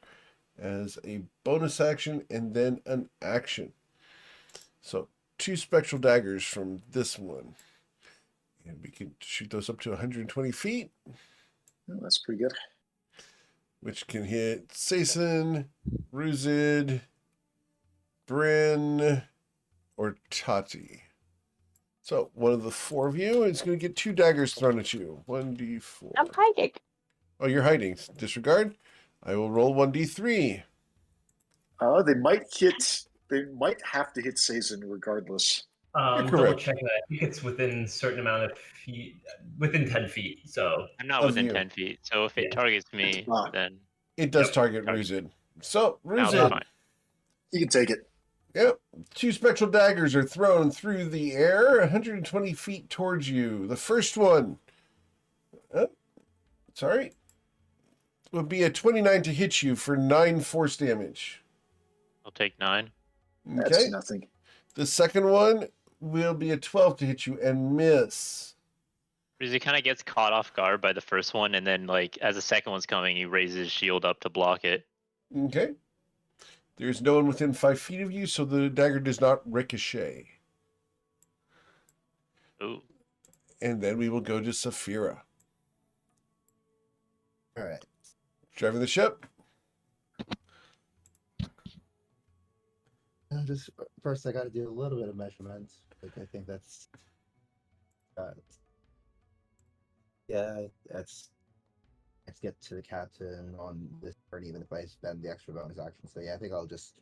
as a bonus action and then an action. So 2 spectral daggers from this one. And we can shoot those up to 120 feet. Oh, that's pretty good. Which can hit Sason, Ruzid, Bryn, or Tati. So one of the 4 of you is going to get 2 daggers thrown at you. 1d4. I'm hiding. Oh, you're hiding. Disregard. I will roll 1d3. They might hit. They might have to hit Sazen regardless. You're Double correct. check that. I think it's within a certain amount of feet, within 10 feet. So I'm not Of within you. 10 feet, so if it Yeah. targets me, Ah. then It does Yep. target Ruzid. So, that'll be Ruzid. fine. You can take it. Yep. 2 spectral daggers are thrown through the air 120 feet towards you. The first one, would be a 29 to hit you for 9 force damage. I'll take 9. That's Okay. nothing. The second one will be a 12 to hit you and miss. Because he kind of gets caught off guard by the first one, and then like as the second one's coming, he raises his shield up to block it. Okay. There's no one within 5 feet of you, so the dagger does not ricochet. Ooh. And then we will go to Saphira. All right. Driving the ship. Just first, I got to do a little bit of measurements. Like I think that's. Yeah, that's. Let's get to the captain on this turn, even if I spend the extra bonus action. So yeah, I think I'll just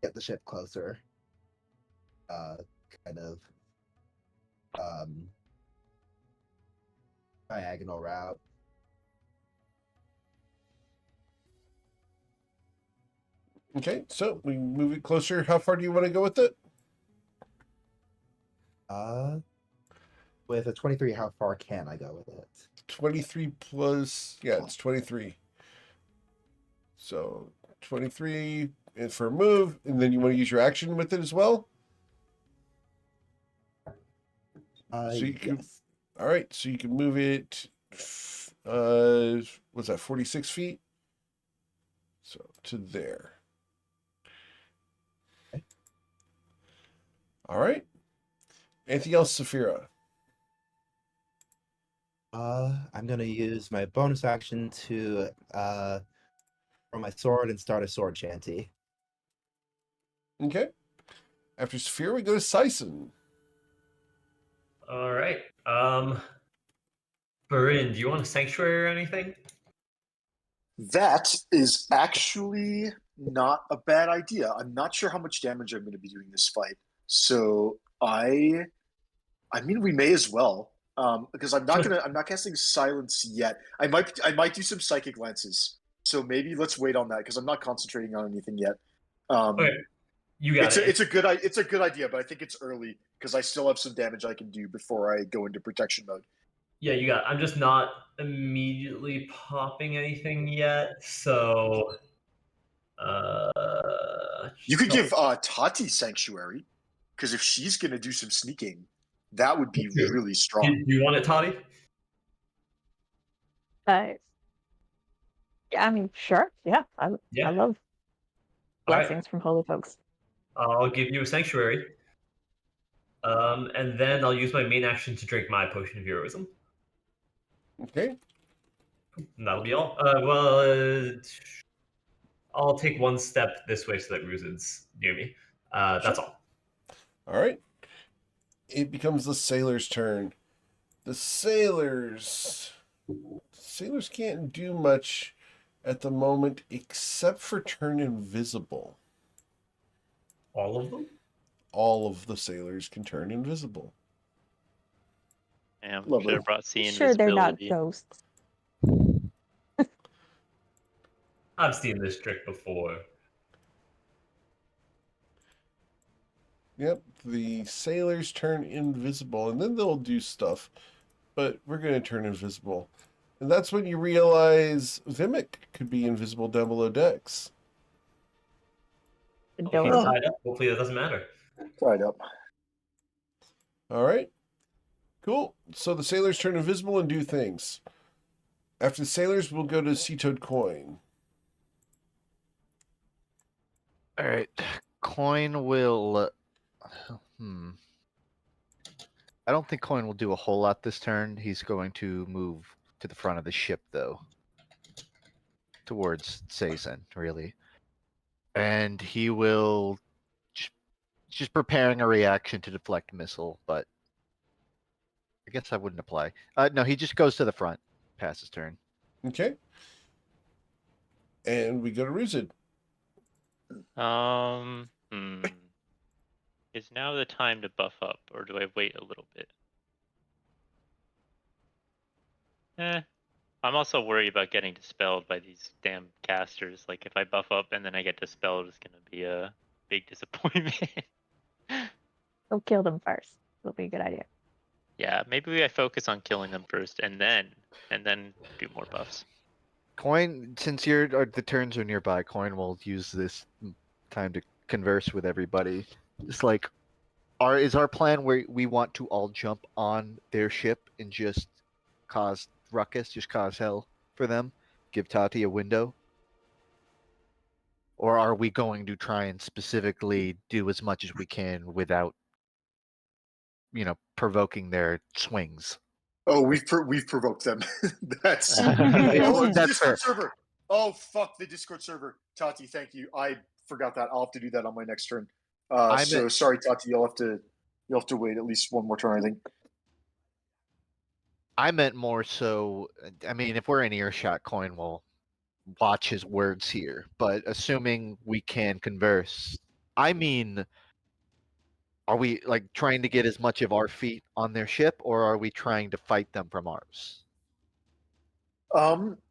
get the ship closer. Kind of. Diagonal route. Okay, so we move it closer. How far do you want to go with it? With a 23, how far can I go with it? 23 plus, yeah, it's 23. So 23 is for a move, and then you want to use your action with it as well? So you can, Yes. all right, so you can move it, what's that, 46 feet? So to there. Okay. All right. Anything else, Saphira? I'm gonna use my bonus action to throw my sword and start a sword shanty. Okay. After Saphira, we go to Sison. all right. Barin, do you want a sanctuary or anything? That is actually not a bad idea. I'm not sure how much damage I'm going to be doing this fight, so I mean, we may as well, because I'm not casting silence yet. I might do some psychic lances. So maybe let's wait on that because I'm not concentrating on anything yet. Okay, you got it. It's a good idea, but I think it's early because I still have some damage I can do before I go into protection mode. Yeah, you got it. I'm just not immediately popping anything yet, so You could give Tati Sanctuary, because if she's going to do some sneaking, that would be True. really Do strong. you want it, Toddy? Yeah, I mean, sure. Yeah, I Yeah. love All right. blessings from holy folks. I'll give you a sanctuary. And then I'll use my main action to drink my potion of heroism. Okay. And that'll be all. I'll take one step this way so that Ruzid's near me. That's all. All right. It becomes the sailor's turn. The sailors can't do much at the moment except for turn invisible. All of them? All of the sailors can turn invisible. Damn, Lovely. should have brought C Sure, they're not invisibility. ghosts. I've seen this trick before. Yep, the sailors turn invisible, and then they'll do stuff. But we're going to turn invisible. And that's when you realize Vimic could be invisible down below decks. If he's Don't. tied up, hopefully that doesn't matter. Tied up. All right. Cool. So the sailors turn invisible and do things. After the sailors, we'll go to Sea Toad Coin. All right. Coin will. I don't think Coin will do a whole lot this turn. He's going to move to the front of the ship, though. Towards Seizen, really. And he will. Just preparing a reaction to deflect missile, but. I guess I wouldn't apply. No, he just goes to the front. Pass his turn. Okay. And we go to Ruzid. Is now the time to buff up, or do I wait a little bit? I'm also worried about getting dispelled by these damn casters. Like, if I buff up and then I get dispelled, it's gonna be a big disappointment. Go kill them first. It'll be a good idea. Yeah, maybe I focus on killing them first, and then do more buffs. Coin, since the turns are nearby, Coin will use this time to converse with everybody. It's like, is our plan where we want to all jump on their ship and just cause ruckus, just cause hell for them, give Tati a window? Or are we going to try and specifically do as much as we can without, provoking their swings? Oh, we've provoked them. That's Yeah, oh, the that's Discord fair. server. Oh fuck the Discord server. Tati, thank you. I forgot that. I'll have to do that on my next turn. So sorry, Tati. You'll have to wait at least one more turn, I think. I meant more so. I mean, if we're in earshot, Coin will watch his words here. But assuming we can converse, I mean, are we like trying to get as much of our feet on their ship, or are we trying to fight them from ours?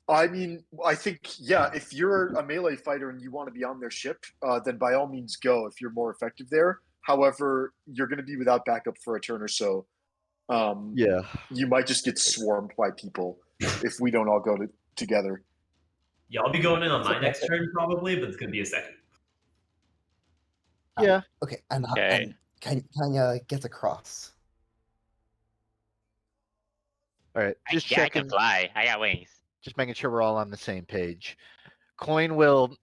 I mean, I think if you're a melee fighter and you want to be on their ship, then by all means go if you're more effective there. However, you're going to be without backup for a turn or so. Yeah. You might just get swarmed by people if we don't all go together. Yeah, I'll be going in on my next turn probably, but it's gonna be a second. Yeah. Okay, and Okay. Kanya gets across. All right. Just I can checking. fly. I got wings. Just making sure we're all on the same page. Coin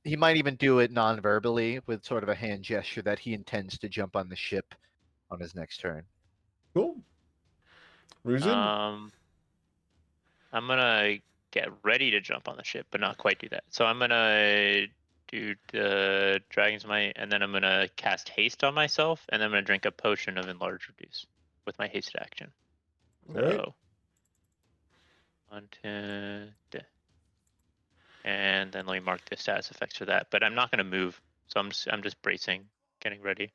he might even do it non-verbally with sort of a hand gesture that he intends to jump on the ship on his next turn. Cool. Ruzid? I'm gonna get ready to jump on the ship, but not quite do that. So I'm gonna do the Dragon's Might, and then I'm gonna cast haste on myself, and then I'm gonna drink a potion of Enlarge Reduce with my haste action. All right. So 1, 2, and then let me mark the status effects for that. But I'm not gonna move, so I'm just bracing, getting ready.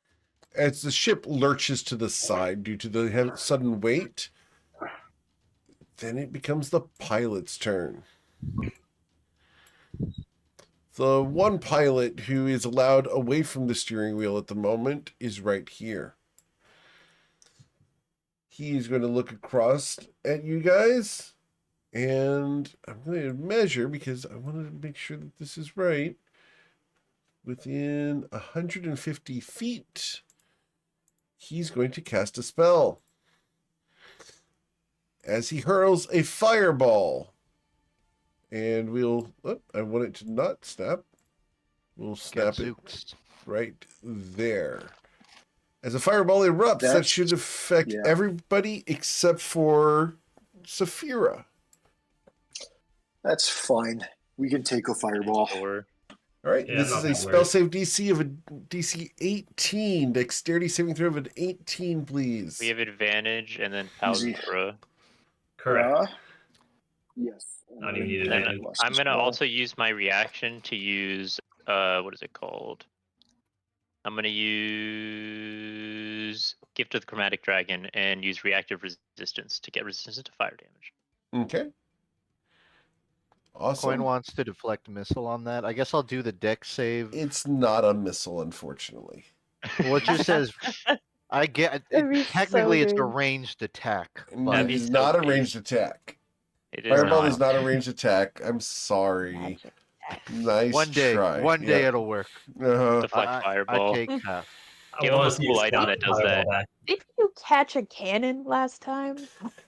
As the ship lurches to the side due to the sudden weight, then it becomes the pilot's turn. The one pilot who is allowed away from the steering wheel at the moment is right here. He is going to look across at you guys, and I'm going to measure because I want to make sure that this is right. Within 150 feet, he's going to cast a spell. As he hurls a fireball. And we'll... Oh, I want it to not snap. We'll snap it right there. As a fireball erupts, that should affect everybody except for Saphira. That's fine. We can take a fireball. Sure. All right, this is a spell save DC of a DC 18. Dexterity saving throw of an 18, please. We have advantage, and then Paladin Throw. Correct. Yes. Not even need And advantage. I'm gonna also use my reaction to use what is it called? I'm gonna use Gift of the Chromatic Dragon and use reactive resistance to get resistance to fire damage. Okay. Awesome. Coin wants to deflect a missile on that. I guess I'll do the deck save. It's not a missile, unfortunately. Well, it just says I get That'd be technically so it's a good. ranged attack, And but it be is so not a cute. ranged attack. It is Fireball not. is not a ranged attack. I'm sorry. Magic attack. Nice one day try. it'll work. Uh-huh. Deflect I fireball. take half. I Give him wanna a see cool you item swap that the does fireball that. back. Did you catch a cannon last time?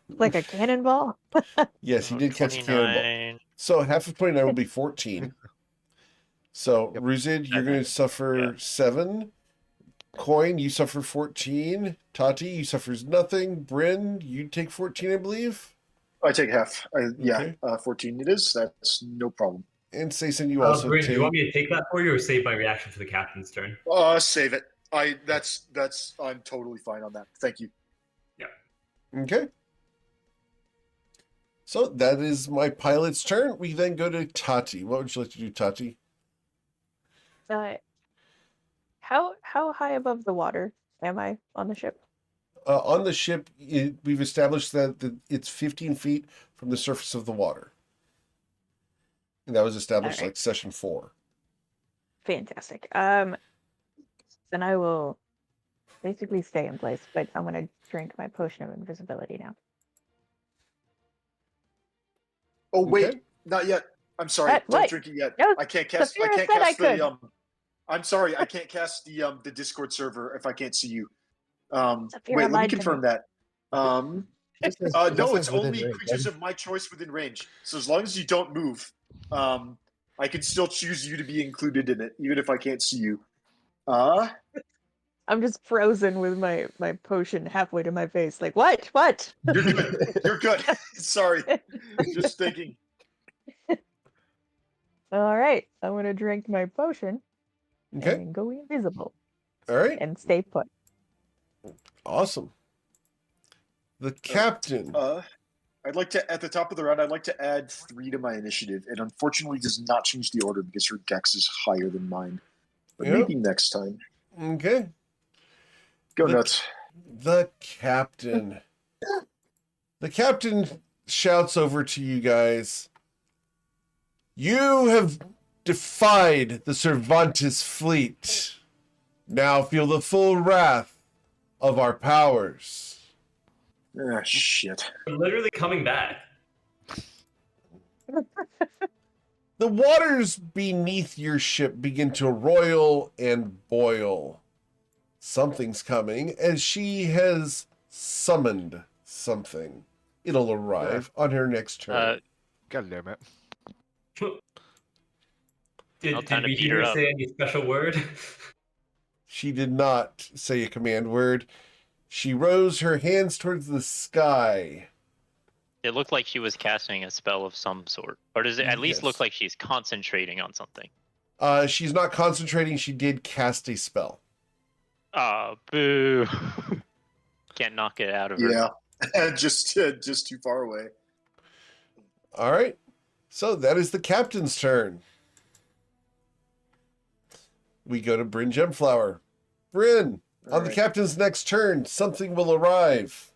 Like a cannonball? Yes, he Oh, did catch a cannonball. 29. So half of 29 will be 14. So, Yep. Ruzid, you're going to suffer 7. Coin, you suffer 14. Tati, you suffers nothing. Bryn, you take 14, I believe. I take half. Okay. 14 it is. That's no problem. And Sason, you also Bryn, do take. you want me to take that for you or save my reaction for the captain's turn? Save it. I'm totally fine on that. Thank you. Okay. So that is my pilot's turn. We then go to Tati. What would you like to do, Tati? How high above the water am I on the ship? On the ship, we've established that it's 15 feet from the surface of the water. And that was established All right. like session 4. Fantastic. Then I will basically stay in place, but I'm gonna drink my potion of invisibility now. Oh wait, Okay. not yet. I'm sorry. What? Don't What? drink it yet. No, I can't cast. I Saphira can't said I cast the. could. I'm sorry. I can't cast the Discord server if I can't see you. Saphira Wait, let me lied to confirm me. that. Just says- No, just it's says within only range, creatures right? of my choice within range. So as long as you don't move, I can still choose you to be included in it, even if I can't see you. I'm just frozen with my potion halfway to my face. Like, what? What? You're good. You're good. Sorry. Just thinking. All right, I'm gonna drink my potion Okay. and go invisible All right. and stay put. Awesome. The captain. I'd like to, at the top of the round, I'd like to add 3 to my initiative. It unfortunately does not change the order because her dex is higher than mine. But Yep. maybe next time. Okay. Go The- nuts. The captain. The captain shouts over to you guys. You have defied the Cervantes fleet. Now feel the full wrath of our powers. Ah, shit. We're literally coming back. The waters beneath your ship begin to roil and boil. Something's coming, as she has summoned something. It'll arrive on her next turn. God damn it. Did time to we beat hear her her up. say any special word? She did not say a command word. She rose her hands towards the sky. It looked like she was casting a spell of some sort. Or does it at least Yes. look like she's concentrating on something? She's not concentrating. She did cast a spell. Oh, boo. Can't knock it out of her. Yeah. just too far away. All right. So that is the captain's turn. We go to Bryn Gemflower. Bryn, on the right. captain's next turn, something will arrive.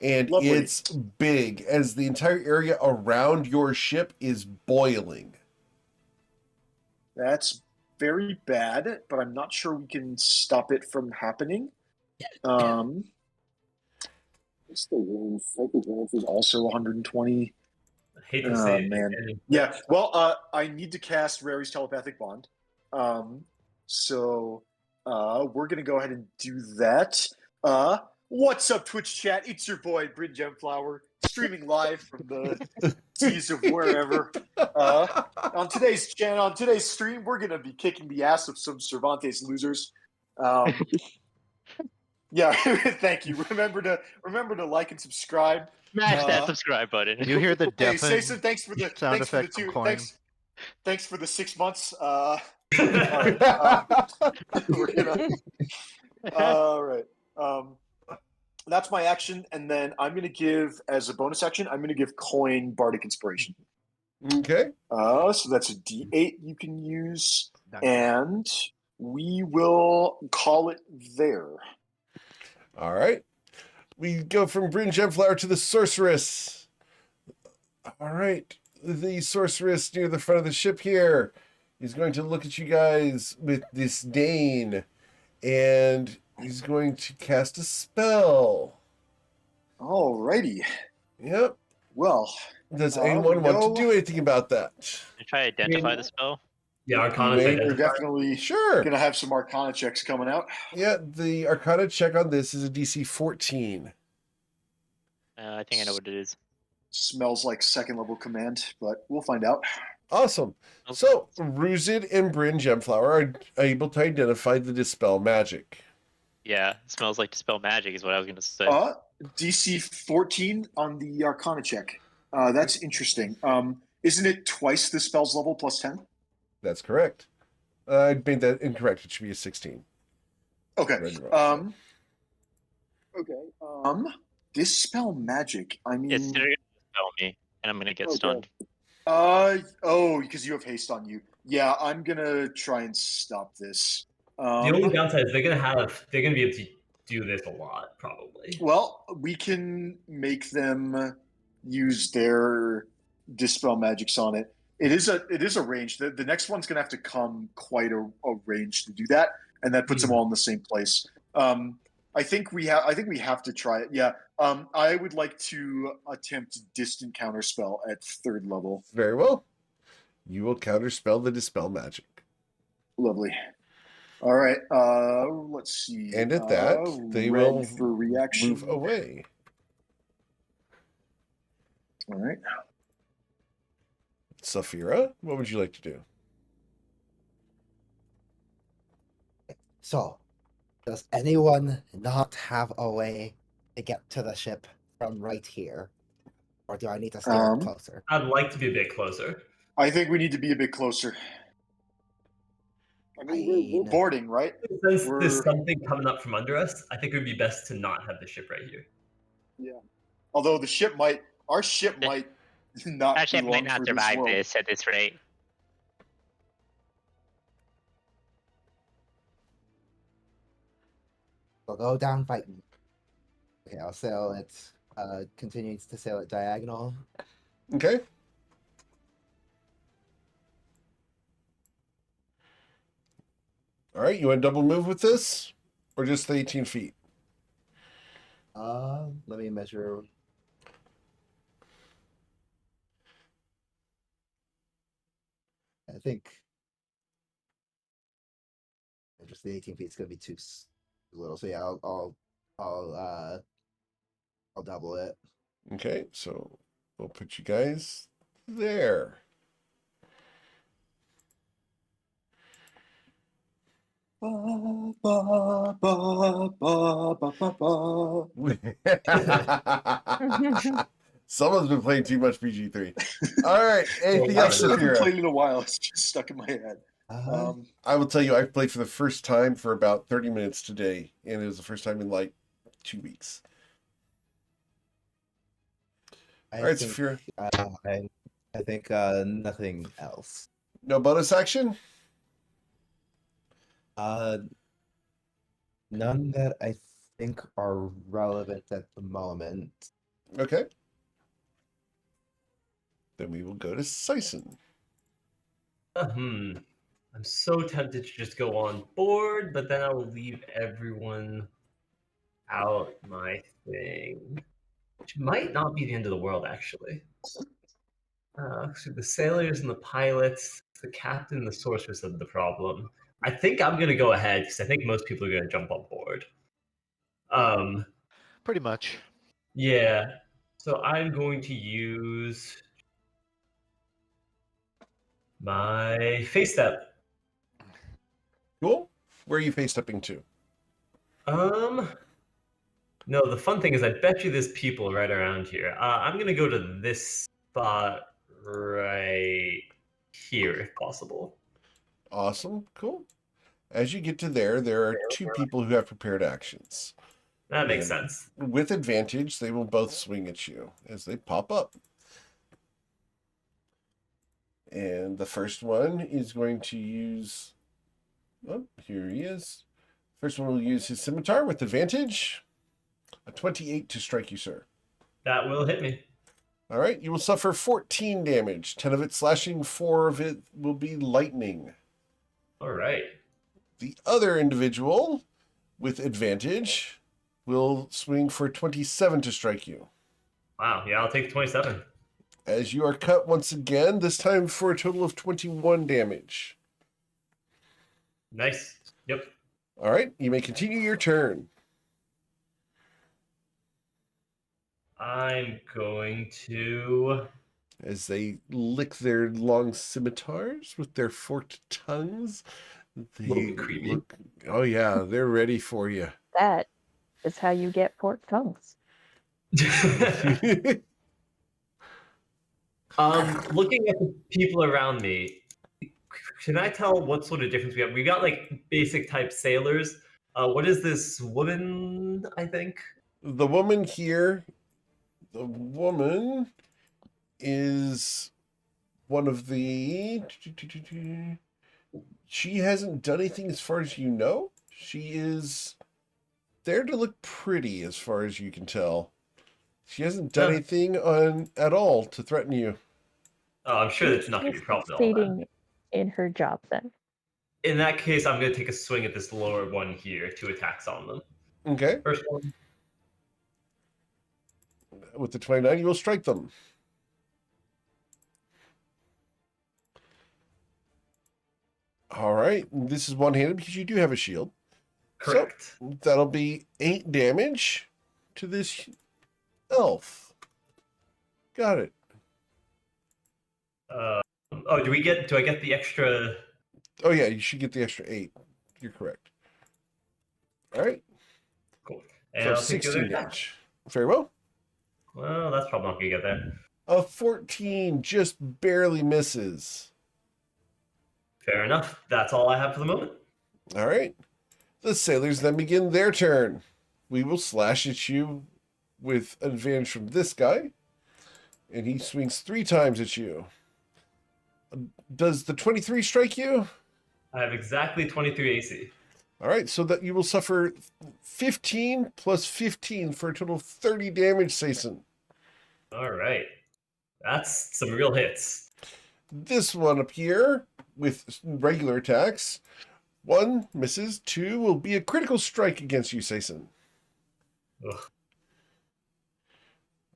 And Lovely. it's big, as the entire area around your ship is boiling. That's very bad, but I'm not sure we can stop it from happening. What's the range? Psychic range is also 120. I hate to say it. Man. and- Yeah. Well, I need to cast Rary's telepathic bond. So we're gonna go ahead and do that. What's up, Twitch chat? It's your boy Bryn Gemflower, streaming live from the seas of wherever. On today's channel, on today's stream, we're gonna be kicking the ass of some Cervantes losers. Yeah, thank you. Remember to like and subscribe. Smash that subscribe button. You hear the Hey, deafening Sason, thanks for the sound thanks for the effect from two Coin? thanks for the 6 months. All right, we're gonna. All right. That's my action, and then I'm gonna give as a bonus action. I'm gonna give Coin Bardic Inspiration. Okay. So that's a D8 you can use, and we will call it there. All right. We go from Bryn Gemflower to the sorceress. All right. the sorceress near the front of the ship here is going to look at you guys with disdain, and he's going to cast a spell. Alrighty. Yep. Well, Does we anyone want to know- do anything about that? Can you try to identify the spell? Yeah, Arcana Wait, we're identifier. definitely Sure. gonna have some Arcana checks coming out. Yeah, the Arcana check on this is a DC 14. I think I know what it is. Smells like second level command, but we'll find out. Awesome. Okay. So, Ruzid and Bryn Gemflower are able to identify the Dispel magic. Yeah, it smells like dispel magic is what I was gonna say. DC 14 on the Arcana check. That's interesting. Isn't it twice the spell's level plus 10? That's correct. I made that incorrect. It should be a 16. Okay. Read it wrong. Okay. Dispel magic. I mean, It's gonna dispel me, and I'm gonna get Okay. stunned. Because you have haste on you. Yeah, I'm gonna try and stop this. The only downside is they're gonna be able to do this a lot, probably. Well, we can make them use their dispel magics on it. It is a range. The next one's gonna have to come quite a range to do that, and that puts them all in the same place. I think we have to try it. Yeah. I would like to attempt distant counterspell at 3rd level. Very well. You will counterspell the Dispel magic. Lovely. All right. Let's see. And at that, they red will for reaction. move away. All right. Saphira, what would you like to do? So, does anyone not have a way to get to the ship from right here? Or do I need to steer closer? I'd like to be a bit closer. I think we need to be a bit closer. I mean, we're boarding, right? Since We're- there's something coming up from under us, I think it would be best to not have the ship right here. Yeah. Although our ship might not. Our ship be might long not for survive world. this at this rate. So go down fighting. Okay, I'll sail it. Continues to sail it diagonal. Okay. All right, you want to double move with this? Or just the 18 feet? Let me measure. I think just the 18 feet is gonna be too little. So yeah, I'll double it. Okay, so we'll put you guys there. Ba, ba, ba, ba, ba, ba, ba. Someone's been playing too much PG3. All right, anything else, Actually, I haven't Saphira? played in a while. It's just stuck in my head. I will tell you, I've played for the first time for about 30 minutes today, and it was the first time in like 2 weeks. All right, Saphira. I think nothing else. No bonus action? None that I think are relevant at the moment. Okay. Then we will go to Sison. I'm so tempted to just go on board, but then I will leave everyone out my thing. Which might not be the end of the world, actually. So the sailors and the pilots, the captain and the sorceress are the problem. I think I'm going to go ahead because I think most people are going to jump on board. Pretty much. Yeah. So I'm going to use my face step. Cool. Where are you face stepping to? No, the fun thing is I bet you there's people right around here. I'm going to go to this spot right here if possible. Awesome. Cool. As you get to there are 2 people who have prepared actions. That makes And sense. with advantage, they will both swing at you as they pop up. And the first one is going to use... Oh, here he is. First one will use his scimitar with advantage. A 28 to strike you, sir. That will hit me. All right, you will suffer 14 damage. 10 of it slashing, 4 of it will be lightning. All right. The other individual, with advantage, will swing for 27 to strike you. Wow. Yeah, I'll take 27. As you are cut once again, this time for a total of 21 damage. Nice. Yep. All right, you may continue your turn. I'm going to. As they lick their long scimitars with their forked tongues, they Little bit creepy. look. Oh yeah, they're ready for you. That is how you get forked tongues. Looking at the people around me, can I tell what sort of difference we have? We got like basic type sailors. What is this woman? I think. The woman here, the woman is one of the. She hasn't done anything as far as you know. She is there to look pretty as far as you can tell. She hasn't done anything at all to threaten you. Oh, I'm sure that's not going to be a problem at all. Then. Succeeding in her job then. In that case, I'm going to take a swing at this lower one here. 2 attacks on them. Okay. First one. With the 29, you will strike them. All right. This is one-handed because you do have a shield. Correct. So that'll be 8 damage to this elf. Got it. Oh, do I get the extra? Oh yeah, you should get the extra 8. You're correct. All right. Cool. And So I'll take the 16 other attack. damage. Very well. Well, that's probably not going to get there. A 14 just barely misses. Fair enough. That's all I have for the moment. All right. The sailors then begin their turn. We will slash at you with advantage from this guy. And he swings 3 times at you. Does the 23 strike you? I have exactly 23 AC. All right, so that you will suffer 15 plus 15 for a total of 30 damage, Sason. All right. That's some real hits. This one up here with regular attacks. 1 misses, 2 will be a critical strike against you, Sason. Ugh.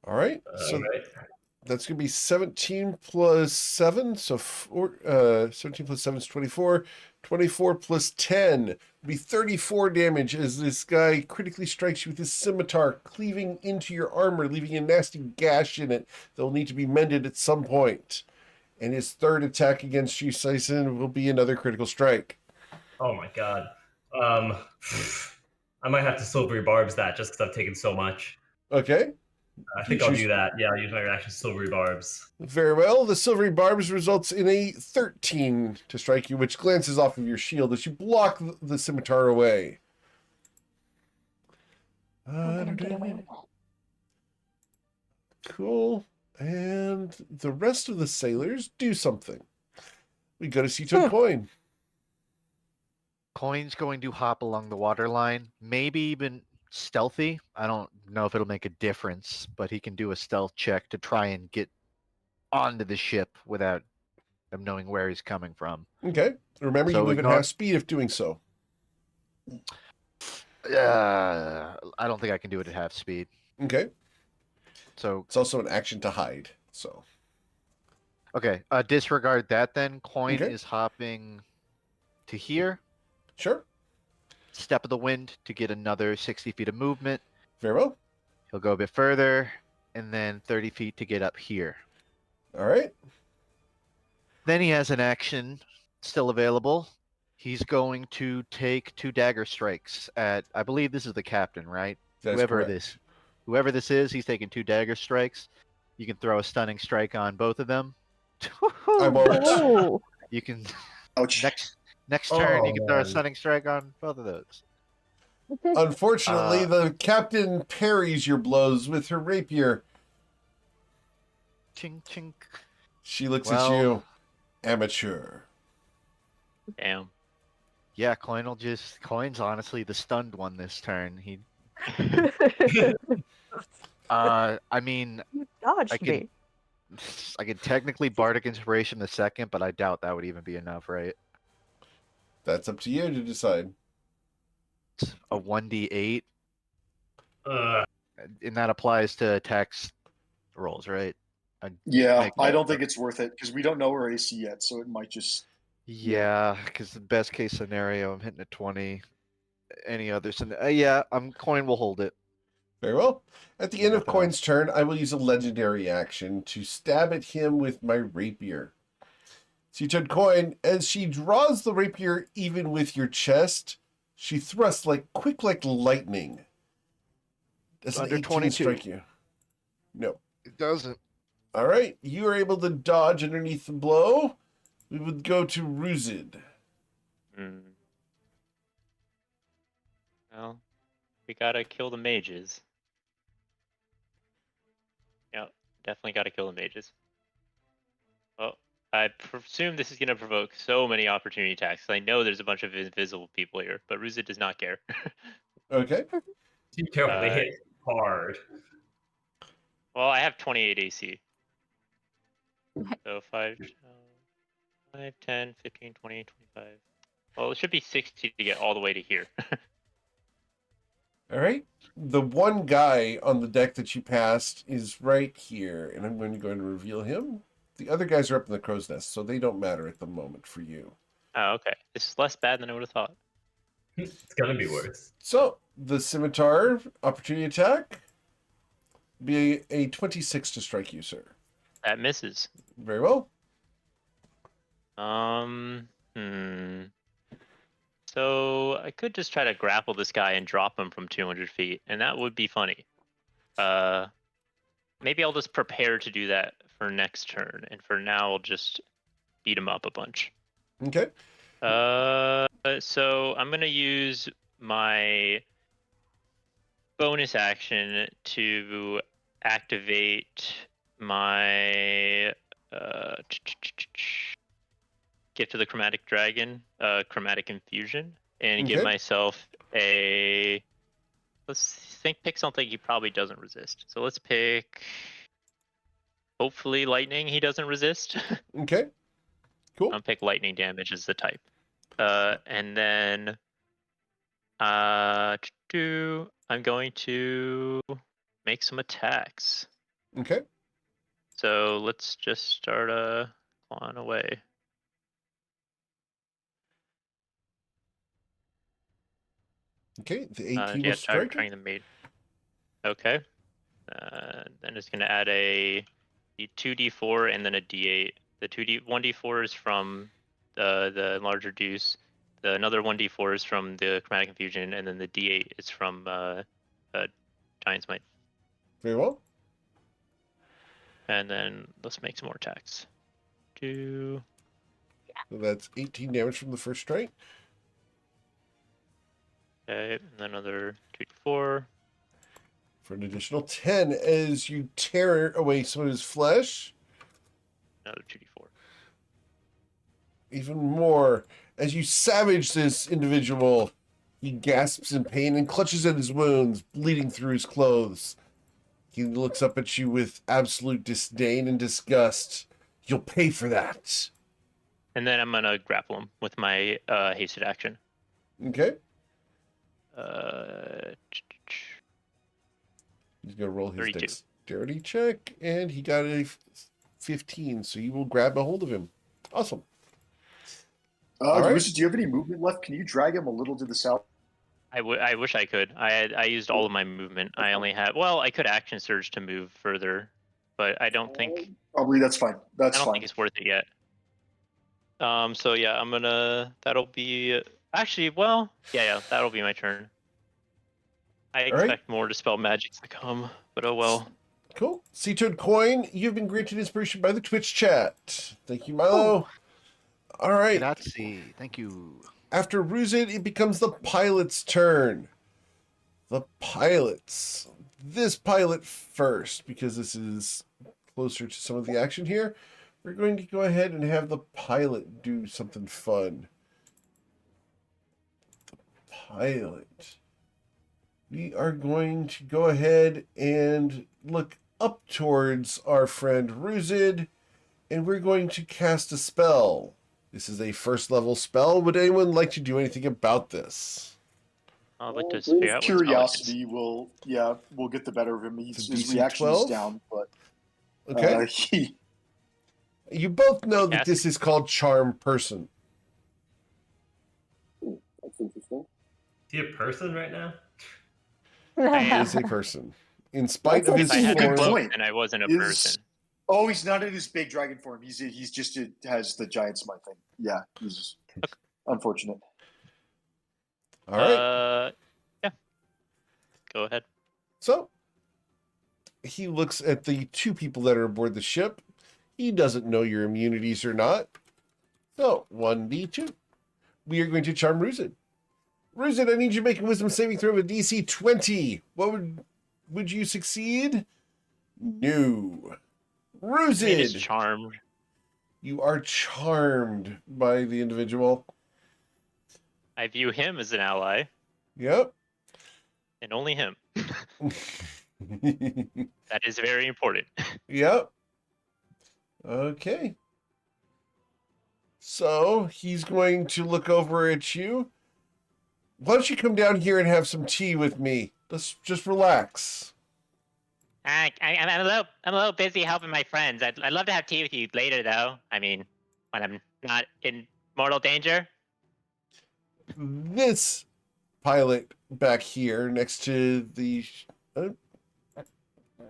All right, so All right. that's going to be 17 plus 7, so 17 plus 7 is 24. 24 plus 10 will be 34 damage as this guy critically strikes you with his scimitar, cleaving into your armor, leaving a nasty gash in it that will need to be mended at some point. And his third attack against you, Sason, will be another critical strike. Oh my god. I might have to silvery barbs that just because I've taken so much. Okay. I think I'll do that. Yeah, I'll use my reaction silvery barbs. Very well. The silvery barbs results in a 13 to strike you, which glances off of your shield as you block the scimitar away. Cool. And the rest of the sailors do something. We go to Sito Coin. Coin's going to hop along the waterline, maybe even stealthy. I don't know if it'll make a difference, but he can do a stealth check to try and get onto the ship without them knowing where he's coming from. Okay. Remember, So you move at ignore- half speed if doing so. I don't think I can do it at half speed. Okay. So It's also an action to hide. So okay, disregard that then. Coin Okay. is hopping to here. sure. Step of the wind to get another 60 feet of movement. Very well. He'll go a bit further, and then 30 feet to get up here. All right. Then he has an action still available. He's going to take 2 dagger strikes at, I believe this is the captain, right? That's Whoever correct. whoever this is, he's taking 2 dagger strikes. You can throw a stunning strike on both of them. I won't. Oh, You can Ouch. next turn you Oh, can throw a man. stunning strike on both of those. Unfortunately, the captain parries your blows with her rapier. Chink chink. She looks Well- at you. Amateur. Damn. Yeah, Coin's honestly the stunned one this turn. He I mean you dodged I can- me. I could technically Bardic Inspiration the second, but I doubt that would even be enough, right? That's up to you to decide. It's a 1d8, Uh, and that applies to attacks rolls, right? I'd Yeah, make I that- don't think it's worth it because we don't know our AC yet, so it might just. Yeah, because the best case scenario, I'm hitting a 20. Any other scenario? Yeah, coin will hold it. Very well. At the end of Nothing Coin's turn, I will use a legendary action to stab at him with my rapier. So you turn Coin. As she draws the rapier even with your chest, she thrusts quick like lightning. Does an Under 18 22. strike you? No. It doesn't. All right. You are able to dodge underneath the blow. We would go to Ruzid. Hmm. Well, we gotta kill the mages. Yep, definitely gotta kill the mages. Well, I presume this is gonna provoke so many opportunity attacks. I know there's a bunch of invisible people here, but Ruzit does not care. Okay. be careful. They Uh, hit hard. Well, I have 28 AC. So 5, 10, 15, 20, 25. Well, it should be 60 to get all the way to here. All right. The one guy on the deck that you passed is right here, and I'm going to go and reveal him. The other guys are up in the crow's nest, so they don't matter at the moment for you. Oh, okay. This is less bad than I would have thought. It's gonna be worse. So the scimitar opportunity attack be a 26 to strike you, sir. That misses. Very well. Hmm. So I could just try to grapple this guy and drop him from 200 feet, and that would be funny. Maybe I'll just prepare to do that for next turn, and for now I'll just beat him up a bunch. Okay. So I'm gonna use my bonus action to activate my Gift of the Chromatic Dragon, Chromatic Infusion, and give Okay. myself a. Let's pick something he probably doesn't resist. So let's pick. Hopefully, lightning he doesn't resist. Okay. Cool. I'll pick lightning damage as the type. And then I'm going to make some attacks. Okay. So let's just start clawing away. Okay. The 18 will Yeah, strike. targeting the maid. Okay. Then it's going to add a 2d4 and then a d8. The 1d4 is from the larger deuce. Another 1d4 is from the Chromatic Infusion, and then the d8 is from Giant's Might. Very well. And then let's make some more attacks. So that's 18 damage from the first strike. Okay, and then another 2d4. For an additional 10 as you tear away some of his flesh. Another 2d4. Even more. As you savage this individual, he gasps in pain and clutches at his wounds, bleeding through his clothes. He looks up at you with absolute disdain and disgust. You'll pay for that. And then I'm going to grapple him with my hasted action. Okay. Uh, He's going to roll his 32. dexterity check, and he got a 15, so you will grab a hold of him. Awesome. All right. Wizard, do you have any movement left? Can you drag him a little to the south? I wish I could. I used all of my movement. I only had. Well, I could action surge to move further, but I don't think. Probably that's fine. That's I don't fine. think it's worth it yet. So yeah, I'm gonna. That'll be. Actually, well, yeah, that'll be my turn. I All right. expect more Dispel Magics to come, but oh well. Cool. Seatoad Coin, you've been granted inspiration by the Twitch chat. Thank you, Milo. All right. Grazie. Thank you. After Ruzid, it becomes the pilot's turn. The pilots. This pilot first, because this is closer to some of the action here. We're going to go ahead and have the pilot do something fun. The pilot. We are going to go ahead and look. up towards our friend Ruzid, and we're going to cast a spell. This is a first level spell. Would anyone like to do anything about this? I'd like to figure out what spell it is. Curiosity will get the better of him. It's a His DC reaction 12? is down, but Okay. You both know that Yes. this is called Charm Person. That's interesting. Is he a person right now? He is a person. In spite of his If I had a Good form, cloak point. and I wasn't a Is- person. Oh, he's not in his big dragon form. He's just has the giant smite thing. Yeah, he's unfortunate. all right. Yeah. Go ahead. So he looks at the two people that are aboard the ship. He doesn't know your immunities or not. So 1d2. We are going to charm Ruzid. Ruzid, I need you to make a wisdom saving throw of a DC 20. What would you succeed? No. He's Ruzid, charmed. you are charmed by the individual. I view him as an ally, Yep. and only him. That is very important. Yep. Okay. So he's going to look over at you. Why don't you come down here and have some tea with me? Let's just relax. I'm a little busy helping my friends. I'd love to have tea with you later, though. I mean, when I'm not in mortal danger. This pilot back here next to the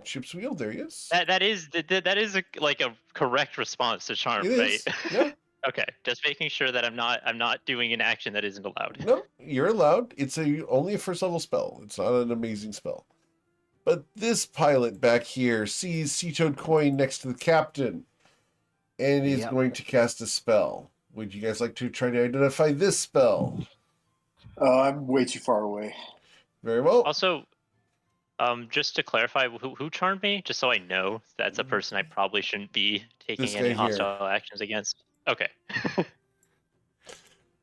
ship's wheel, there he is. That is a correct response to charm, It right? is. Yeah. Okay, just making sure that I'm not doing an action that isn't allowed. No, you're allowed. It's only a first level spell. It's not an amazing spell. But this pilot back here sees Sea Toad Coin next to the captain and is Yep. going to cast a spell. Would you guys like to try to identify this spell? I'm way too far away. Very well. Also, just to clarify, who charmed me? Just so I know, that's a person I probably shouldn't be taking This any guy here. hostile actions against. Okay.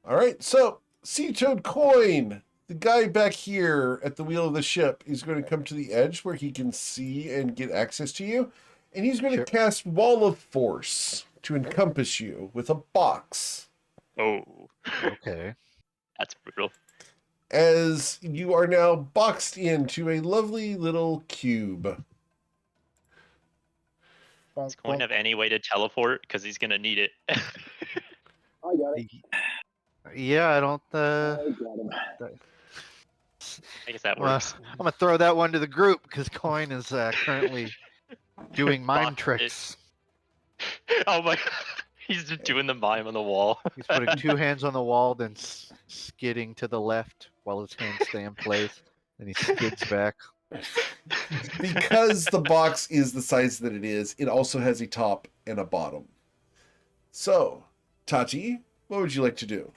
All right. So, Sea Toad Coin, the guy back here at the wheel of the ship, is going to come to the edge where he can see and get access to you. And he's going Sure. to cast Wall of Force to encompass you with a box. Oh, Okay. that's brutal. As you are now boxed into a lovely little cube. Is Coin have any way to teleport? Because he's gonna need it. I got it. Yeah, I don't. I got him. I guess that Well, works. I'm gonna throw that one to the group because Coin is currently doing mime Box it. tricks. Oh my! He's just doing the mime on the wall. He's putting two hands on the wall, then skidding to the left while his hands stay in place. Then he skids back. Because the box is the size that it is, it also has a top and a bottom. So, Tati, what would you like to do?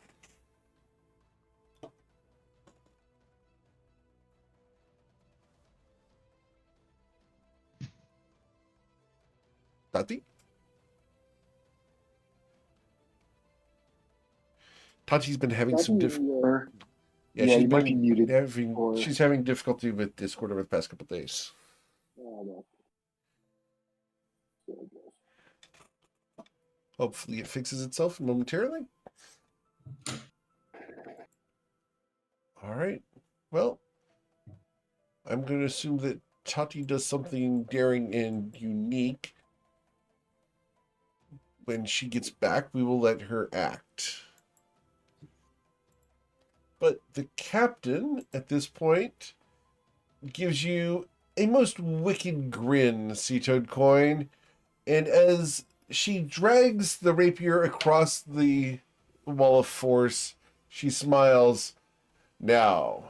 Tati? Tati's been having some Or- Yeah, Yeah, she's you might be been muted having. or- She's having difficulty with Discord over the past couple days. Oh, no. There it goes. Hopefully, it fixes itself momentarily. All right. Well, I'm going to assume that Tati does something daring and unique. When she gets back, we will let her act. But the captain, at this point, gives you a most wicked grin, Sea Toad Coin. And as she drags the rapier across the wall of force, she smiles. Now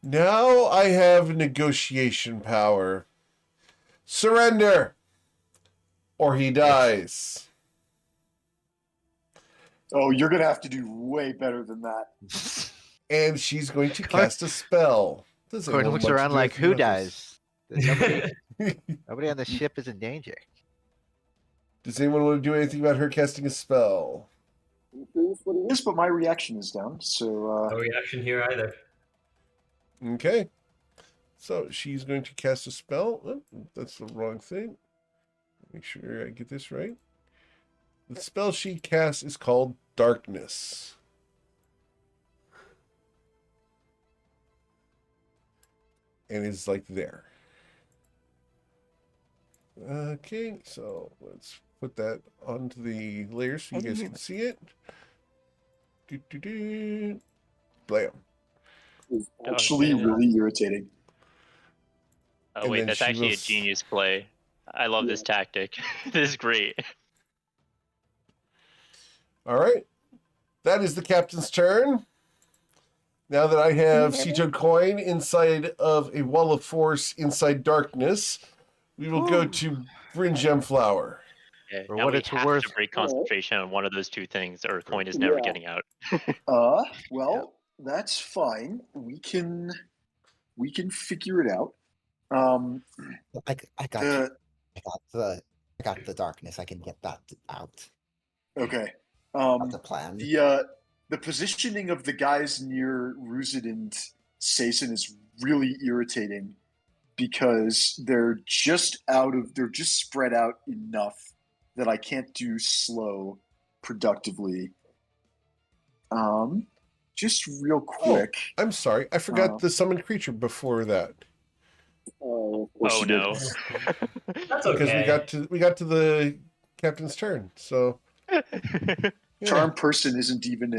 I have negotiation power. Surrender, or he dies. Oh, you're gonna have to do way better than that. And she's going to cast a spell. Does Coin anyone looks want to around do like, anything who about this? dies? Nobody on the ship is in danger. Does anyone want to do anything about her casting a spell? I'm curious what it is. Yes, but my reaction is down. So No reaction here either. Okay. So she's going to cast a spell. Oh, that's the wrong thing. Make sure I get this right. The spell she casts is called Darkness. And is like there. Okay, so let's put that onto the layer so you guys can see it. Blam. It's actually Darkness. really irritating. Oh And wait, then that's she actually will a genius play. I love this tactic. This is great. All right. That is the captain's turn. Now that I have Can you Sito Coin inside of a wall of force inside darkness, we will go to Bryn Gemflower. Yeah, For now what we it's have worth. to break concentration on one of those two things, or coin is never Yeah. getting out. Well, that's fine. We can figure it out. I got Uh, you. I got the darkness. I can get that out. okay. That's a plan. The positioning of the guys near Ruzid and Sason is really irritating because they're just spread out enough that I can't do slow productively. Just real quick. I'm sorry. I forgot the summoned creature before that. Oh, of course Oh you did. no. That's Because okay. we got to the captain's turn. So yeah. Charm Person isn't even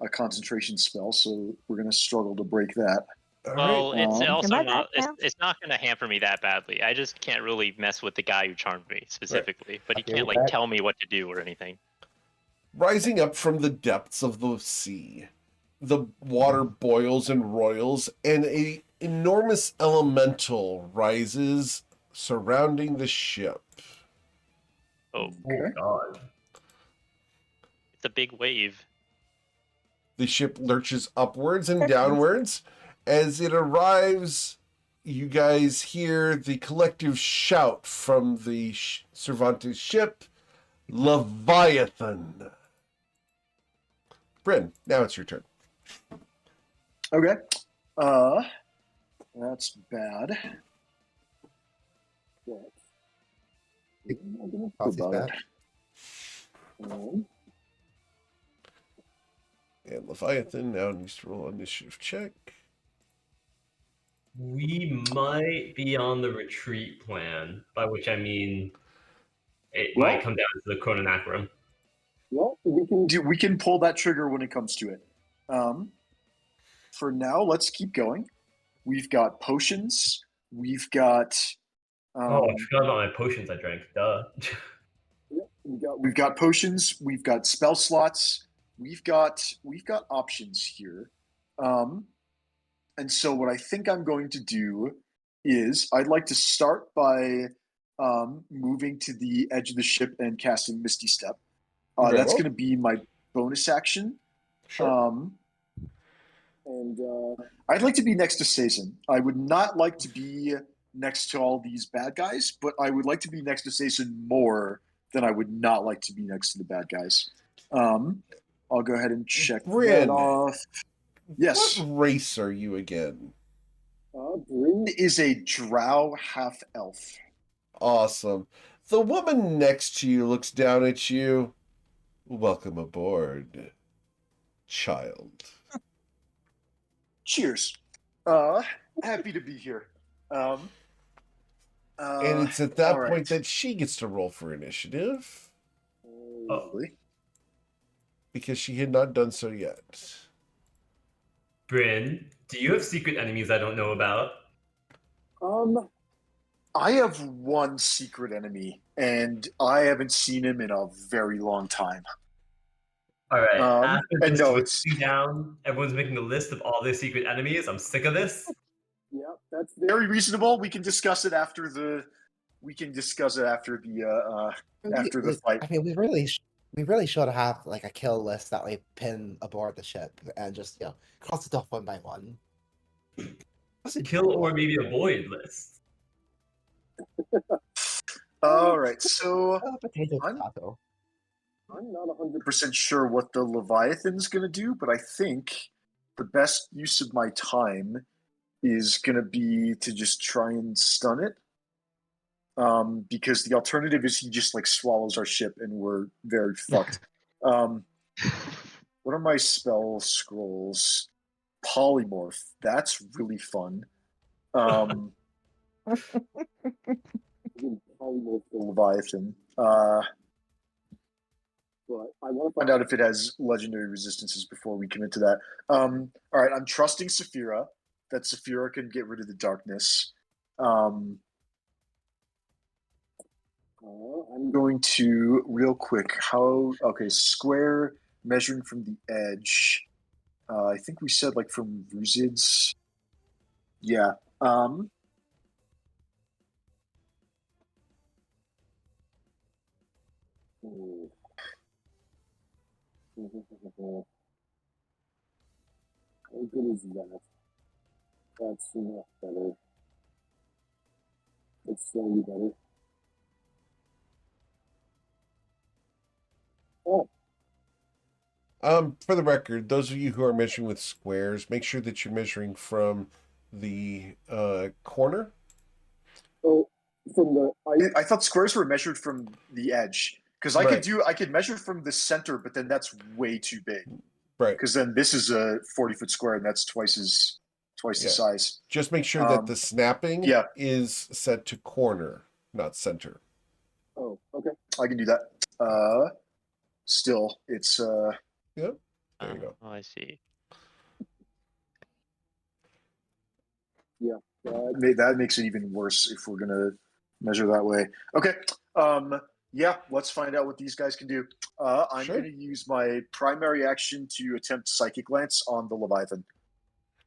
a concentration spell, so we're gonna struggle to break that. All Well, right. it's Um, also Am I not. back now? It's not going to hamper me that badly. I just can't really mess with the guy who charmed me specifically. But he Okay, can't you're like back. tell me what to do or anything. Rising up from the depths of the sea, the water boils and roils, and a enormous elemental rises surrounding the ship. Oh, Okay. God. it's a big wave. The ship lurches upwards and downwards. As it arrives, you guys hear the collective shout from the Cervantes ship, Leviathan. Bryn, now it's your turn. Okay. That's bad. I'll see About that. it. And Leviathan now needs to roll an initiative check. We might be on the retreat plan, by which I mean it might come down to the Chrononacrum. Well, we can pull that trigger when it comes to it. For now, let's keep going. We've got potions. We've got. Oh, I forgot about my potions I drank. Duh. We've got potions. We've got spell slots. We've got options here. And so what I think I'm going to do is I'd like to start by moving to the edge of the ship and casting Misty Step. Very That's well. going to be my bonus action. Sure. And I'd like to be next to Sason. I would not like to be next to all these bad guys, but I would like to be next to Sason more than I would not like to be next to the bad guys. I'll go ahead and check Bryn. that off. Yes. What race are you again? Bryn is a drow half elf. Awesome. The woman next to you looks down at you. Welcome aboard, child. Cheers. Happy to be here. And it's at that all right. point that she gets to roll for initiative Lovely. because she had not done so yet. Bryn, do you have secret enemies I don't know about? I have one secret enemy, and I haven't seen him in a very long time. All right. After and this no, was it's down, everyone's making a list of all their secret enemies. I'm sick of this. yeah, that's very reasonable. We can discuss it after the. After the fight. I mean, we really should have like a kill list that we pin aboard the ship and just cross it off one by one. Kill or maybe avoid list. All right, so Potato, I'm- potato. I'm not 100% sure what the Leviathan's going to do, but I think the best use of my time is going to be to just try and stun it. Because the alternative is he just like swallows our ship and we're very fucked. What are my spell scrolls? Polymorph. That's really fun. Polymorph the Leviathan. But I want to find out if it has legendary resistances before we commit to that. All right, I'm trusting Saphira, that Saphira can get rid of the darkness. I'm going to real quick. Okay, square measuring from the edge. I think we said like from Ruzids. Yeah. How good is that? That's enough better. It's slightly better. Oh, For the record, those of you who are measuring with squares, make sure that you're measuring from the corner. oh, from the I thought squares were measured from the edge because I Right. could measure from the center, but then that's way too big. Right. Because then this is a 40-foot square, and that's twice the Yeah. size. Just make sure that the snapping yeah. is set to corner, not center. Oh, okay. I can do that. Still, it's Yep. There you go. Oh, I see. Yeah, that makes it even worse if we're gonna measure that way. Okay. Yeah, let's find out what these guys can do. I'm Sure. gonna use my primary action to attempt Psychic Lance on the Leviathan.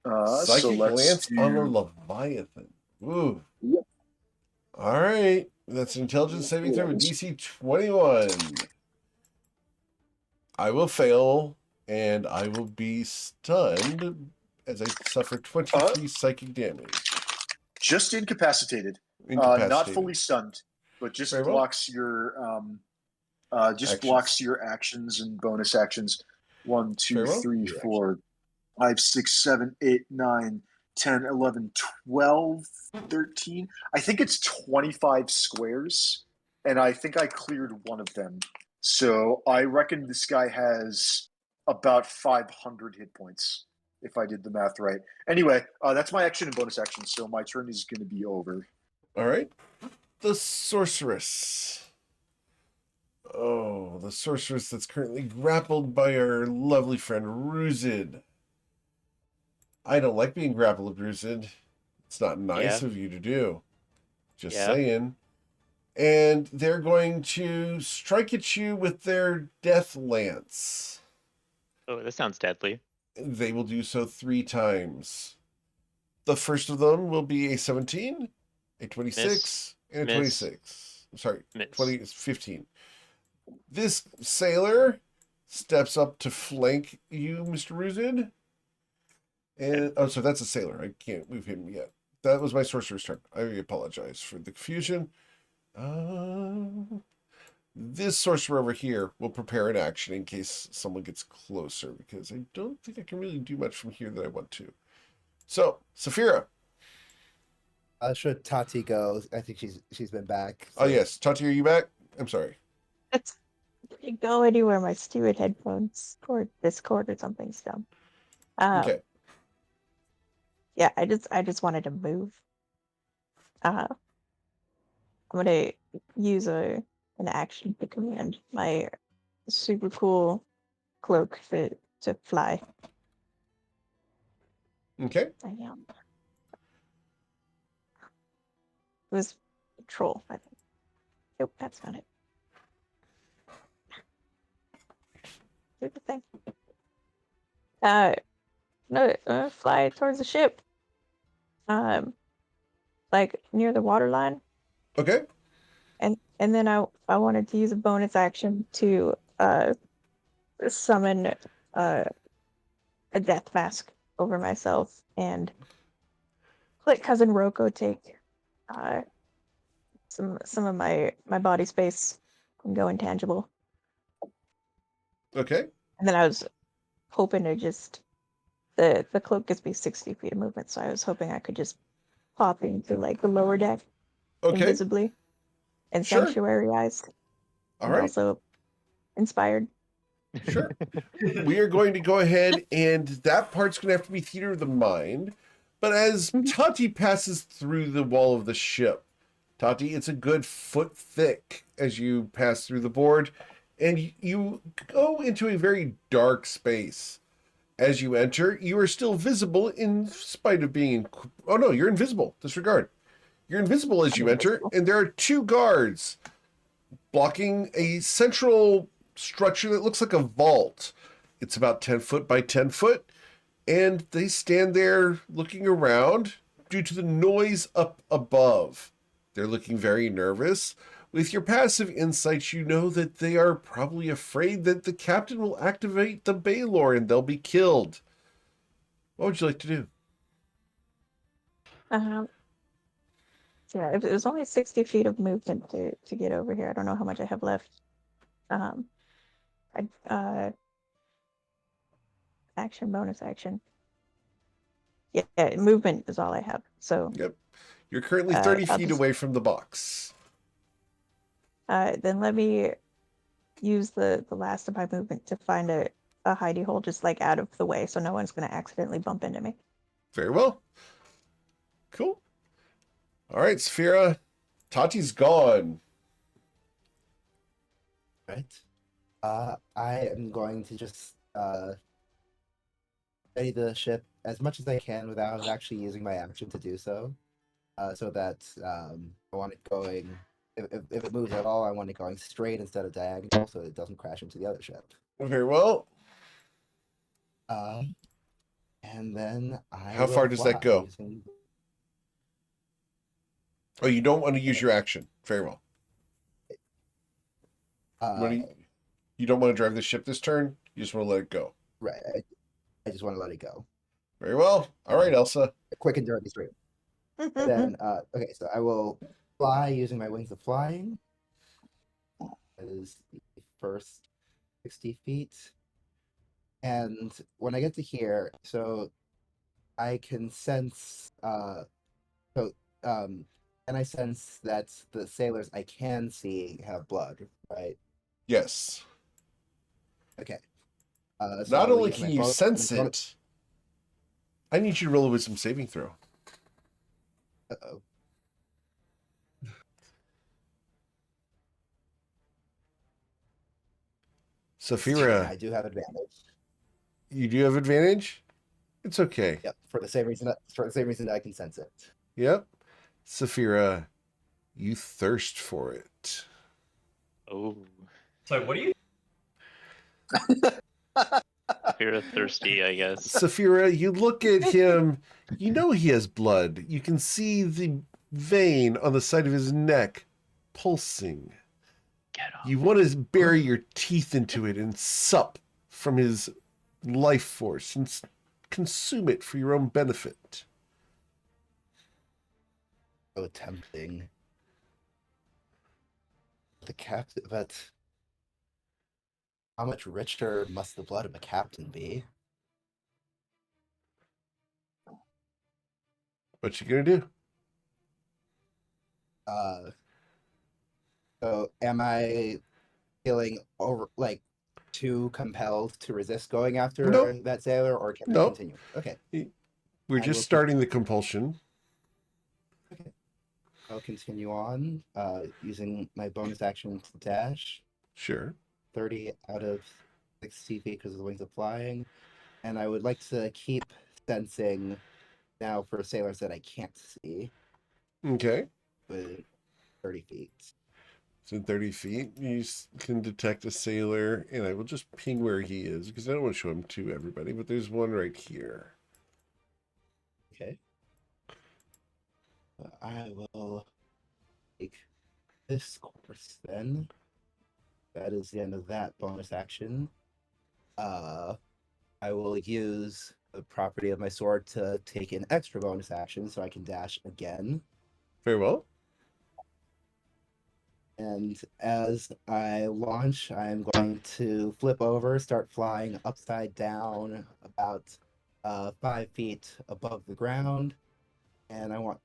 So Psychic let's Lance on the do. Leviathan. Ooh. Yep. All right. That's an intelligence saving throw with DC 21. I will fail, and I will be stunned as I suffer 23 psychic damage. Just incapacitated. Incapacitated. Not fully stunned, but just Very well. blocks your blocks your actions and bonus actions. 1, 2, Very well. 3, 4, 5, 6, 7, 8, 9, 10, 11, 12, 13. I think it's 25 squares, and I think I cleared one of them. So I reckon this guy has about 500 hit points, if I did the math right. Anyway, that's my action and bonus action, so my turn is going to be over. All right. The sorceress. Oh, the sorceress that's currently grappled by our lovely friend Ruzid. I don't like being grappled, Ruzid. It's not nice of you to do. Just saying. And they're going to strike at you with their death lance. Oh, that sounds deadly. They will do so 3 times. The first of them will be a 17, a 26, and a 26. I'm sorry, 15. This sailor steps up to flank you, Mr. Ruzid. And so that's a sailor. I can't move him yet. That was my sorcerer's turn. I apologize for the confusion. This sorcerer over here will prepare an action in case someone gets closer, because I don't think I can really do much from here that I want to. So, Saphira. Should Tati go? I think she's been back. So. Oh yes, Tati, are you back? I'm sorry. It's go anywhere. My stupid headphones or Discord or something's dumb. Okay. Yeah, I just wanted to move. I'm gonna use an action to command my super cool cloak to fly. Okay. I am. It was troll, I think. Nope, that's not it. Do the thing. No, fly towards the ship. Like near the waterline. Okay. And then I wanted to use a bonus action to summon a death mask over myself and let cousin Roko take some of my body space and go intangible. Okay. And then I was hoping to just The cloak gives me 60 feet of movement, so I was hoping I could just pop into like the lower deck Okay, invisibly and Sure. sanctuaryized all and right, also inspired. sure. We are going to go ahead, and that part's going to have to be theater of the mind. But as Mhm. Tati passes through the wall of the ship, Tati, it's a good foot thick as you pass through the board, and you go into a very dark space. As you enter, you are still visible in spite of being. Oh no, you're invisible. Disregard. You're invisible as I'm you enter, invisible. and there are two guards blocking a central structure that looks like a vault. It's about 10 foot by 10 foot, and they stand there looking around due to the noise up above. They're looking very nervous. With your passive insights, you know that they are probably afraid that the captain will activate the Baylor and they'll be killed. What would you like to do? Um, yeah, it was only 60 feet of movement to get over here. I don't know how much I have left. Um, action, bonus action. Yeah, movement is all I have. So Yep. You're currently 30 I'll feet just away from the box. then let me use the last of my movement to find a hidey hole just like out of the way so no one's going to accidentally bump into me. Very well. Cool. All right, Sphera. Tati's gone. Right. I am going to just study the ship as much as I can without actually using my action to do so. So that I want it going. If it moves at all, I want it going straight instead of diagonal, so it doesn't crash into the other ship. Very well. And then I How will far does that fly go? using- Oh, you don't want to use your action. Very well. You don't want to drive the ship this turn. You just want to let it go. Right. I just want to let it go. Very well. All right, Elsa. Quick and dirty straight. And then, okay, so I will fly using my wings of flying. That is the first 60 feet. And when I get to here, so I can sense, and I sense that the sailors I can see have blood, right? Yes. Okay. So Not I will only use can my you sense it, I need you to roll a wisdom saving throw. Uh-oh. Saphira, I do have advantage. you do have advantage? It's okay. Yep, for the same reason that I can sense it. Yep. Saphira, you thirst for it. Oh, Sorry, what are you? you're thirsty, I guess. Saphira, you look at him, you know he has blood. You can see the vein on the side of his neck pulsing. Get off. You want to bury your teeth into it and sup from his life force and consume it for your own benefit. So tempting. The captain, but how much richer must the blood of a captain be? What you gonna do? So am I feeling too compelled to resist going after Nope. that sailor, or can I Nope. continue? Okay, We're I just will starting the compulsion. I'll continue on, using my bonus action to dash. Sure. 30 out of 60 feet because of the wings of flying. And I would like to keep sensing now for sailors that I can't see Okay. with 30 feet. So in 30 feet, you can detect a sailor, and I will just ping where he is because I don't want to show him to everybody, but there's one right here. Okay. I will take this course then. That is the end of that bonus action. I will use the property of my sword to take an extra bonus action so I can dash again. Very well. And as I launch, I'm going to flip over, start flying upside down about 5 feet above the ground, and I want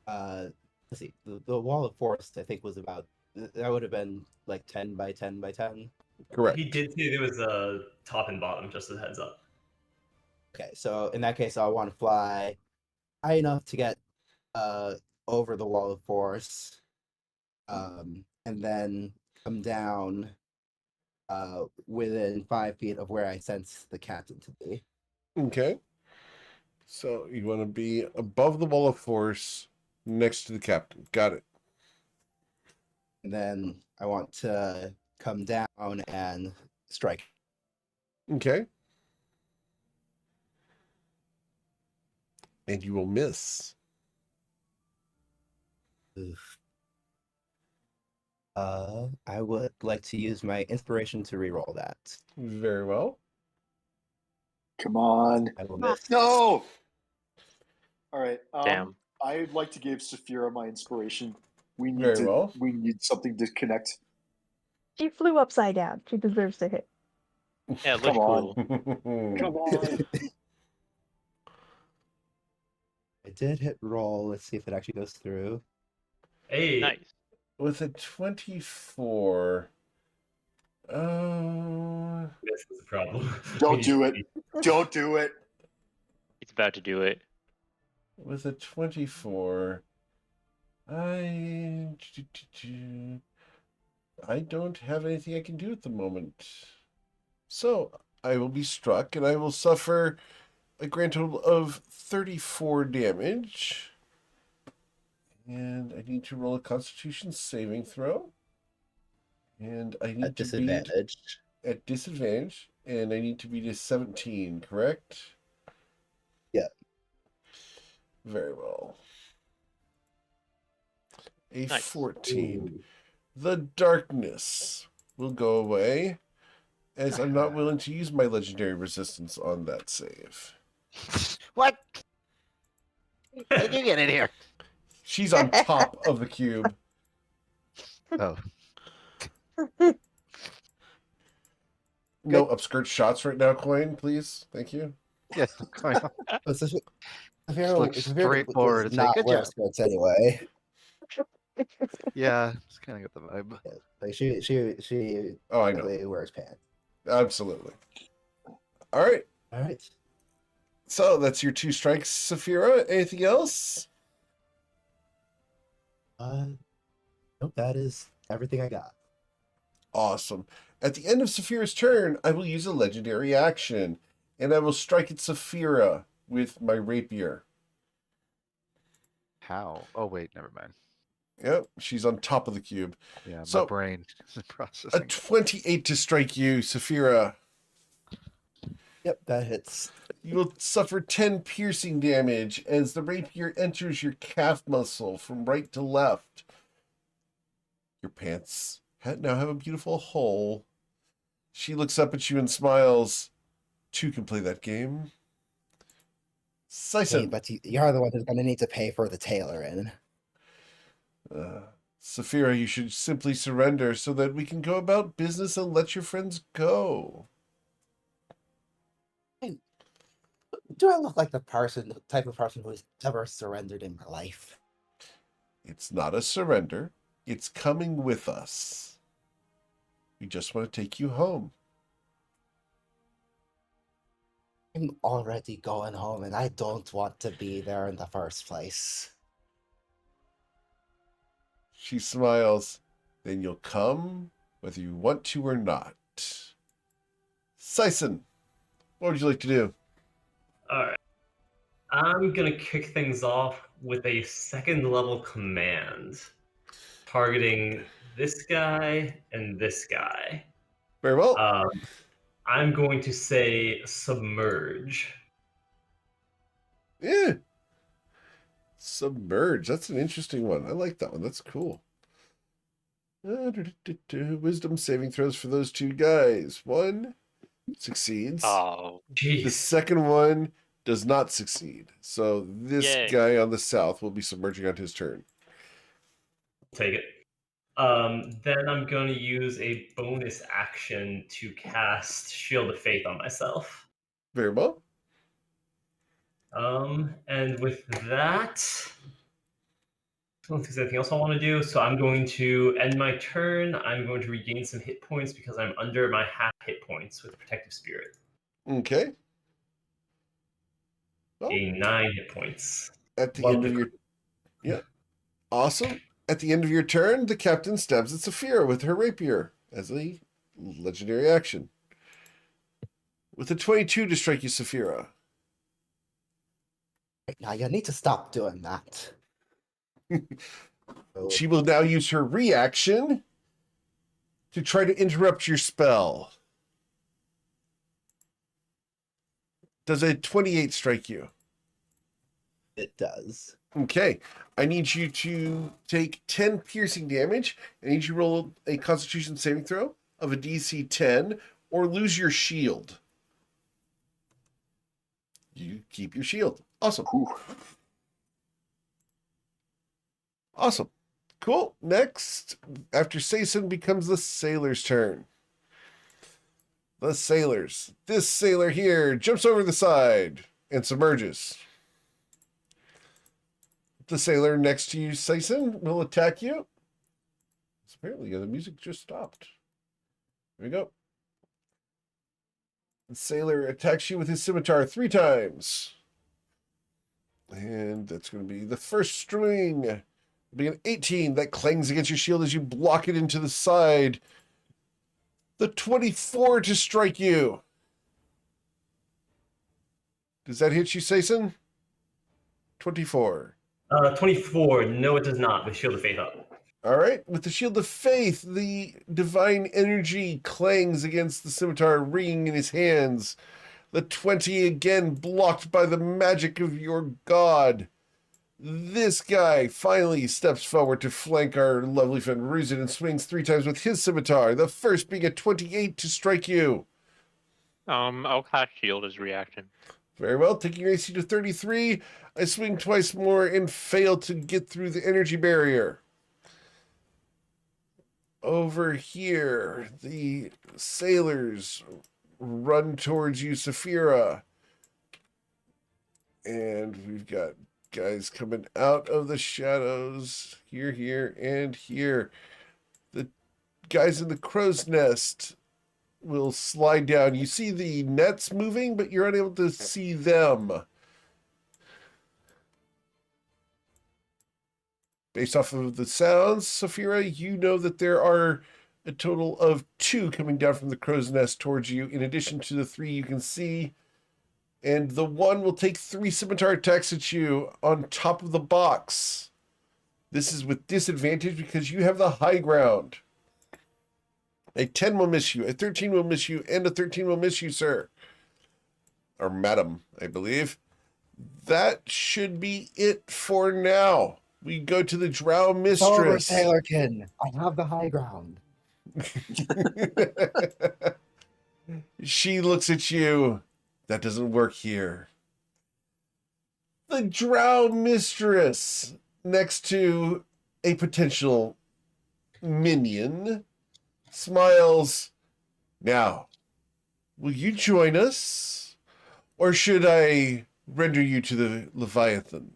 let's see, the wall of forest I think was about that would have been like 10 by 10 by 10. Correct. He did say there was a top and bottom, just a heads up. Okay, so in that case, I want to fly high enough to get over the wall of force, and then come down within 5 feet of where I sense the captain to be. Okay. So you want to be above the wall of force next to the captain. Got it. And then I want to come down and strike. Okay. And you will miss. Oof. I would like to use my inspiration to reroll that. Very well. Come on. I will miss. No. All right. Damn. I'd like to give Saphira my inspiration. We need Very to. well. We need something to connect. She flew upside down. She deserves to hit. Yeah, it Come looked on. cool. Come on. I did hit roll. Let's see if it actually goes through. Hey, Nice. With a 24. this is a problem. Don't do it. Don't do it. He's about to do it. With a 24. I don't have anything I can do at the moment. So I will be struck and I will suffer a grand total of 34 damage. And I need to roll a Constitution saving throw. And I need At to disadvantage. beat at disadvantage. And I need to beat a 17, correct? Yeah. Very well. A Nice. 14. Ooh. The darkness will go away, as I'm not willing to use my legendary resistance on that save. What? How'd you get in here? She's on top of the cube. Oh, No upskirt shots right now, Coin, please. Thank you. yes. Going on. But Saphira look does straightforward and say, not "Good wear job." skirts anyway. Yeah, it's kind of got the vibe. Yeah, like she Oh, I know. typically wears pants. Absolutely. All right. All right. So that's your 2 strikes, Saphira. Anything else? Nope, that is everything I got. Awesome. At the end of Saphira's turn, I will use a legendary action, and I will strike at Saphira with my rapier. How? Oh wait, never mind. Yep, she's on top of the cube. Yeah, So- my brain isn't A processing. 28 to strike you, Saphira. Yep, that hits. You will suffer 10 piercing damage as the rapier enters your calf muscle from right to left. Your pants now have a beautiful hole. She looks up at you and smiles. 2 can play that game. Hey, Sison. but you're the one who's going to need to pay for the tailoring. Saphira, you should simply surrender so that we can go about business and let your friends go. Do I look like the type of person who's ever surrendered in my life? It's not a surrender. It's coming with us. We just want to take you home. I'm already going home, and I don't want to be there in the first place. She smiles. Then you'll come whether you want to or not. Sison, what would you like to do? All right. I'm going to kick things off with a 2nd level command targeting this guy and this guy. Very well. I'm going to say submerge. Yeah. Submerge. That's an interesting one. I like that one. That's cool. Wisdom saving throws for those 2 guys. 1 succeeds. Oh, The Jeez. second one does not succeed. So this Yay. guy on the south will be submerging on his turn. Take it. Then I'm going to use a bonus action to cast Shield of Faith on myself. Very well. And with that, I don't think there's anything else I want to do. So I'm going to end my turn. I'm going to regain some hit points because I'm under my half hit points with Protective Spirit. Okay. Well, Gain 9 hit points. at the Love end of the- your awesome. At the end of your turn, the captain stabs at Saphira with her rapier as a legendary action. With a 22 to strike you, Saphira. Now you need to stop doing that. She will now use her reaction to try to interrupt your spell. Does a 28 strike you? It does. Okay. I need you to take 10 piercing damage. I need you to roll a Constitution saving throw of a DC 10 or lose your shield. You keep your shield. Awesome. Whew. Awesome. Cool. Next, after Saison, becomes the sailor's turn. The sailors. This sailor here jumps over the side and submerges. The sailor next to you, Saison, will attack you. Apparently, the music just stopped. There we go. The sailor attacks you with his scimitar 3 times. And that's going to be the first string. It'll be an 18 that clangs against your shield as you block it into the side. The 24 to strike you. Does that hit you, Saison? 24. 24. No, it does not. With Shield of Faith up. All right. With the Shield of Faith, the divine energy clangs against the scimitar, ringing in his hands. The 20 again blocked by the magic of your god. This guy finally steps forward to flank our lovely friend Ruzin and swings 3 times with his scimitar. The first being a 28 to strike you. I'll cast shield as reaction. Very well. Taking your AC to 33, I swing twice more and fail to get through the energy barrier. Over here, the sailors run towards you, Saphira. And we've got guys coming out of the shadows here, here, and here. The guys in the crow's nest will slide down. You see the nets moving, but you're unable to see them. Based off of the sounds, Saphira, you know that there are a total of 2 coming down from the crow's nest towards you, in addition to the 3 you can see. And the one will take 3 scimitar attacks at you on top of the box. This is with disadvantage because you have the high ground. A 10 will miss you, a 13 will miss you, and a 13 will miss you, sir. Or madam, I believe. That should be it for now. We go to the Drow Over, Mistress. Sailorkin. I have the high ground. She looks at you. That doesn't work here. The Drow Mistress, next to a potential minion, smiles. Now, will you join us? Or should I render you to the Leviathan?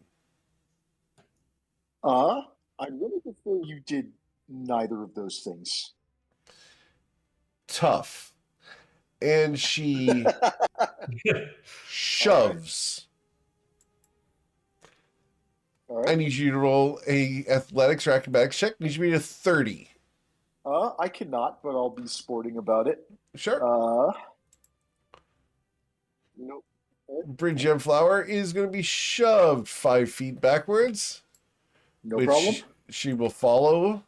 I'd really prefer you did neither of those things. Tough. And she shoves. All I right. need you to roll a athletics or acrobatics check. Needs to be a 30. I cannot, but I'll be sporting about it. Sure. Nope. Bryn Gemflower is going to be shoved 5 feet backwards. No which problem. she will follow,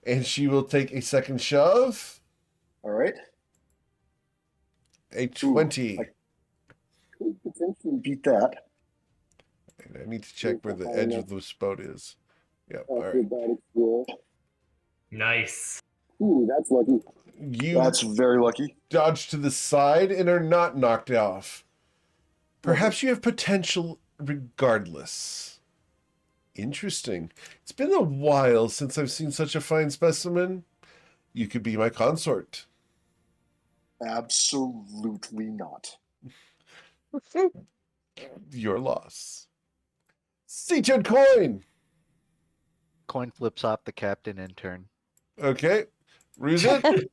and she will take a second shove. All right. A 20. I could potentially beat that. And I need to check where the edge of the boat is. Yep. All right. Acrobatics roll. Nice. Ooh, that's lucky. You That's very lucky. dodge to the side and are not knocked off. Perhaps you have potential regardless. Interesting. It's been a while since I've seen such a fine specimen. You could be my consort. Absolutely not. Your loss. Seated coin. Coin flips off the captain in turn. Okay. Ruzit.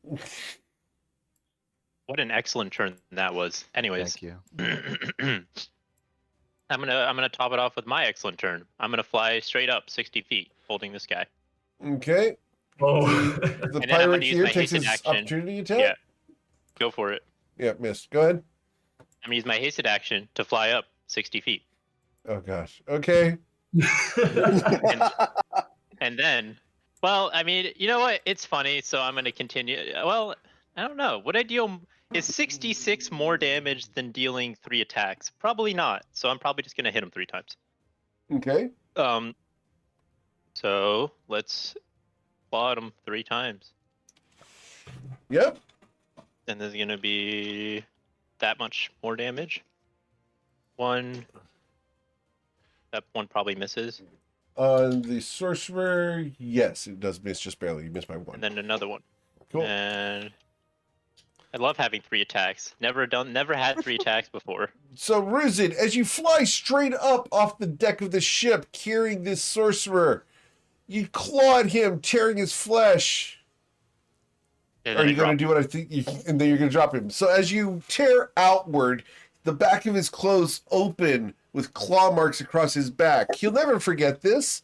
What an excellent turn that was. Anyways, Thank you. I'm gonna top it off with my excellent turn. I'm gonna fly straight up 60 feet, holding this guy. Okay. Oh. The And then I'm pirate gonna use here my takes hasted his action. opportunity attack. Yeah, go for it. Yeah, missed. Go ahead. I'm gonna use my hasted action to fly up 60 feet, Oh gosh. Okay. and then, well, I mean, you know what? It's funny, so I'm gonna continue. Well, I don't know. Would I deal? Is 66 more damage than dealing 3 attacks? Probably not. So I'm probably just gonna hit him 3 times. Okay. So let's plot him 3 times. Yep. And there's gonna be that much more damage. 1. That one probably misses. On the sorcerer, yes, it does miss just barely. You missed by 1. And then another one. Cool. And I love having 3 attacks. Never had 3 attacks before. So, Ruzid, as you fly straight up off the deck of the ship, carrying this sorcerer, you claw at him, tearing his flesh. And Are then you going to do what I think? And then you're going to drop him. So, as you tear outward, the back of his clothes open with claw marks across his back. He'll never forget this,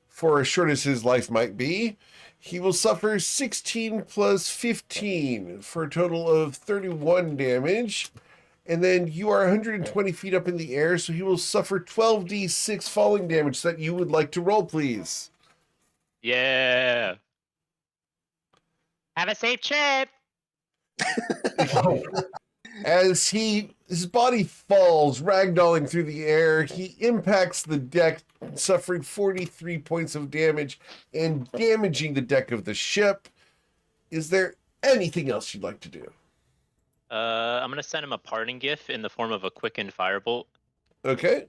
for as short as his life might be. He will suffer 16 plus 15 for a total of 31 damage. And then you are 120 feet up in the air, so he will suffer 12d6 falling damage that you would like to roll, please. Yeah. Have a safe trip. As his body falls, ragdolling through the air, he impacts the deck, suffering 43 points of damage and damaging the deck of the ship. Is there anything else you'd like to do? I'm gonna send him a parting gift in the form of a quickened firebolt. Okay.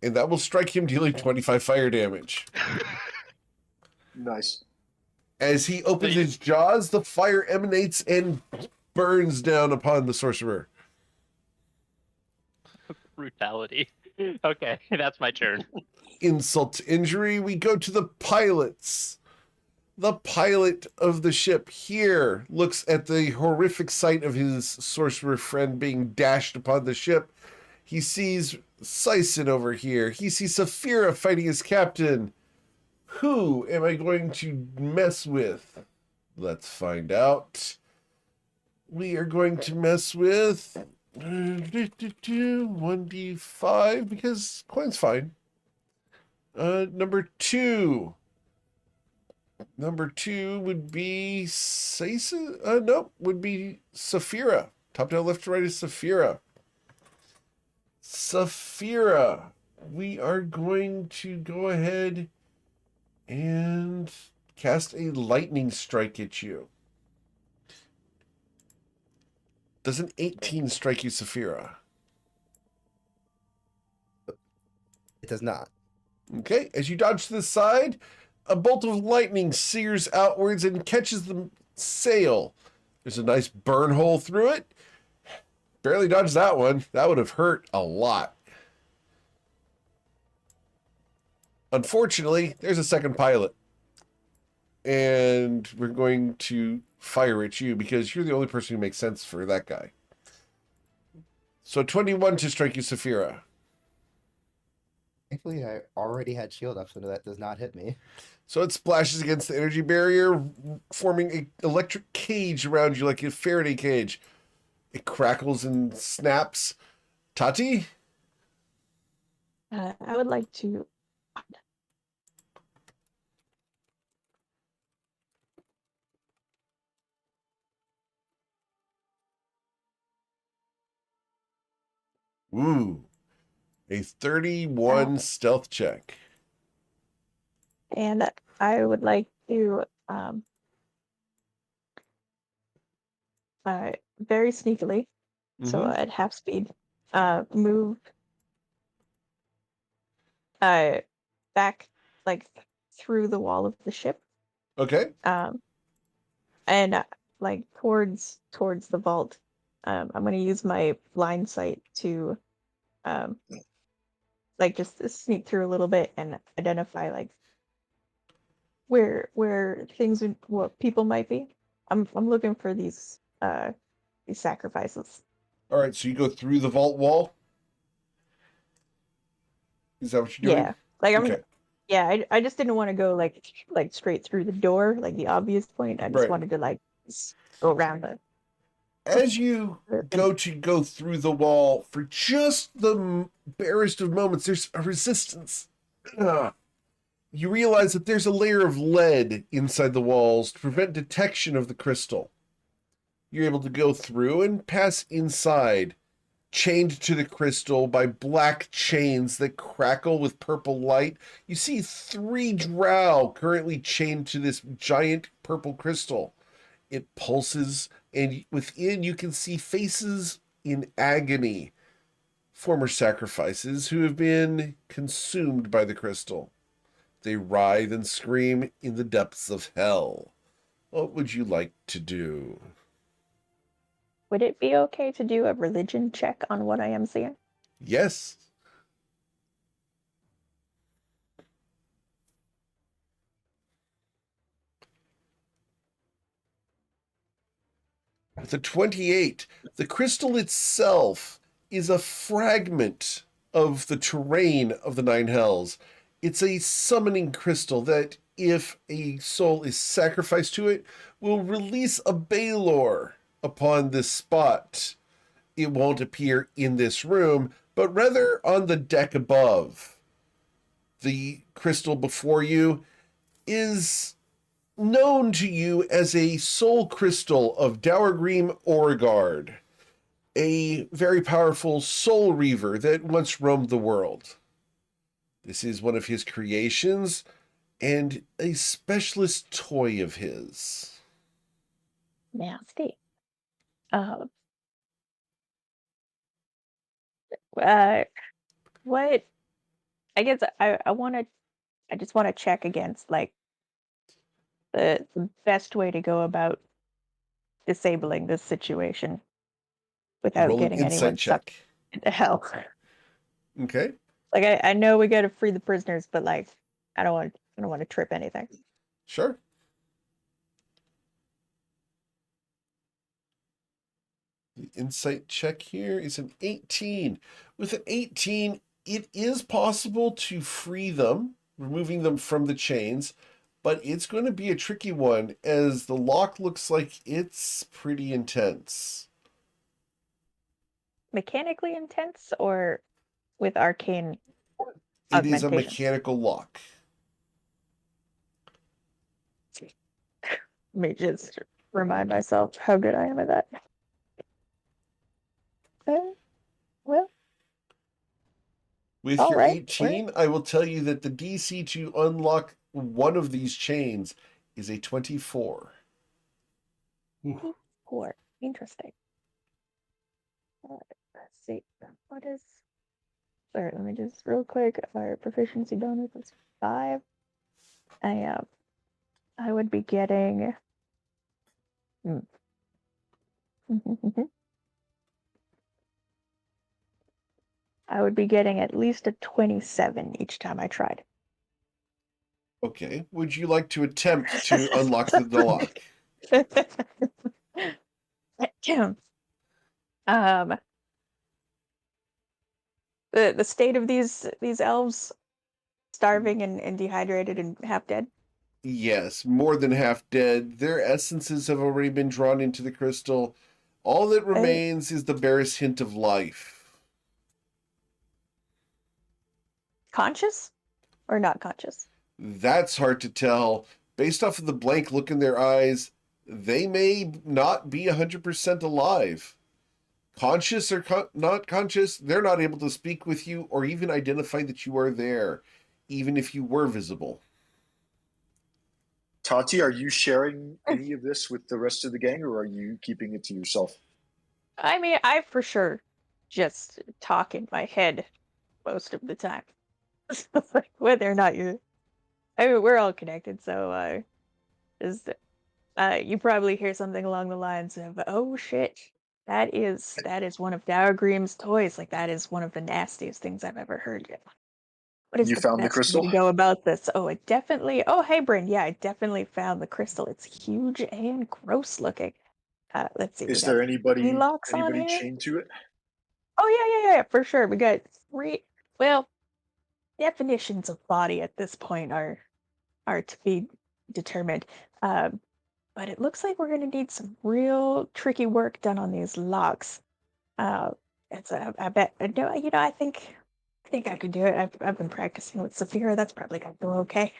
And that will strike him, dealing 25 fire damage. Nice. As he opens his jaws, the fire emanates and burns down upon the sorcerer. Brutality. Okay, that's my turn. Insult to injury. We go to the pilots. The pilot of the ship here looks at the horrific sight of his sorcerer friend being dashed upon the ship. He sees Sison over here. He sees Saphira fighting his captain. Who am I going to mess with? Let's find out. We are going to mess with 1d5 because coin's fine. Number 2. Number 2 would be Sison. Nope, would be Saphira. Top down, left to right is Saphira. Saphira, we are going to go ahead and cast a lightning strike at you. Does an 18 strike you, Saphira? It does not. Okay, as you dodge to the side, a bolt of lightning sears outwards and catches the sail. There's a nice burn hole through it. Barely dodged that one. That would have hurt a lot. Unfortunately, there's a second pilot. And we're going to fire at you because you're the only person who makes sense for that guy. So 21 to strike you, Saphira. Thankfully, I already had shield up, so that does not hit me. So it splashes against the energy barrier, forming an electric cage around you like a Faraday cage. It crackles and snaps. Tati? I would like to. Ooh. A 31 stealth check. And I would like to very sneakily, so at half speed, move back like through the wall of the ship. Okay. And like towards the vault I'm gonna use my blind sight to, like just to sneak through a little bit and identify like where things would, what people might be. I'm looking for these sacrifices. All right, so you go through the vault wall. Is that what you're doing? Yeah, like I'm. Okay. Yeah, I just didn't want to go like straight through the door, like the obvious point. I just Right. wanted to like go around the. As you go through the wall, for just the barest of moments, there's a resistance. You realize that there's a layer of lead inside the walls to prevent detection of the crystal. You're able to go through and pass inside, chained to the crystal by black chains that crackle with purple light. You see 3 drow currently chained to this giant purple crystal. It pulses, and within you can see faces in agony, former sacrifices who have been consumed by the crystal. They writhe and scream in the depths of hell. What would you like to do? Would it be okay to do a religion check on what I am seeing? Yes. With a 28, the crystal itself is a fragment of the terrain of the Nine Hells. It's a summoning crystal that, if a soul is sacrificed to it, will release a Balor upon this spot. It won't appear in this room, but rather on the deck above. The crystal before you is known to you as a soul crystal of Dowergream Orgard, a very powerful soul reaver that once roamed the world. This is one of his creations and a specialist toy of his. Nasty. What? I guess I just want to check against like the best way to go about disabling this situation without Roll an getting anyone insight sucked check. into hell. Okay. Like I know we got to free the prisoners, but like I don't want to trip anything. Sure. The insight check here is an 18. With an 18, it is possible to free them, removing them from the chains, but it's going to be a tricky one as the lock looks like it's pretty intense. Mechanically intense or with arcane It is a augmentation? mechanical lock. Let me just remind myself how good I am at that. Well, With all your right, 18, I will tell you that the DC to unlock one of these chains is a 24. Four. Interesting. Let's see. What is? Sorry, let me just real quick. Our proficiency bonus is 5. I would be getting. I would be getting at least a 27 each time I tried. Okay. Would you like to attempt to unlock the lock? The state of these elves, starving and dehydrated and half dead. Yes, more than half dead. Their essences have already been drawn into the crystal. All that remains is the barest hint of life. Conscious or not conscious? That's hard to tell. Based off of the blank look in their eyes, they may not be 100% alive. Conscious or not conscious, they're not able to speak with you or even identify that you are there, even if you were visible. Tati, are you sharing any of this with the rest of the gang, or are you keeping it to yourself? I mean, I for sure just talk in my head most of the time. So, like, whether or not you, I mean, we're all connected, so just you probably hear something along the lines of, "Oh shit, That is one of Dargrim's toys. Like that is one of the nastiest things I've ever heard. What is You the found the best way crystal? to go about this? Oh, it definitely. Oh, hey, Bryn. Yeah, I definitely found the crystal. It's huge and gross looking. Let's see. We Is got there 3 locks on here. chained to it? Oh yeah, for sure. We got 3. Well, definitions of body at this point are to be determined. But it looks like we're going to need some real tricky work done on these locks. I bet. No, I think I could do it. I've been practicing with Saphira. That's probably gonna go okay.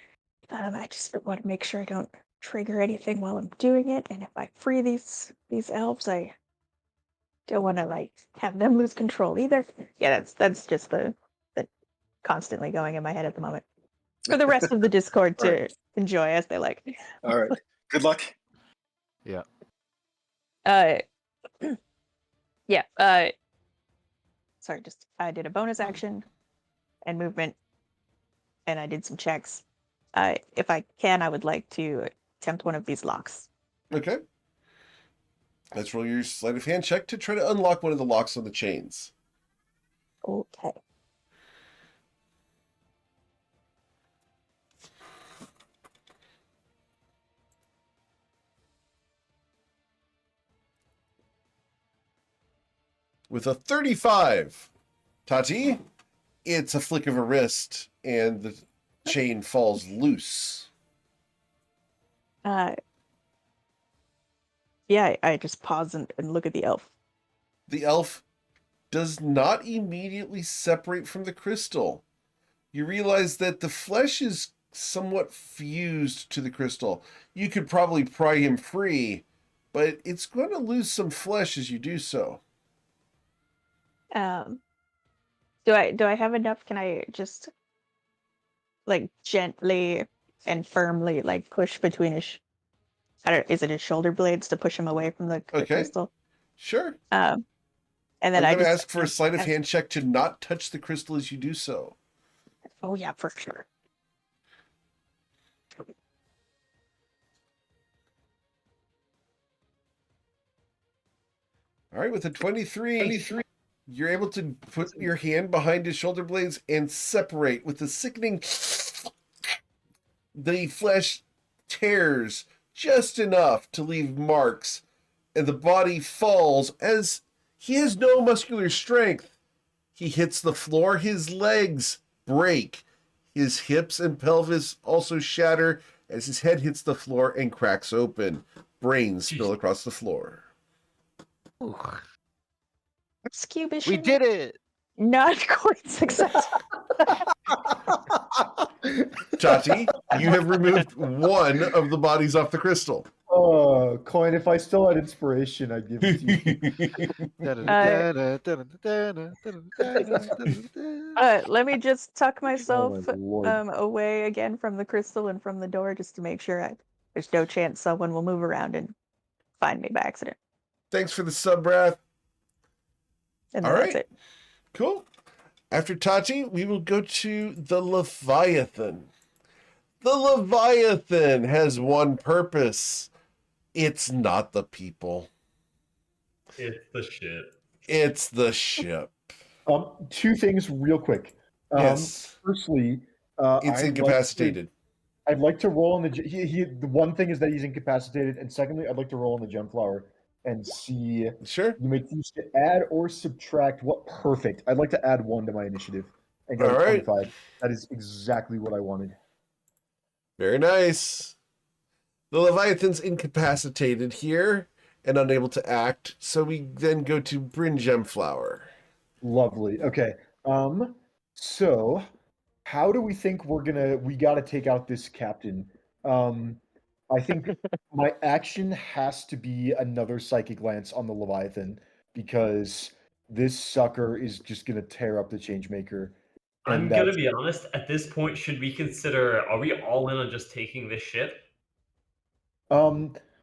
I just want to make sure I don't trigger anything while I'm doing it. And if I free these elves, I don't want to like have them lose control either. Yeah, that's just the constantly going in my head at the moment. For the rest of the Discord All to right. enjoy as they like. All right. Good luck. Yeah. Yeah. Sorry, just I did a bonus action and movement, and I did some checks. If I can, I would like to attempt one of these locks. Okay. Let's roll your sleight of hand check to try to unlock one of the locks on the chains. Okay. With a 35, Tati, it's a flick of a wrist and the chain falls loose. Yeah, I just pause and look at the elf. The elf does not immediately separate from the crystal. You realize that the flesh is somewhat fused to the crystal. You could probably pry him free, but it's going to lose some flesh as you do so. Do I have enough? Can I just like gently and firmly like push between his is it his shoulder blades to push him away from the Okay. crystal? Sure. And then I'm I going to just ask for a sleight of hand check to not touch the crystal as you do so. Oh yeah, for sure. All right, with a 23, you're able to put your hand behind his shoulder blades and separate with the sickening. The flesh tears just enough to leave marks, and the body falls as he has no muscular strength. He hits the floor, his legs break, his hips and pelvis also shatter as his head hits the floor and cracks open. Brains spill across the floor. Ooh, Scubish. we did it. Not quite successful. Tati, you have removed one of the bodies off the crystal. Oh, Coin, if I still had inspiration, I'd give it to you. Let me just tuck myself Oh, my Lord. away again from the crystal and from the door just to make sure there's no chance someone will move around and find me by accident. Thanks for the sub breath. And All then that's right. it. Cool. After Tati, we will go to the Leviathan. The Leviathan has one purpose. It's not the people. It's the ship. It's the ship. 2 things real quick. Yes. Firstly, It's incapacitated. I'd like to roll on the the one thing is that he's incapacitated, and secondly, I'd like to roll on the gem flower and see. Sure. You may choose to add or subtract what perfect. I'd like to add 1 to my initiative and go All to right. 25. That is exactly what I wanted. Very nice. The Leviathan's incapacitated here and unable to act, so we then go to Bryn Gemflower. Lovely. Okay. So how do we think we gotta take out this captain? I think my action has to be another psychic lance on the Leviathan because this sucker is just gonna tear up the Changemaker. I'm gonna be honest, at this point, should we consider, are we all in on just taking this ship?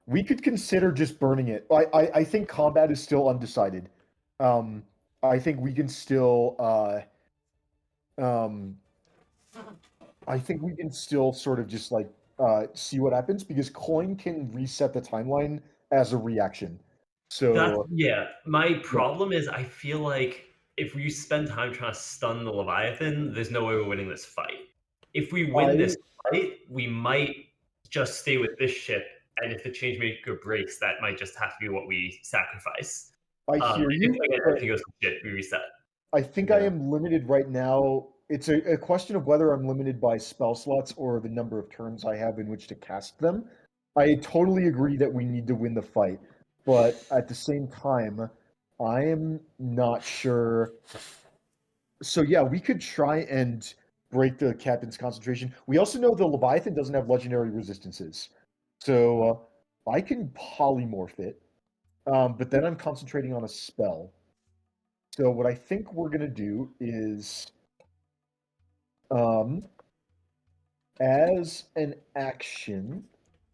We could consider just burning it. I think combat is still undecided. I think we can still I think we can still sort of just like see what happens because Coin can reset the timeline as a reaction. So My problem is I feel like if we spend time trying to stun the Leviathan, there's no way we're winning this fight. If we win this fight, we might just stay with this ship, and if the Changemaker breaks, that might just have to be what we sacrifice. I hear you. If everything goes to shit, we reset. I think I am limited right now. It's a question of whether I'm limited by spell slots or the number of turns I have in which to cast them. I totally agree that we need to win the fight, but at the same time, I am not sure. So yeah, we could try and break the captain's concentration. We also know the Leviathan doesn't have legendary resistances, so I can polymorph it, but then I'm concentrating on a spell. So what I think we're gonna do is, as an action,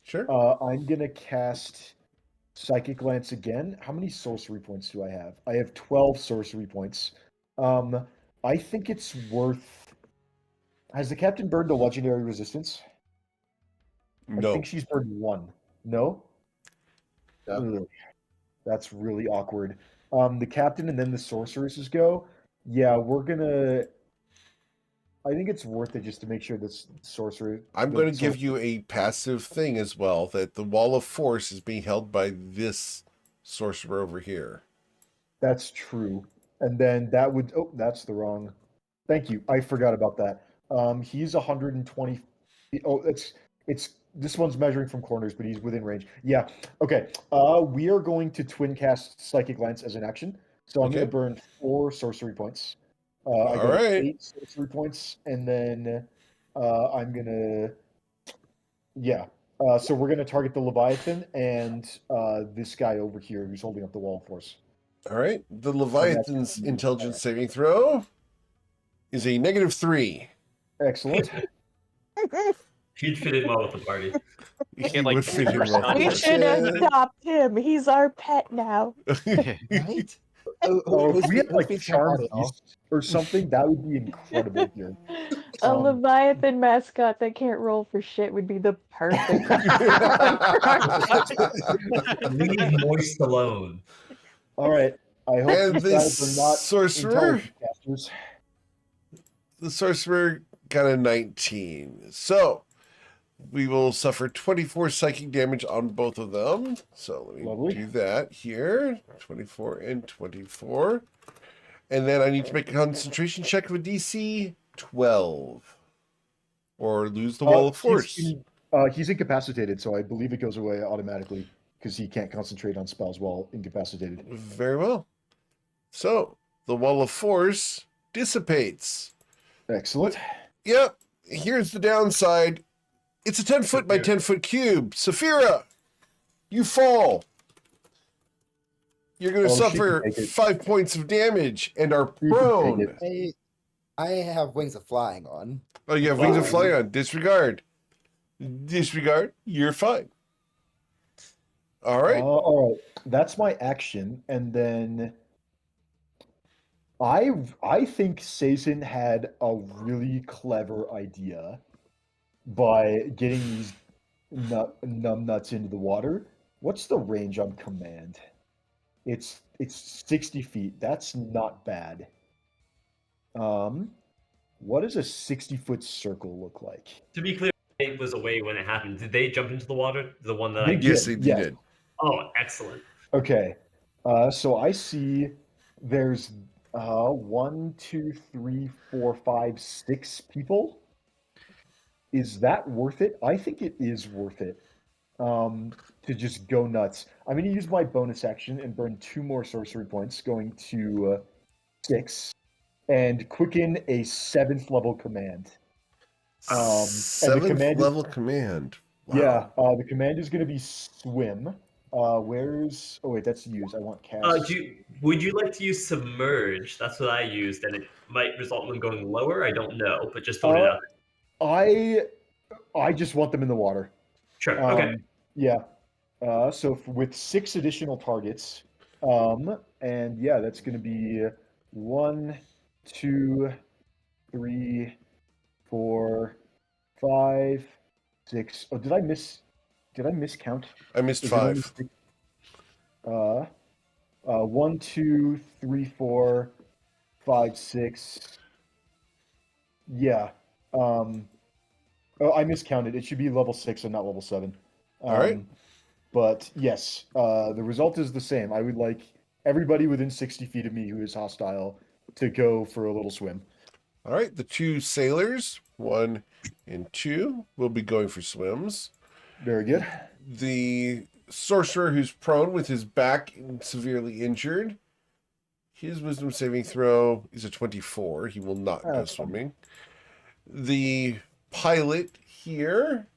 Sure. I'm gonna cast Psychic Lance again. How many sorcery points do I have? I have 12 sorcery points. I think it's worth. Has the captain burned a legendary resistance? I No. think she's burned one. No? No. Ugh, that's really awkward. The captain and then the sorceresses go. Yeah, we're gonna. I think it's worth it just to make sure this sorcerer. I'm going to give you a passive thing as well, that the wall of force is being held by this sorcerer over here. That's true. And then that would. Oh, that's the wrong. Thank you. I forgot about that. He's 120. Oh, it's this one's measuring from corners, but he's within range. Yeah. Okay. We are going to twin cast Psychic Lance as an action. So I'm going to burn 4 sorcery points. I go 8 sorcery points, and then I'm gonna. Yeah. So we're gonna target the Leviathan and this guy over here who's holding up the wall of force. All right. The Leviathan's intelligence saving throw is a -3. Excellent. He'd fit in well with the party. He would fit in well. We should adopt him. He's our pet now. Right? If we had like Charm Beast or something, that would be incredible here. A Leviathan mascot that can't roll for shit would be the perfect. Leave Moist alone. All right. I hope And these the guys are not sorcerer? intelligent casters. The sorcerer got a 19. So we will suffer 24 psychic damage on both of them. So let me do that here. 24 and 24. And then I need to make a concentration check of a DC 12. Or lose the wall of force. He's incapacitated, so I believe it goes away automatically because he can't concentrate on spells while incapacitated. Very well. So the wall of force dissipates. Excellent. Yep. Here's the downside. It's a 10-foot by 10-foot cube. Saphira, you fall. You're going to suffer 5 points of damage and are prone. I have wings of flying on. Oh, you have wings of flying on. Disregard. Disregard. You're fine. All right. All right. That's my action. And then I think Sazin had a really clever idea by getting these numbnuts into the water. What's the range on command? It's 60 feet. That's not bad. What does a 60-foot circle look like? To be clear, it was away when it happened. Did they jump into the water? The one that Yes, they did. Oh, excellent. Okay. So I see there's 1, 2, 3, 4, 5, 6 people. Is that worth it? I think it is worth it. To just go nuts. I'm going to use my bonus action and burn 2 more sorcery points, going to 6, and quicken a 7th level command. 7th level command. Wow. Yeah, the command is going to be swim. Where's? Oh wait, that's used. I want cast. Would you like to use submerge? That's what I used, and it might result in them going lower. I don't know, but just throw it out. I just want them in the water. Sure. Okay. Yeah. So with 6 additional targets, and yeah, that's going to be 1, 2, 3, 4, 5, 6. Oh, did I miscount? I missed 5. 1, 2, 3, 4, 5, 6. Yeah. Oh, I miscounted. It should be level 6 and not level 7. All right. But yes, the result is the same. I would like everybody within 60 feet of me who is hostile to go for a little swim. All right. The 2 sailors, 1 and 2, will be going for swims. Very good. The sorcerer who's prone with his back severely injured, his wisdom saving throw is a 24. He will not go That's fine. swimming. The pilot here,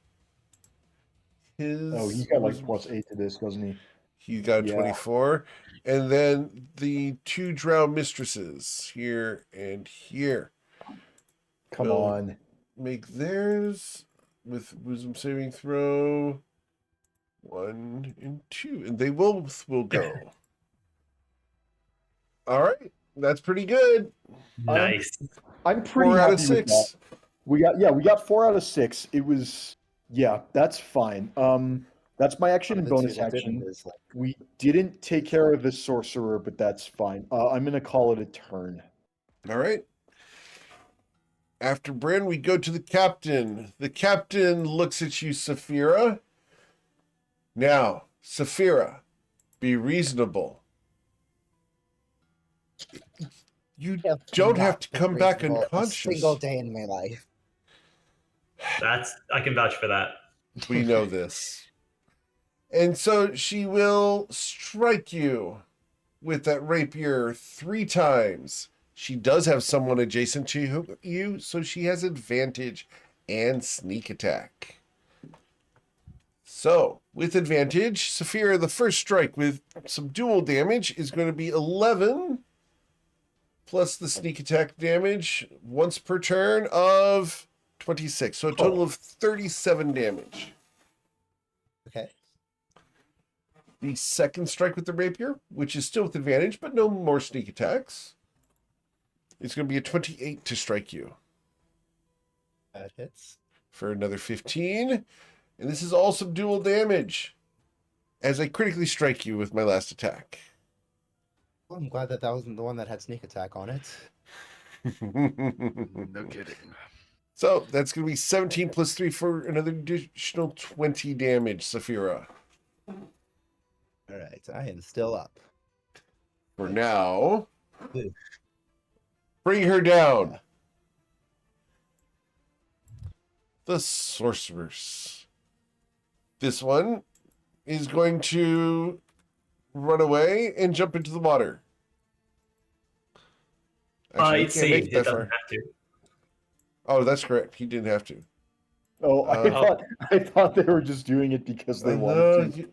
his Oh, he's got like wisdom- +8 to this, doesn't he? he got a Yeah. 24. And then the 2 drow mistresses here and here Come Will- on. make theirs with wisdom saving throw 1 and 2, and they both will go. All right, that's pretty good. Nice. I'm pretty 4 out of happy with that. 6. We got 4 out of 6. It was that's fine. That's my action and The two bonus that didn't action. is, like, We didn't take care of the sorcerer, but that's fine. I'm gonna call it a turn. All right. After Bryn, we go to the captain. The captain looks at you, Saphira. Now, Saphira, be reasonable. You have don't not have to been come back reasonable unconscious. A single day in my life. I can vouch for that. We know this. And so she will strike you with that rapier 3 times. She does have someone adjacent to you, so she has advantage and sneak attack. So, with advantage, Saphira, the first strike with some dual damage is going to be 11 plus the sneak attack damage once per turn of 26. So a total of 37 damage. Okay. The second strike with the rapier, which is still with advantage, but no more sneak attacks, it's going to be a 28 to strike you That hits. for another 15. And this is also dual damage as I critically strike you with my last attack. Well, I'm glad that wasn't the one that had sneak attack on it. No kidding. So that's going to be 17 plus 3 for another additional 20 damage, Saphira. All right, I am still up. For now, Ooh. bring her down. The sorcerers. This one is going to run away and jump into the water. Actually, It he can't make saved. that It doesn't far. have to. Oh, that's correct. He didn't have to. Oh, Uh, I thought they were just doing it because they wanted to.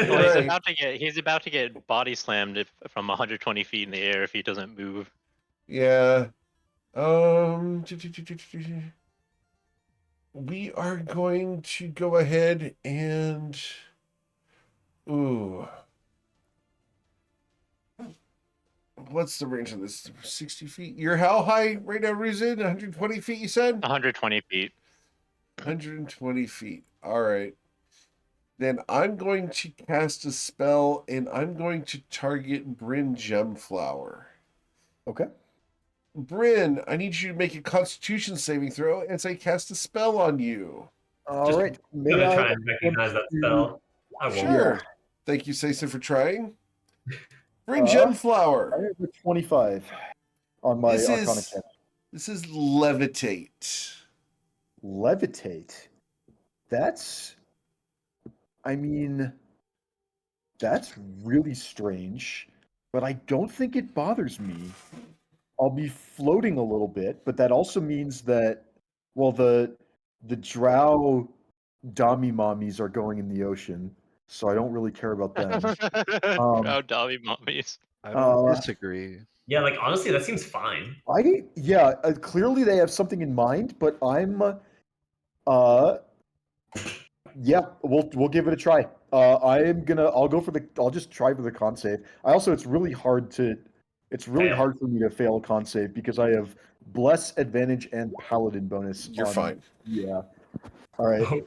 Well, Right. he's about to get body slammed from 120 feet in the air if he doesn't move. Yeah. We are going to go ahead and what's the range of this? 60 feet. You're how high right now, Ruzin? 120 feet, you said? 120 feet. 120 feet. All right. Then I'm going to cast a spell and I'm going to target Bryn Gemflower. Okay. Bryn, I need you to make a Constitution saving throw as I cast a spell on you. All Just right. May Gonna I try and recognize that spell. I won't. Sure. Thank you, Sason, for trying. Bryn I Gemflower. have a 25 on my This Arcana is check. this is levitate. Levitate. That's really strange, but I don't think it bothers me. I'll be floating a little bit, but that also means that, well, the drow Dami mommies are going in the ocean, so I don't really care about them. Proud Dobby mommies. I don't Uh, disagree. Yeah, like honestly, that seems fine. Clearly they have something in mind, but we'll give it a try. I'll just try for the con save. It's really hard for me to fail a con save because I have bless, advantage, and paladin bonus. You're fine. Yeah. All right. Oh,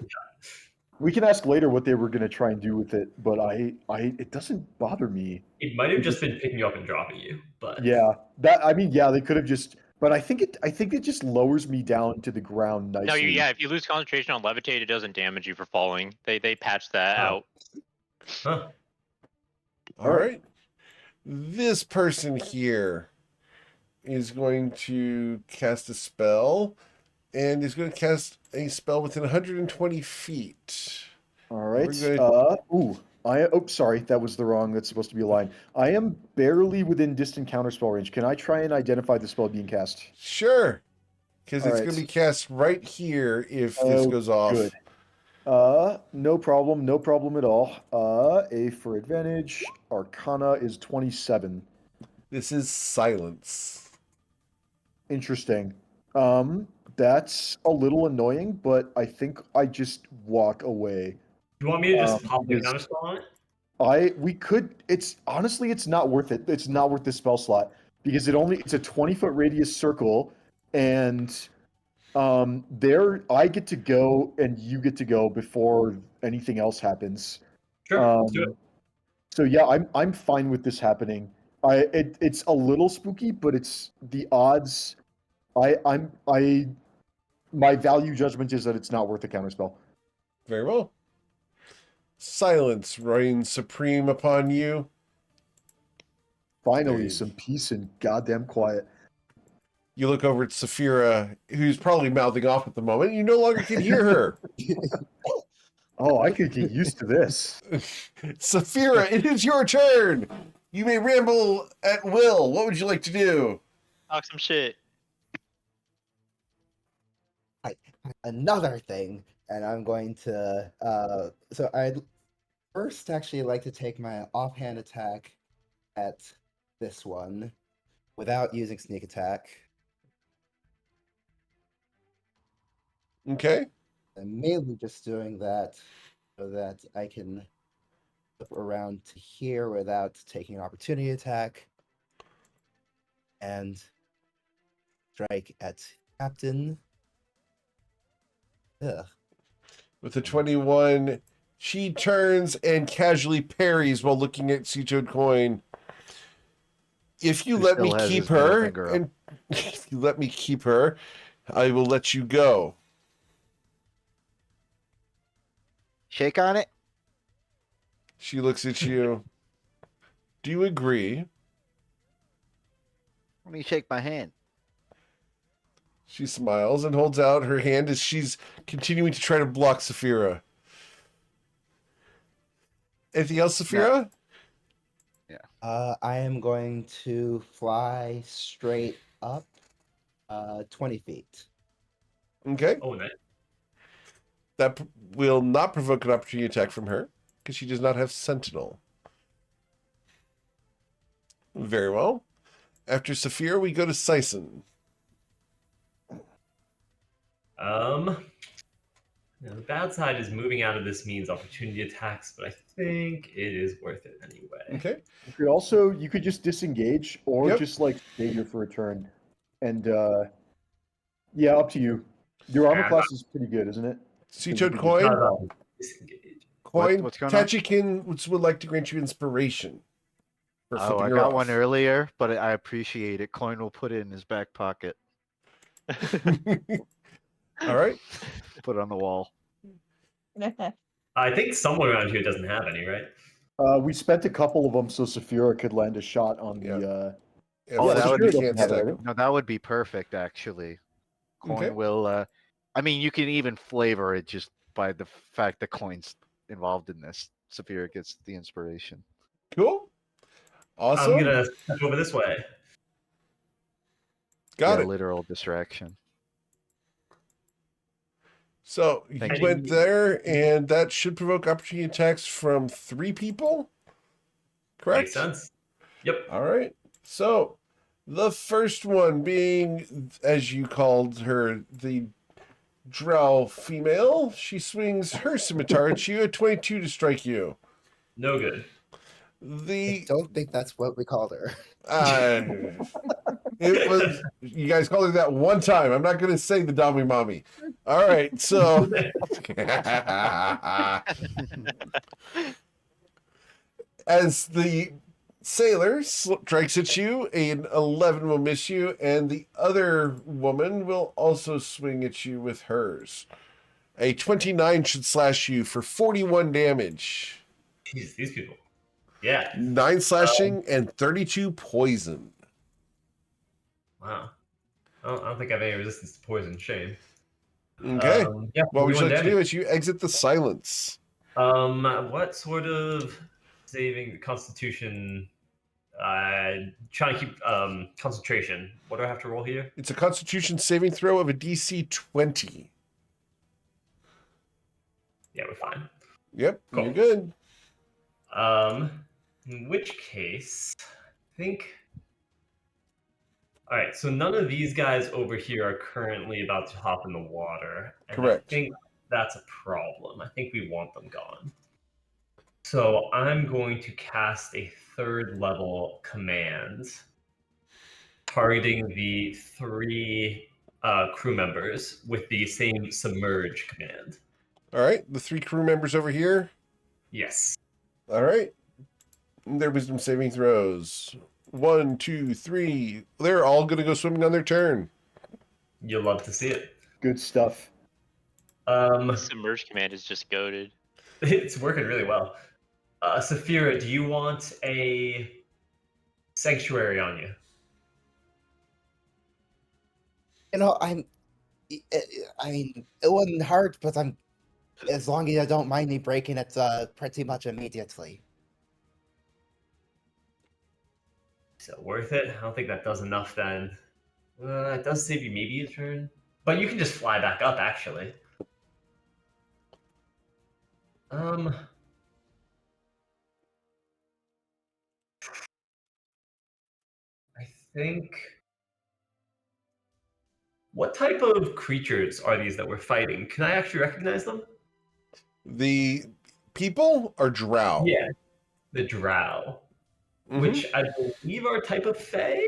We can ask later what they were gonna try and do with it, but it doesn't bother me. It might have just been picking you up and dropping you, but Yeah, they could have just. But I think it just lowers me down to the ground nicely. No, yeah, if you lose concentration on levitate, it doesn't damage you for falling. They patched that out. Huh. All right. This person here is going to cast a spell, and is going to cast a spell within 120 feet. All right. We're Sorry, that was the wrong. That's supposed to be a line. I am barely within distant counterspell range. Can I try and identify the spell being cast? Sure, because it's All going to right. be cast right here if this goes off. Good. No problem at all. A for advantage. Arcana is 27. This is silence. Interesting. That's a little annoying, but I think I just walk away. you want me to just pop the because- counterspell on it? We could. It's honestly, it's not worth it. It's not worth the spell slot because it's a 20-foot radius circle, and there I get to go and you get to go before anything else happens. Sure, let's do it. So yeah, I'm fine with this happening. It's a little spooky, but it's the odds. My value judgment is that it's not worth the counterspell. Very well. Silence reigns supreme upon you. Finally, Dave. some peace and goddamn quiet. You look over at Saphira, who's probably mouthing off at the moment. You no longer can hear her. Oh, I could get used to this. Saphira, it is your turn. You may ramble at will. What would you like to do? Talk some shit. Another thing, and I'm going to. So I'd first actually like to take my offhand attack at this one without using sneak attack. Okay. I'm mainly just doing that so that I can flip around to here without taking an opportunity attack and strike at Captain. Ugh. With the 21, she turns and casually parries while looking at Seachoed Coin. If you Who let me still has keep his middle her, finger up. and if you let me keep her, I will let you go. Shake on it. She looks at you. Do you agree? Let me shake my hand. She smiles and holds out her hand as she's continuing to try to block Saphira. Anything else, Saphira? I am going to fly straight up 20 feet. Okay. Oh, nice. That will not provoke an opportunity attack from her because she does not have Sentinel. Very well. After Saphira, we go to Sison. Now the bad side is moving out of this means opportunity attacks, but I think it is worth it anyway. Okay. You could just disengage or Yep. just like stay here for a turn. And yeah, up to you. Your armor Yeah, class is pretty good, isn't it? Seachoed Coin. Disengage. Coin. What's going on? Tachikin would like to grant you inspiration. For Oh, flipping I her got off. one earlier, but I appreciate it. Coin will put it in his back pocket. All right. Put it on the wall. I think someone around here doesn't have any, right? We spent a couple of them so Saphira could land a shot on Yeah. the. Yeah, Oh, for that sure would you be can't have stack it. 'em. No, that would be perfect, actually. Coin Okay. will. I mean, you can even flavor it just by the fact that Coin's involved in this. Saphira gets the inspiration. Cool. Awesome. I'm gonna step over this way. Got Yeah, it. literal distraction. So you Thank went there, and that should provoke opportunity attacks from 3 people. Correct? Makes sense. Yep. All right. So the first one being, as you called her, the drow female. She swings her scimitar at you at 22 to strike you. No good. I The don't think that's what we called her. It was, you guys called it that one time. I'm not going to say the Dami Mommy. All right, so. As the sailor strikes at you, an 11 will miss you, and the other woman will also swing at you with hers. A 29 should slash you for 41 damage. Jeez, these people. Yeah. 9 slashing and 32 poison. Wow. I don't think I have any resistance to poison. Shame. Okay. Yeah. What would you 41 like to do damage. as you exit the silence? What sort of saving Constitution? Trying to keep concentration. What do I have to roll here? It's a Constitution saving throw of a DC 20. Yeah, we're fine. Yep, Cool. you're good. In which case, I think. All right, so none of these guys over here are currently about to hop in the water. And Correct. I think that's a problem. I think we want them gone. So I'm going to cast a 3rd level command targeting the 3 crew members with the same submerge command. All right, the 3 crew members over here. Yes. All right. Their wisdom saving throws. 1, 2, 3. They're all going to go swimming on their turn. You'll love to see it. Good stuff. The submerge command is just goaded. It's working really well. Saphira, do you want a sanctuary on you? You know, I mean, it wasn't hard, but as long as you don't mind me breaking it, pretty much immediately. Is it worth it? I don't think that does enough then. It does save you maybe a turn. But you can just fly back up, actually. I think... What type of creatures are these that we're fighting? Can I actually recognize them? The people are drow. Yeah, the drow. Which I believe are a type of fae?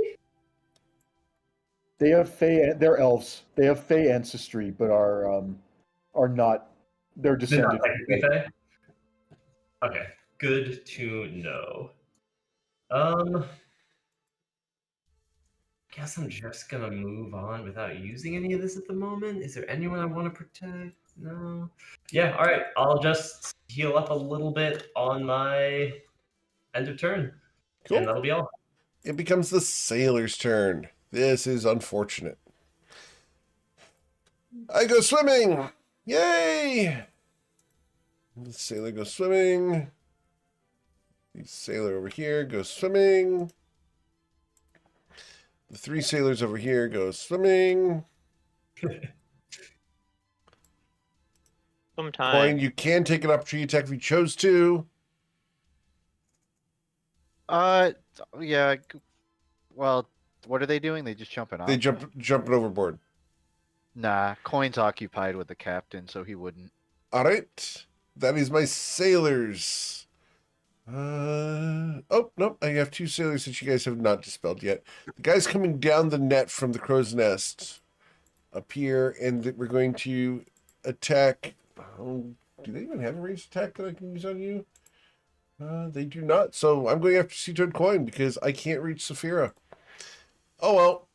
They have fae. They're elves. They have fae ancestry, but are not. They're They're descended. not technically fae? Okay, good to know. Guess I'm just gonna move on without using any of this at the moment. Is there anyone I want to protect? No. Yeah, all right. I'll just heal up a little bit on my end of turn. Cool. And that'll be all. It becomes the sailor's turn. This is unfortunate. I go swimming! Yay! The sailor goes swimming. The sailor over here goes swimming. The 3 sailors over here go swimming. Sometime. Coin, you can take an opportunity attack if you chose to. Yeah. Well, what are they doing? They just jumping off? They jumping overboard. Nah, Coin's occupied with the captain, so he wouldn't. All right. That is my sailors. Oh, no. I have 2 sailors that you guys have not dispelled yet. The guy's coming down the net from the crow's nest up here, and we're going to attack. Do they even have a ranged attack that I can use on you? They do not. So I'm going after Sea-Toad Coin because I can't reach Saphira. Oh, well.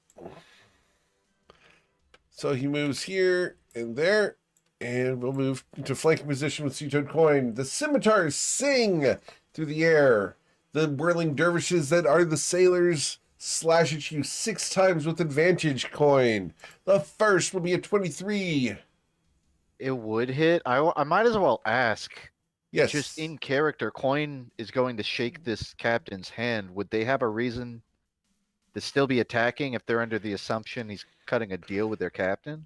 So he moves here and there, and we'll move into flanking position with Sea-Toad Coin. The scimitars sing through the air. The whirling dervishes that are the sailors slash at you 6 times with advantage, Coin. The first will be a 23. It would hit. I might as well ask. Yes. Just in character, Coin is going to shake this captain's hand. Would they have a reason to still be attacking if they're under the assumption he's cutting a deal with their captain?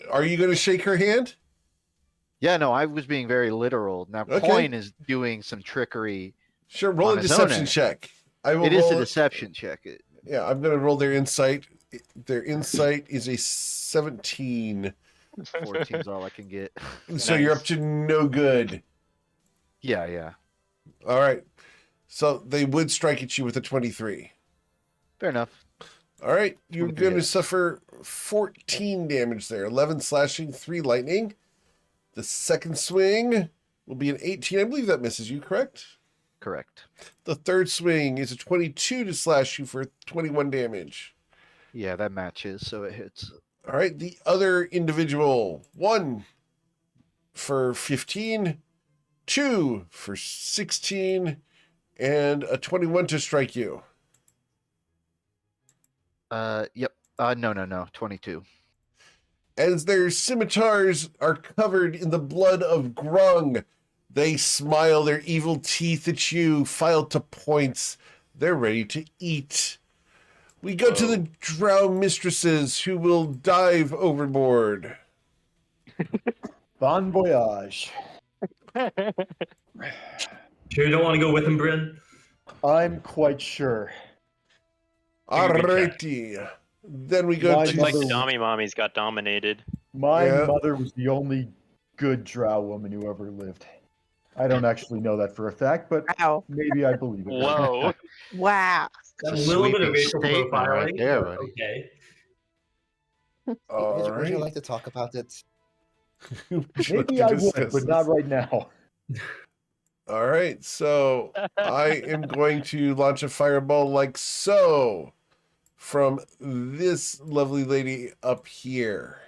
Are you going to shake her hand? Yeah, no, I was being very literal. Now, Okay. Coin is doing some trickery. Sure, roll On a his own deception end. check. I will It is roll a deception check. Yeah, I'm going to roll their insight. Their insight is a 17. 14 is all I can get. So you're up to no good. Yeah. All right. So they would strike at you with a 23. Fair enough. All right, you're 23 going to hits. suffer 14 damage there. 11 slashing, 3 lightning. The second swing will be an 18. I believe that misses you, correct? Correct. The third swing is a 22 to slash you for 21 damage. Yeah, that matches, so it hits. All right, the other individual, 1 for 15, 2 for 16, and a 21 to strike you. Yep. No. 22. As their scimitars are covered in the blood of Grung, they smile their evil teeth at you, filed to points. They're ready to eat. We go to the drow mistresses who will dive overboard. Bon voyage. Sure you don't want to go with him, Bryn? I'm quite sure. Take a good check. Alrighty. Then we go My Looks like the mother- Dommy Mommies got dominated. My Yeah. mother was the only good drow woman who ever lived. I don't actually know that for a fact, but Wow. maybe I believe it. Whoa. Wow. That's It's a a little bit of sweeping racial statement profiling. right there, but buddy. okay. All Would you right. like to talk about it? Maybe I would, but not right now. All right, so I am going to launch a fireball like so from this lovely lady up here.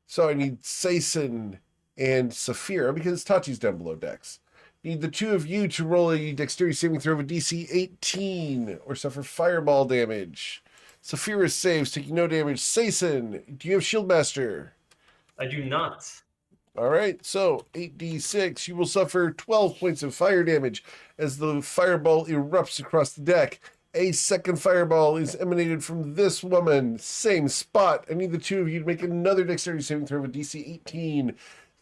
So I need Saison and Saphira because Tachi's down below decks. Need the two of you to roll a dexterity saving throw of a DC 18 or suffer fireball damage. Saphira saves, taking no damage. Saison, do you have Shieldmaster? I do not. All right, so 8d6, you will suffer 12 points of fire damage as the fireball erupts across the deck. A second fireball is emanated from this woman. Same spot. I need the two of you to make another dexterity saving throw of a DC 18.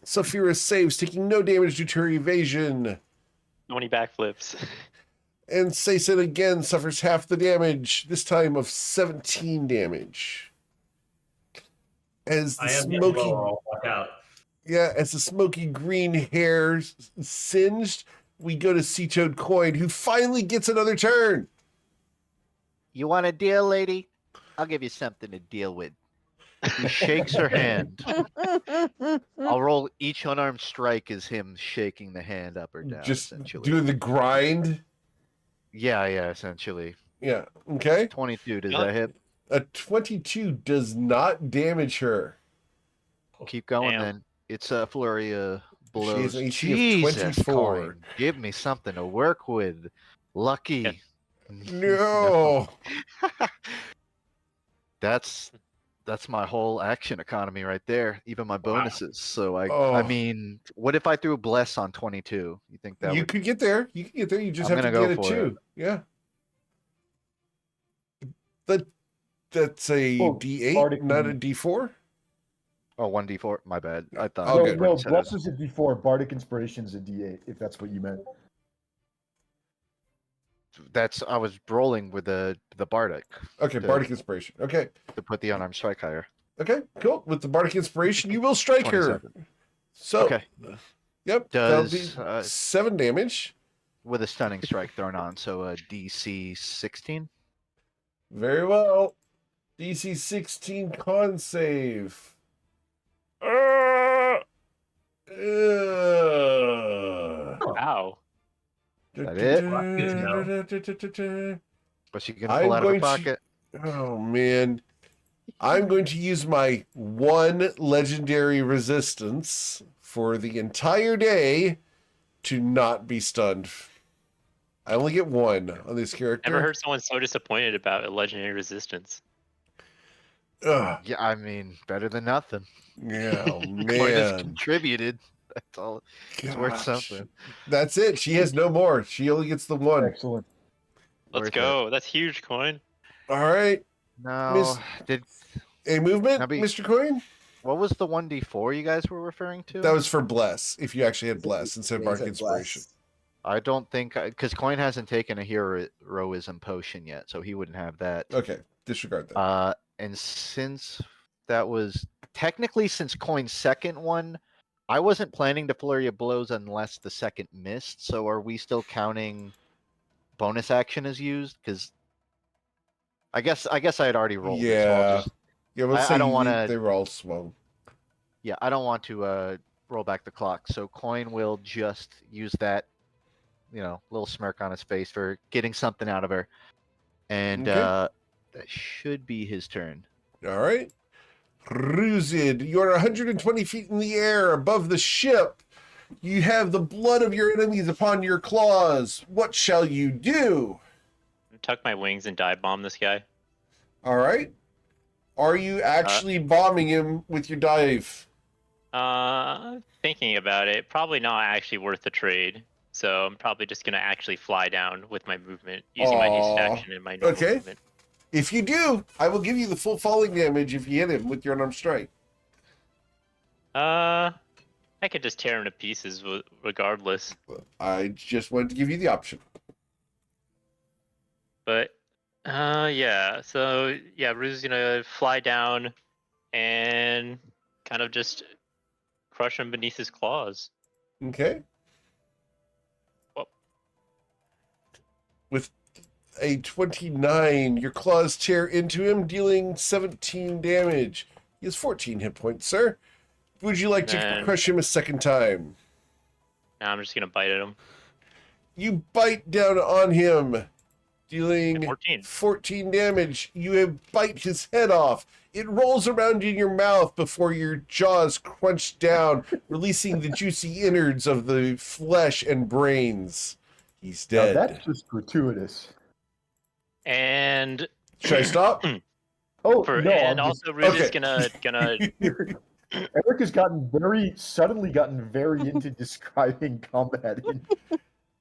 Saphira saves, taking no damage due to her evasion. 20 backflips. And Saison again suffers half the damage, this time of 17 damage. As the I am getting smoky... low, or I'll walk out. Yeah, as the smoky green hair singed, we go to Sea-Toad Coin, who finally gets another turn. You want a deal, lady? I'll give you something to deal with. He shakes her hand. I'll roll each unarmed strike as him shaking the hand up or down, Just essentially. doing the grind. Yeah, essentially. Yeah, okay. 22, does Yeah. that hit? A 22 does not damage her. Keep going Damn. then. It's a flurry of blows. has an AC of Jesus, 24. Coin, give me something to work with. Lucky. No. That's my whole action economy right there. Even my bonuses. So I Oh. mean, what if I threw bless on 22? You think that You would? could get there. You can get there. You just I'm have to gonna get go a for 2. Yeah. That's a Oh, D8, Bardic not a can- D4? Oh, 1d4. My bad. I thought. Oh, No, good. no, Said Bless it. is a D4. Bardic Inspiration is a D8, if that's what you meant. I was rolling with the Bardic Okay, The- Bardic Inspiration. Okay. to put the unarmed strike higher. Okay, cool. With the Bardic Inspiration, you will strike her. 27. So, Okay. yep, that'll be Does 7 damage. with a stunning strike thrown on, so a DC 16. Very well. DC 16 con save. Wow. That it? Good to What's she gonna pull out of her pocket? Oh man. I'm going to use my 1 legendary resistance for the entire day to not be stunned. I only get 1 on this character. Never heard someone so disappointed about a legendary resistance. Ugh, Yeah, I mean, better than nothing. yeah, oh, Coin has man. contributed. That's all. It's worth Gosh. something. That's it. She has no more. She only gets the 1. Excellent. Let's Worth it. go. That's huge, Coin. All right. No, did A movement, Now be- Mr. Coin? what was the 1d4 you guys were referring to? That was for Bless, if you actually had Bless instead of Yeah, Bardic it's like Inspiration. bless. I don't think because Coin hasn't taken a heroism potion yet, so he wouldn't have that. Okay, disregard that. And since that was technically since Coin's second one, I wasn't planning to flurry of blows unless the second missed. So are we still counting bonus action as used? Because I guess I had already rolled it, so I'll Yeah. just Yeah, let's I say don't they wanna were all swung. yeah, I don't want to roll back the clock. So Coin will just use that, little smirk on his face for getting something out of her. And Okay. that should be his turn. All right. Ruzid, you're 120 feet in the air above the ship. You have the blood of your enemies upon your claws. What shall you do? Tuck my wings and dive bomb this guy. All right. Are you actually bombing him with your dive? Thinking about it, probably not actually worth the trade. So I'm probably just gonna actually fly down with my movement, using my haste Aw. action and my normal Okay. movement. If you do, I will give you the full falling damage if you hit him with your unarmed strike. I could just tear him to pieces regardless. I just wanted to give you the option. But yeah. So yeah, Rue's gonna fly down and kind of just crush him beneath his claws. Okay. Well, With a 29, your claws tear into him, dealing 17 damage. He has 14 hit points, sir. Would you like to Man. crush him a second time? now I'm just gonna bite at him. You bite down on him, dealing 14. 14 damage. You bite his head off. It rolls around in your mouth before your jaws crunch down, releasing the juicy innards of the flesh and brains. He's Now dead. that's just gratuitous. And Should I stop? Oh for no! and I'm just, also Ruse is Okay. gonna Eric has suddenly gotten very into describing combat in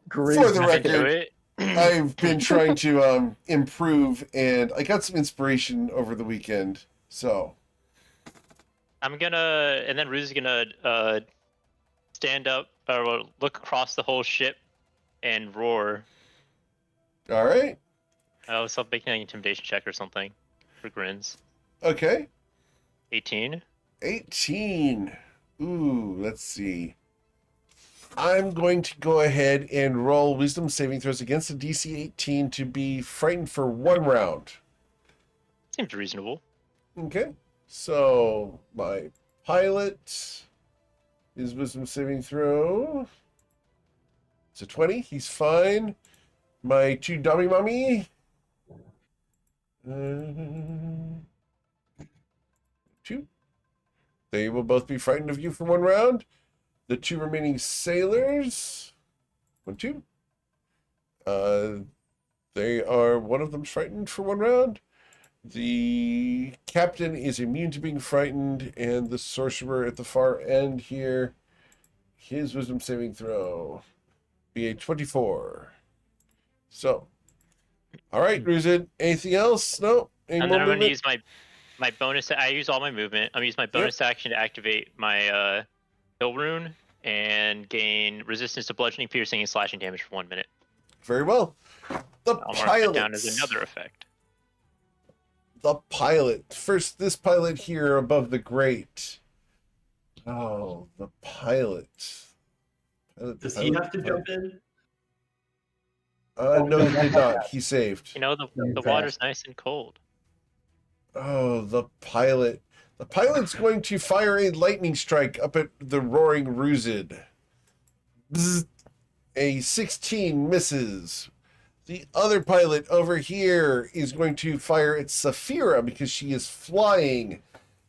great For the I record, do it. I've been trying to improve, and I got some inspiration over the weekend. So I'm gonna, and then Ruse is gonna stand up or look across the whole ship and roar. all right, Oh, so making an intimidation check or something for grins. okay, 18. 18. Ooh, let's see. I'm going to go ahead and roll wisdom saving throws against a DC 18 to be frightened for 1 round. Seems reasonable. Okay, so my pilot is wisdom saving throw. It's a 20. He's fine. My 2 dummy mummy. 2. They will both be frightened of you for 1 round. The 2 remaining sailors. 1, 2. They are, one of them's frightened for 1 round. The captain is immune to being frightened, and the sorcerer at the far end here, his wisdom saving throw be a 24. So, all right, Ruzid, anything else? No? Any And more then I'm gonna movement? use my bonus. I use all my movement. I'm gonna use my bonus action to activate my hill rune and gain resistance to bludgeoning, piercing, and slashing damage for 1 minute. Very well. The I'll mark that down as pilots. another effect. The pilot. First, this pilot here above the grate. Oh, the pilot. Does he have to jump in? No, he did not. He saved. You know, the water's nice and cold. Oh, the pilot. The pilot's going to fire a lightning strike up at the roaring Ruzid. Bzz. A 16 misses. The other pilot over here is going to fire at Saphira because she is flying,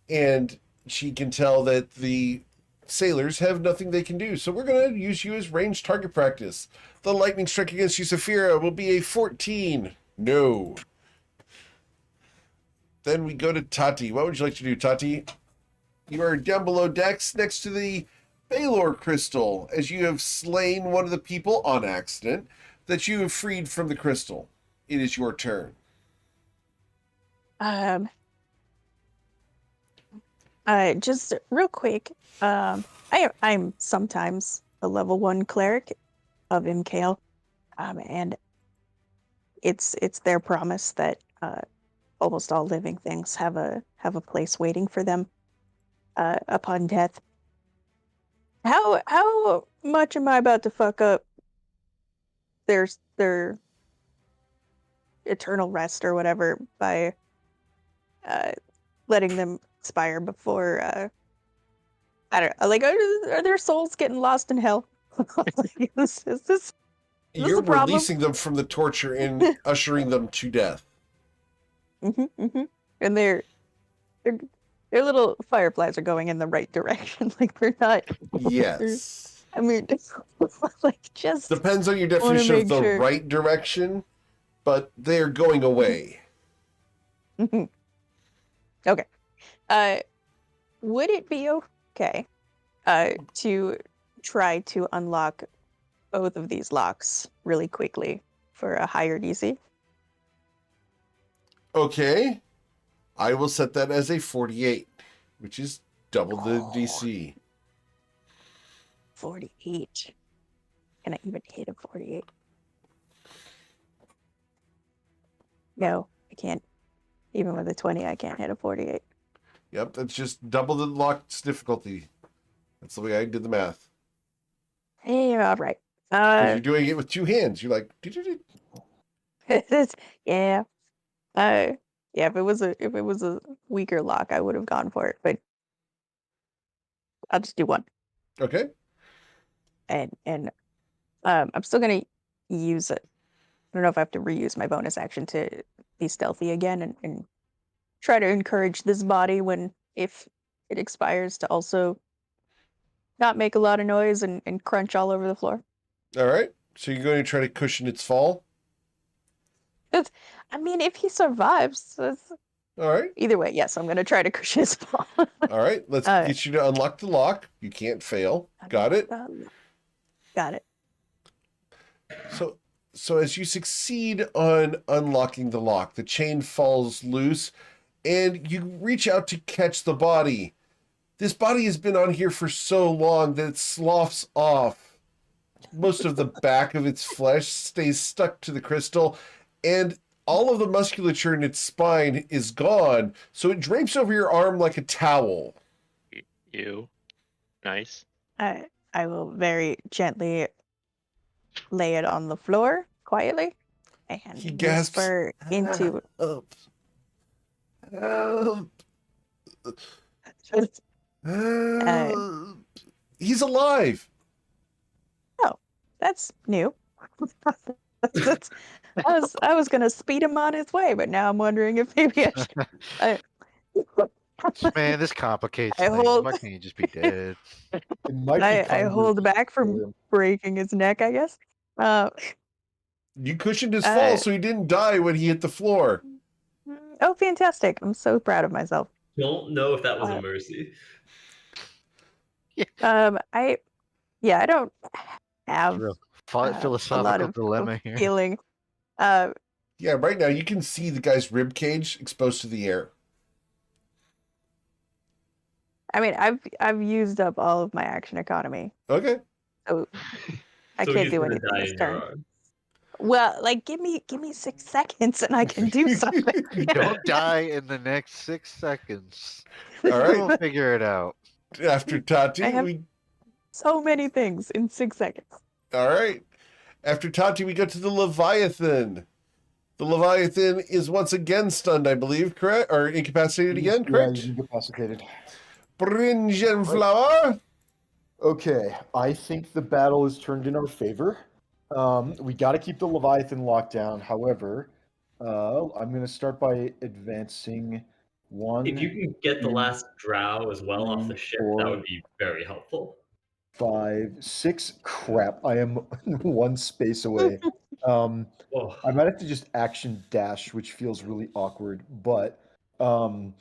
and she can tell that the sailors have nothing they can do. So we're going to use you as ranged target practice. The lightning strike against you, Saphira, will be a 14. No. Then we go to Tati. What would you like to do, Tati? You are down below decks next to the Baylor crystal, as you have slain one of the people on accident that you have freed from the crystal. It is your turn. Just real quick, I'm sometimes a level 1 cleric of MKL, and it's their promise that almost all living things have a place waiting for them upon death. How much am I about to fuck up their eternal rest or whatever by letting them expire before I don't know. Like, are their souls getting lost in hell? Like, is this You're a problem? releasing them from the torture and ushering them to death. And their little fireflies are going in the right direction. Like they're not. Yes. I mean, like just Depends on your wanna definition of make the sure. right direction, but they're going away. Okay. Would it be okay to try to unlock both of these locks really quickly for a higher DC? Okay. I will set that as a 48, which is double the DC. 48. Can I even hit a 48? No, I can't. Even with a 20, I can't hit a 48. Yep, that's just double the lock's difficulty. That's the way I did the math. Yeah, all right. 'Cause you're doing it with two hands. You're like, "Do-do-do." Yeah. Yeah, if it was a weaker lock, I would have gone for it, but I'll just do one. Okay. And I'm still gonna use it. I don't know if I have to reuse my bonus action to be stealthy again and try to encourage this body if it expires to also not make a lot of noise and crunch all over the floor. All right. So you're going to try to cushion its fall? I mean, if he survives, All right. either way, yes, I'm gonna try to cushion his fall. All right. Let's get you to unlock the lock. You can't fail. Got it? Got it. So as you succeed on unlocking the lock, the chain falls loose and you reach out to catch the body. This body has been on here for so long that it sloughs off. Most of the back of its flesh stays stuck to the crystal, and all of the musculature in its spine is gone, so it drapes over your arm like a towel. Ew. Nice. I will very gently lay it on the floor quietly and He gasps, whisper into "Help. Help. Help. He's alive. That's new. I was gonna speed him on his way, but now I'm wondering if maybe I should. Man, this complicates I things. hold- Why can't you just be dead? It might be I kinder hold back for from him. breaking his neck, I guess. You cushioned his fall so he didn't die when he hit the floor. Oh, fantastic! I'm so proud of myself. Don't know if that was a mercy. I don't have Real a lot philosophical of dilemma here. feeling. Yeah, right now you can see the guy's rib cage exposed to the air. I mean, I've used up all of my action economy, Okay. so I So can't he's do gonna anything die this in your turn. arms. Well, like give me 6 seconds and I can do something. Don't die in the next 6 seconds. All right. We'll figure it out. After Tati, I have- we So many things in 6 seconds. all right. After Tati, we go to the Leviathan. The Leviathan is once again stunned, I believe, correct? Or incapacitated again, Yeah, correct? he's incapacitated. Bringen flower. Okay, I think the battle is turned in our favor. We got to keep the Leviathan locked down. However, I'm going to start by advancing one. If you can get the last drow as well off the ship, that would be very helpful. 5, 6. Crap, I am one space away. Oh, I might have to just action dash, which feels really awkward, but I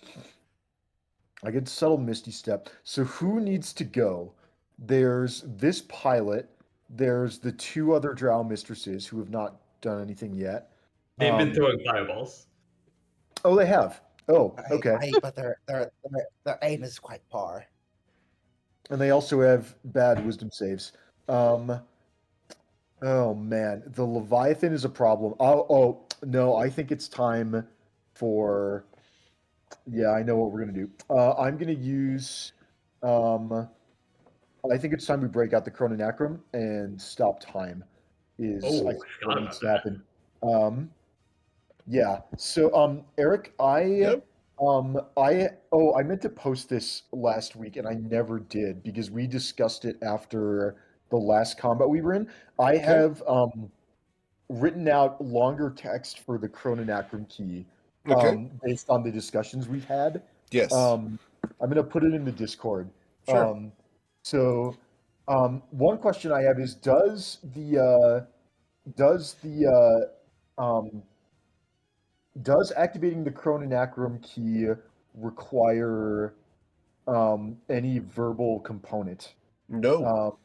get subtle Misty Step. So who needs to go? There's this pilot. There's the 2 other drow mistresses who have not done anything yet. they've been throwing fireballs. Oh, they have. Oh, okay. But their aim is quite poor. And they also have bad wisdom saves. Oh man, the Leviathan is a problem. Oh no, I think it's time for. Yeah, I know what we're gonna do. I'm gonna use. I think it's time we break out the Chrononacrum and stop time. Is I think forgot what about needs to that. happen. Yeah. So, Eric, Yep. I meant to post this last week and I never did because we discussed it after the last combat we were in. I have written out longer text for the Chrononacrum key, Okay. based on the discussions we've had. Yes. I'm gonna put it in the Discord. Sure. So, one question I have is, does the does activating the Chrononacrum key require any verbal component? No.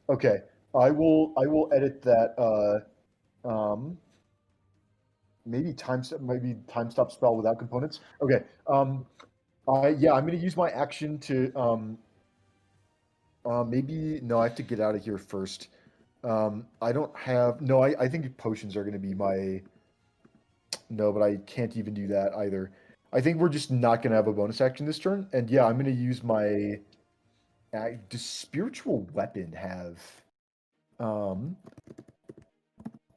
Okay, I will edit that. Maybe time stop spell without components. Okay. Yeah, I'm gonna use my action to maybe no, I have to get out of here first. I don't have no. I think potions are gonna be my no, but I can't even do that either. I think we're just not gonna have a bonus action this turn, and yeah, I'm gonna use my. Does spiritual weapon have? Um,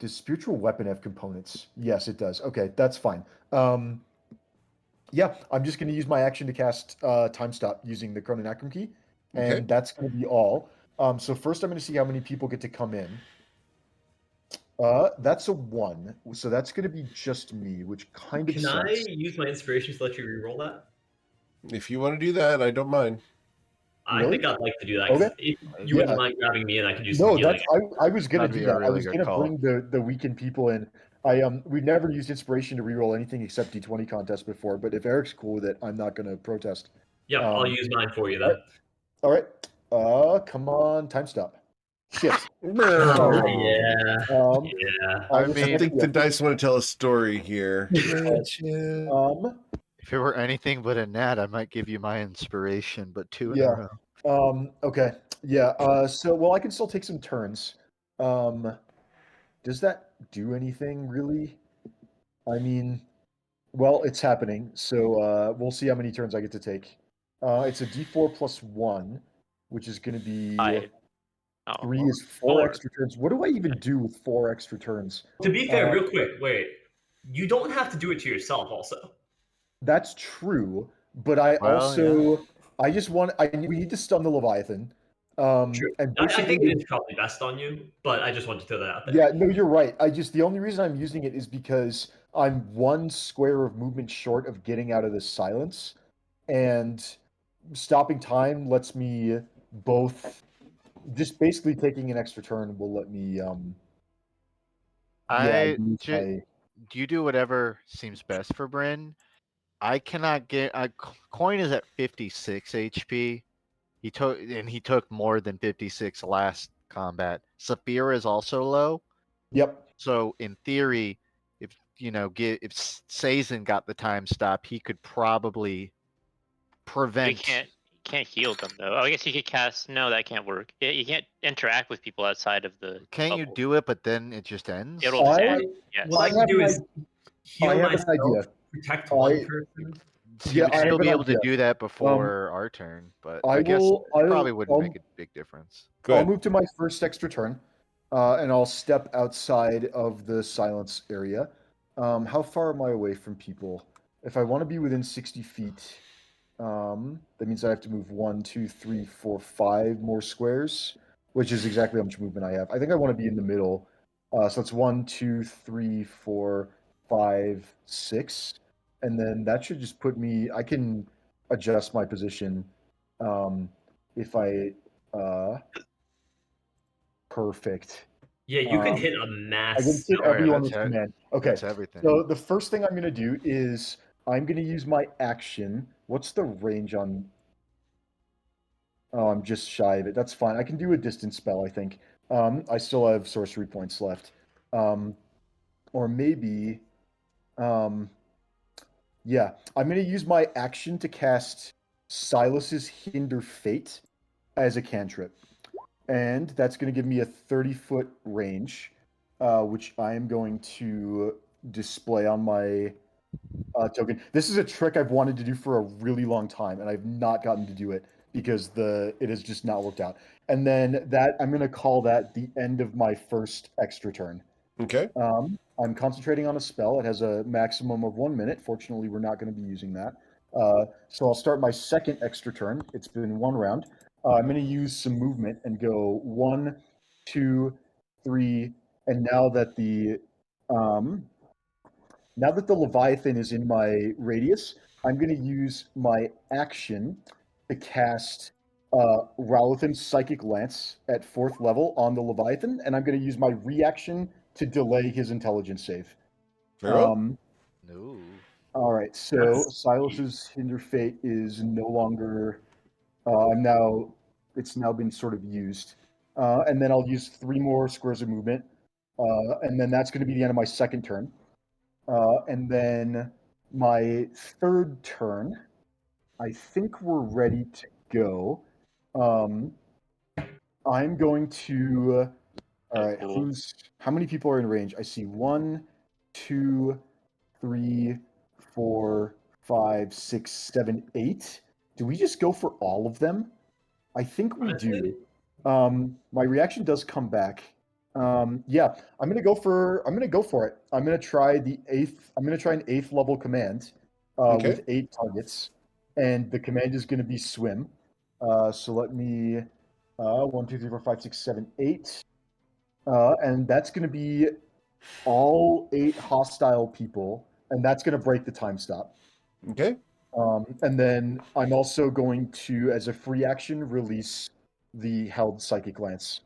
does spiritual weapon have components? Yes, it does. Okay, that's fine. Yeah, I'm just gonna use my action to cast time stop using the Chrononacrum key, Okay. and that's gonna be all. So first, I'm gonna see how many people get to come in. That's a 1, so that's gonna be just me, which kind of Can I sucks. use my inspiration to let you reroll that? If you want to do that, I don't mind. I Really? think I'd like to do that. 'Cause Okay. if you Yeah. wouldn't mind grabbing me in, I could do some No, healing. I was gonna That'd do be that. a I really was good gonna call. bring the weakened people in. We've never used inspiration to reroll anything except D20 contests before, but if Eric's cool with it, I'm not gonna protest. Yep, I'll Um, use mine for you then. All right. Come on, time stop. Shit. Ah, Sorry. yeah. Um, Yeah. I I will mean- I skip think the the effort. dice want to tell a story here. If it were anything but a gnat, I might give you my inspiration, but 2 in Yeah. a row. Okay. Yeah. So, well, I can still take some turns. Does that do anything really? I mean, well, it's happening. So, we'll see how many turns I get to take. It's a D4 plus 1, which is going to be 3 is 4 4. extra turns. What do I even do with 4 extra turns? To be fair, real quick, wait. You don't have to do it to yourself also. That's true, but I Well, also I just want we need to stun the Leviathan. True. And I basically think it is probably best on you, but I just wanted to throw that out there. yeah, no, you're right. The only reason I'm using it is because I'm 1 square of movement short of getting out of this silence, and stopping time lets me both. Just basically taking an extra turn will let me use my. Do you do whatever seems best for Bryn? I cannot get. Coin is at 56 HP. He took more than 56 last combat. Saphira is also low. Yep. So in theory, if if Sazin got the time stop, he could probably You prevent. can't heal them though. Oh, I guess you could cast. No, that can't work. You can't interact with people outside of the. Can't you bubble. do it? But then it just ends. It'll just I- end. Yes. What I have can do an is heal I have an myself, idea. protect one I- person. He would I have still an be able to idea. do that before our turn, but I I guess will- it probably I'll- wouldn't make a big difference. Go I'll ahead. move to my first extra turn, and I'll step outside of the silence area. How far am I away from people? If I want to be within 60 feet, that means I have to move 1, 2, 3, 4, 5 more squares, which is exactly how much movement I have. I think I want to be in the middle. So it's 1, 2, 3, 4, 5, 6. And then that should just put me, I can adjust my position if I perfect. Yeah, you can Um, hit a I can mass. hit Oh, yeah, everyone that's with it. command. Okay, That's everything. so the first thing I'm going to do is I'm going to use my action. What's the range on? Oh, I'm just shy of it. That's fine. I can do a distance spell, I think. I still have sorcery points left. Or maybe, yeah, I'm going to use my action to cast Silas's Hinder Fate as a cantrip. And that's going to give me a 30-foot range, which I am going to display on my token. This is a trick I've wanted to do for a really long time, and I've not gotten to do it because it has just not worked out. And then I'm going to call that the end of my first extra turn. Okay. I'm concentrating on a spell. It has a maximum of 1 minute. Fortunately, we're not going to be using that. So I'll start my second extra turn. It's been 1 round. I'm going to use some movement and go 1, 2, 3, and now that the Leviathan is in my radius, I'm going to use my action to cast Rowlethan's Psychic Lance at 4th level on the Leviathan, and I'm going to use my reaction to delay his intelligence save. Very well. No. All right, so That's Silas's Hinder Fate is no longer. It's now been sort of used, and then I'll use 3 more squares of movement, and then that's going to be the end of my second turn. And then my third turn, I think we're ready to go. I'm going to. All right, cool. how many people are in range? I see 1, 2, 3, 4, 5, 6, 7, 8. Do we just go for all of them? I think we do. My reaction does come back. Yeah, I'm gonna go for it. I'm gonna try an 8th level command Okay. with 8 targets, and the command is gonna be swim. So let me 1, 2, 3, 4, 5, 6, 7, 8. And that's gonna be all 8 hostile people, and that's gonna break the time stop. Okay. And then I'm also going to, as a free action, release the held psychic lance.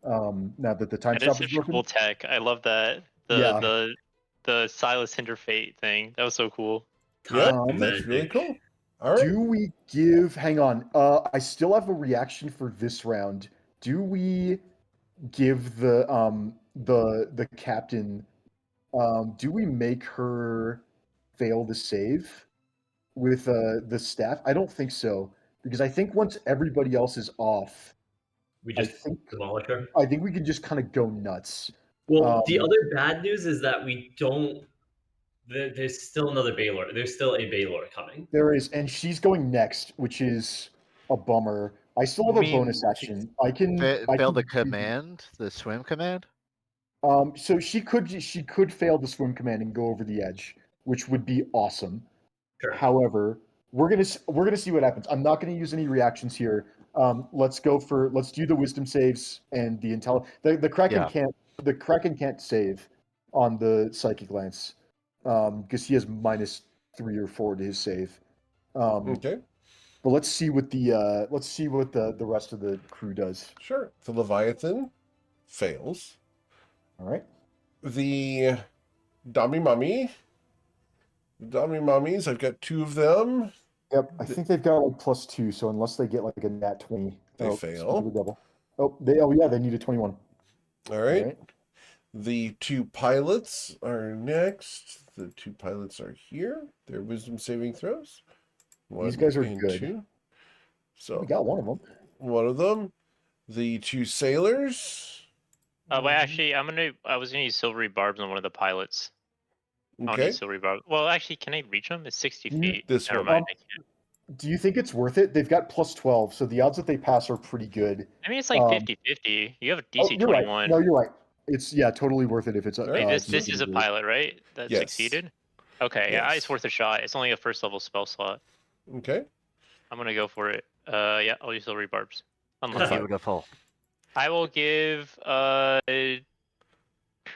Now that the time That is stop is such a broken. cool tech. I love that. The Silas Hinder Fate thing. That was so cool. Yeah, Um, that's really cool. All right. Do we give? Hang on. I still have a reaction for this round. Do we give the captain? Do we make her fail the save with the staff? I don't think so, because I think once everybody else is off, We I just think demolish her. I think we can just kind of go nuts. Well, the Um, other bad news is that we don't. There's still another Baylor. There's still a Baylor coming. There is, and she's going next, which is a bummer. I still have You a bonus mean action. I can fail the do- command, the swim command? So she could fail the swim command and go over the edge, which would be awesome. Sure. However, we're gonna see what happens. I'm not gonna use any reactions here. Let's do the wisdom saves and the intel. The Kraken can't save on the psychic lance, because he has -3 or 4 to his save. Okay. But let's see what the rest of the crew does. Sure. The Leviathan fails. All right. The Dami Mummies, I've got 2 of them. Yep, I think they've got like +2, so unless they get like a nat 20, They fail. double. They need a 21. All right. The 2 pilots are next. The 2 pilots are here. Their wisdom saving throws. These guys are 1 and good. 2. So We got one of them. one of them. The 2 sailors. But actually, I was gonna use silvery barbs on one of the pilots. I don't Okay. need silvery barbs. Well, actually, can I reach them? It's 60 feet. This Never one. mind. I can't. Do you think it's worth it? They've got +12, so the odds that they pass are pretty good. I mean, it's like 50-50. You have a DC You're right. 21. No, you're right. It's totally worth it if it's. All Wait, right. this is a pilot, right? That Yes. succeeded. Okay, yeah, it's Yes. worth a shot. It's only a 1st level spell slot. Okay. I'm gonna go for it. Yeah, I'll use silvery barbs. Unlucky. Beautiful. I will give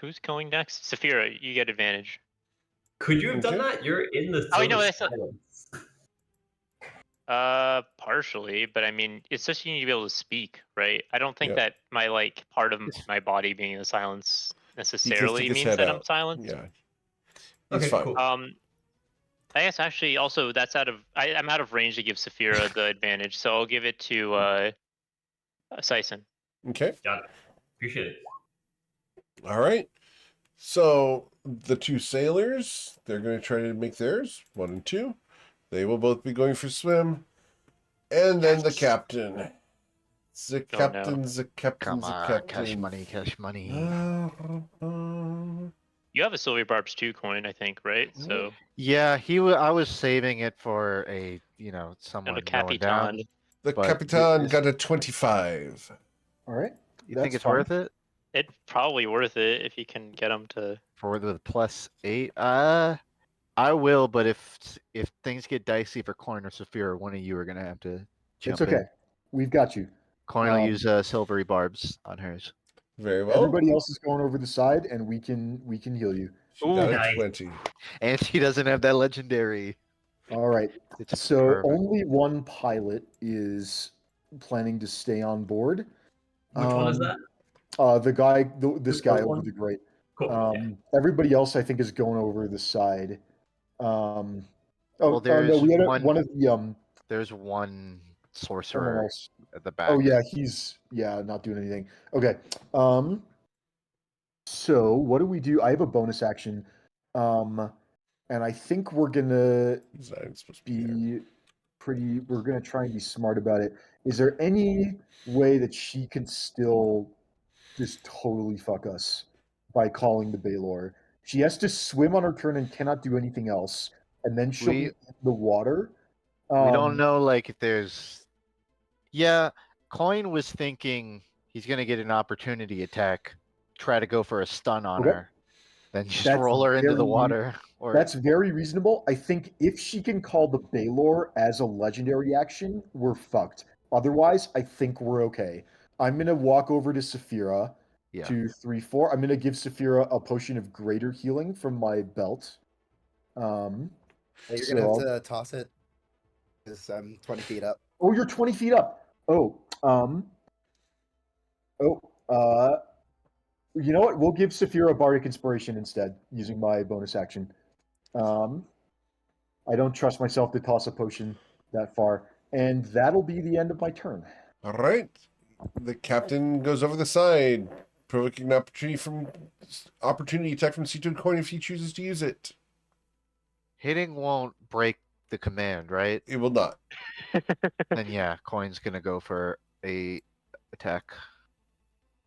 who's going next? Saphira, you get advantage. Could you have done Okay. that? You're in the. Oh, wait, no, zone of that's not- silence. Partially, but I mean, it's just you need to be able to speak, right? I don't think Yeah. that my part of my body being in the silence necessarily stick his means head that I'm out. silenced. Yeah. It's Okay, fine. cool. I guess actually also that's I'm out of range to give Saphira the advantage, so I'll give it to Sison. Okay. Got it. Appreciate it. All right. So the 2 sailors, they're going to try to make theirs. 1 and 2. They will both be going for swim. And then the captain. The Oh, captain, no. the captain, Come the on, captain. cash money. You have a silver barbs 2 coin, I think, right? So Yeah, I was saving it for someone the going down. Capitan. The But Capitan this- got a 25. All right. You think That's it's fine. worth it? It's probably worth it if you can get them to. For the +8, I will, but if things get dicey for Coin or Saphira, one of you are gonna have to It's jump okay. in. We've got you. Coin will use silvery barbs on hers. Very well. Everybody else is going over the side, and we can heal you. She got a nice. 20. And she doesn't have that legendary. All right. It's So perfect. only one pilot is planning to stay on board. Which one is that? The guy, this The guy first over one? the grate. Cool. Yeah. Everybody else, I think, is going over the side. Well, No, there's we had one- one of the There's one someone sorcerer else. at the back. Oh yeah, he's not doing anything. Okay. So what do we do? I have a bonus action. And I think we're gonna He's not even supposed to be here. we're gonna try and be smart about it. Is there any way that she can still just totally fuck us by calling the Baylor? She has to swim on her turn and cannot do anything else, and then she'll be We- in the water. We don't know, like, if there's. Yeah, Coin was thinking he's gonna get an opportunity attack, try to go for a stun on Okay. her, then just That's roll her into the very- water. Or That's very reasonable. I think if she can call the Baylor as a legendary action, we're fucked. Otherwise, I think we're okay. I'm gonna walk over to Saphira. Yeah. 2, 3, 4. I'm gonna give Saphira a potion of greater healing from my belt. You're So gonna have I'll- to toss it because I'm 20 feet up. Oh, you're 20 feet up. You know what? We'll give Saphira a bardic inspiration instead, using my bonus action. I don't trust myself to toss a potion that far, and that'll be the end of my turn. All right. The captain goes over the side, provoking an opportunity attack from C2 coin if he chooses to use it. hitting won't break the command, right? It will not. Then yeah, Coin's gonna go for a attack.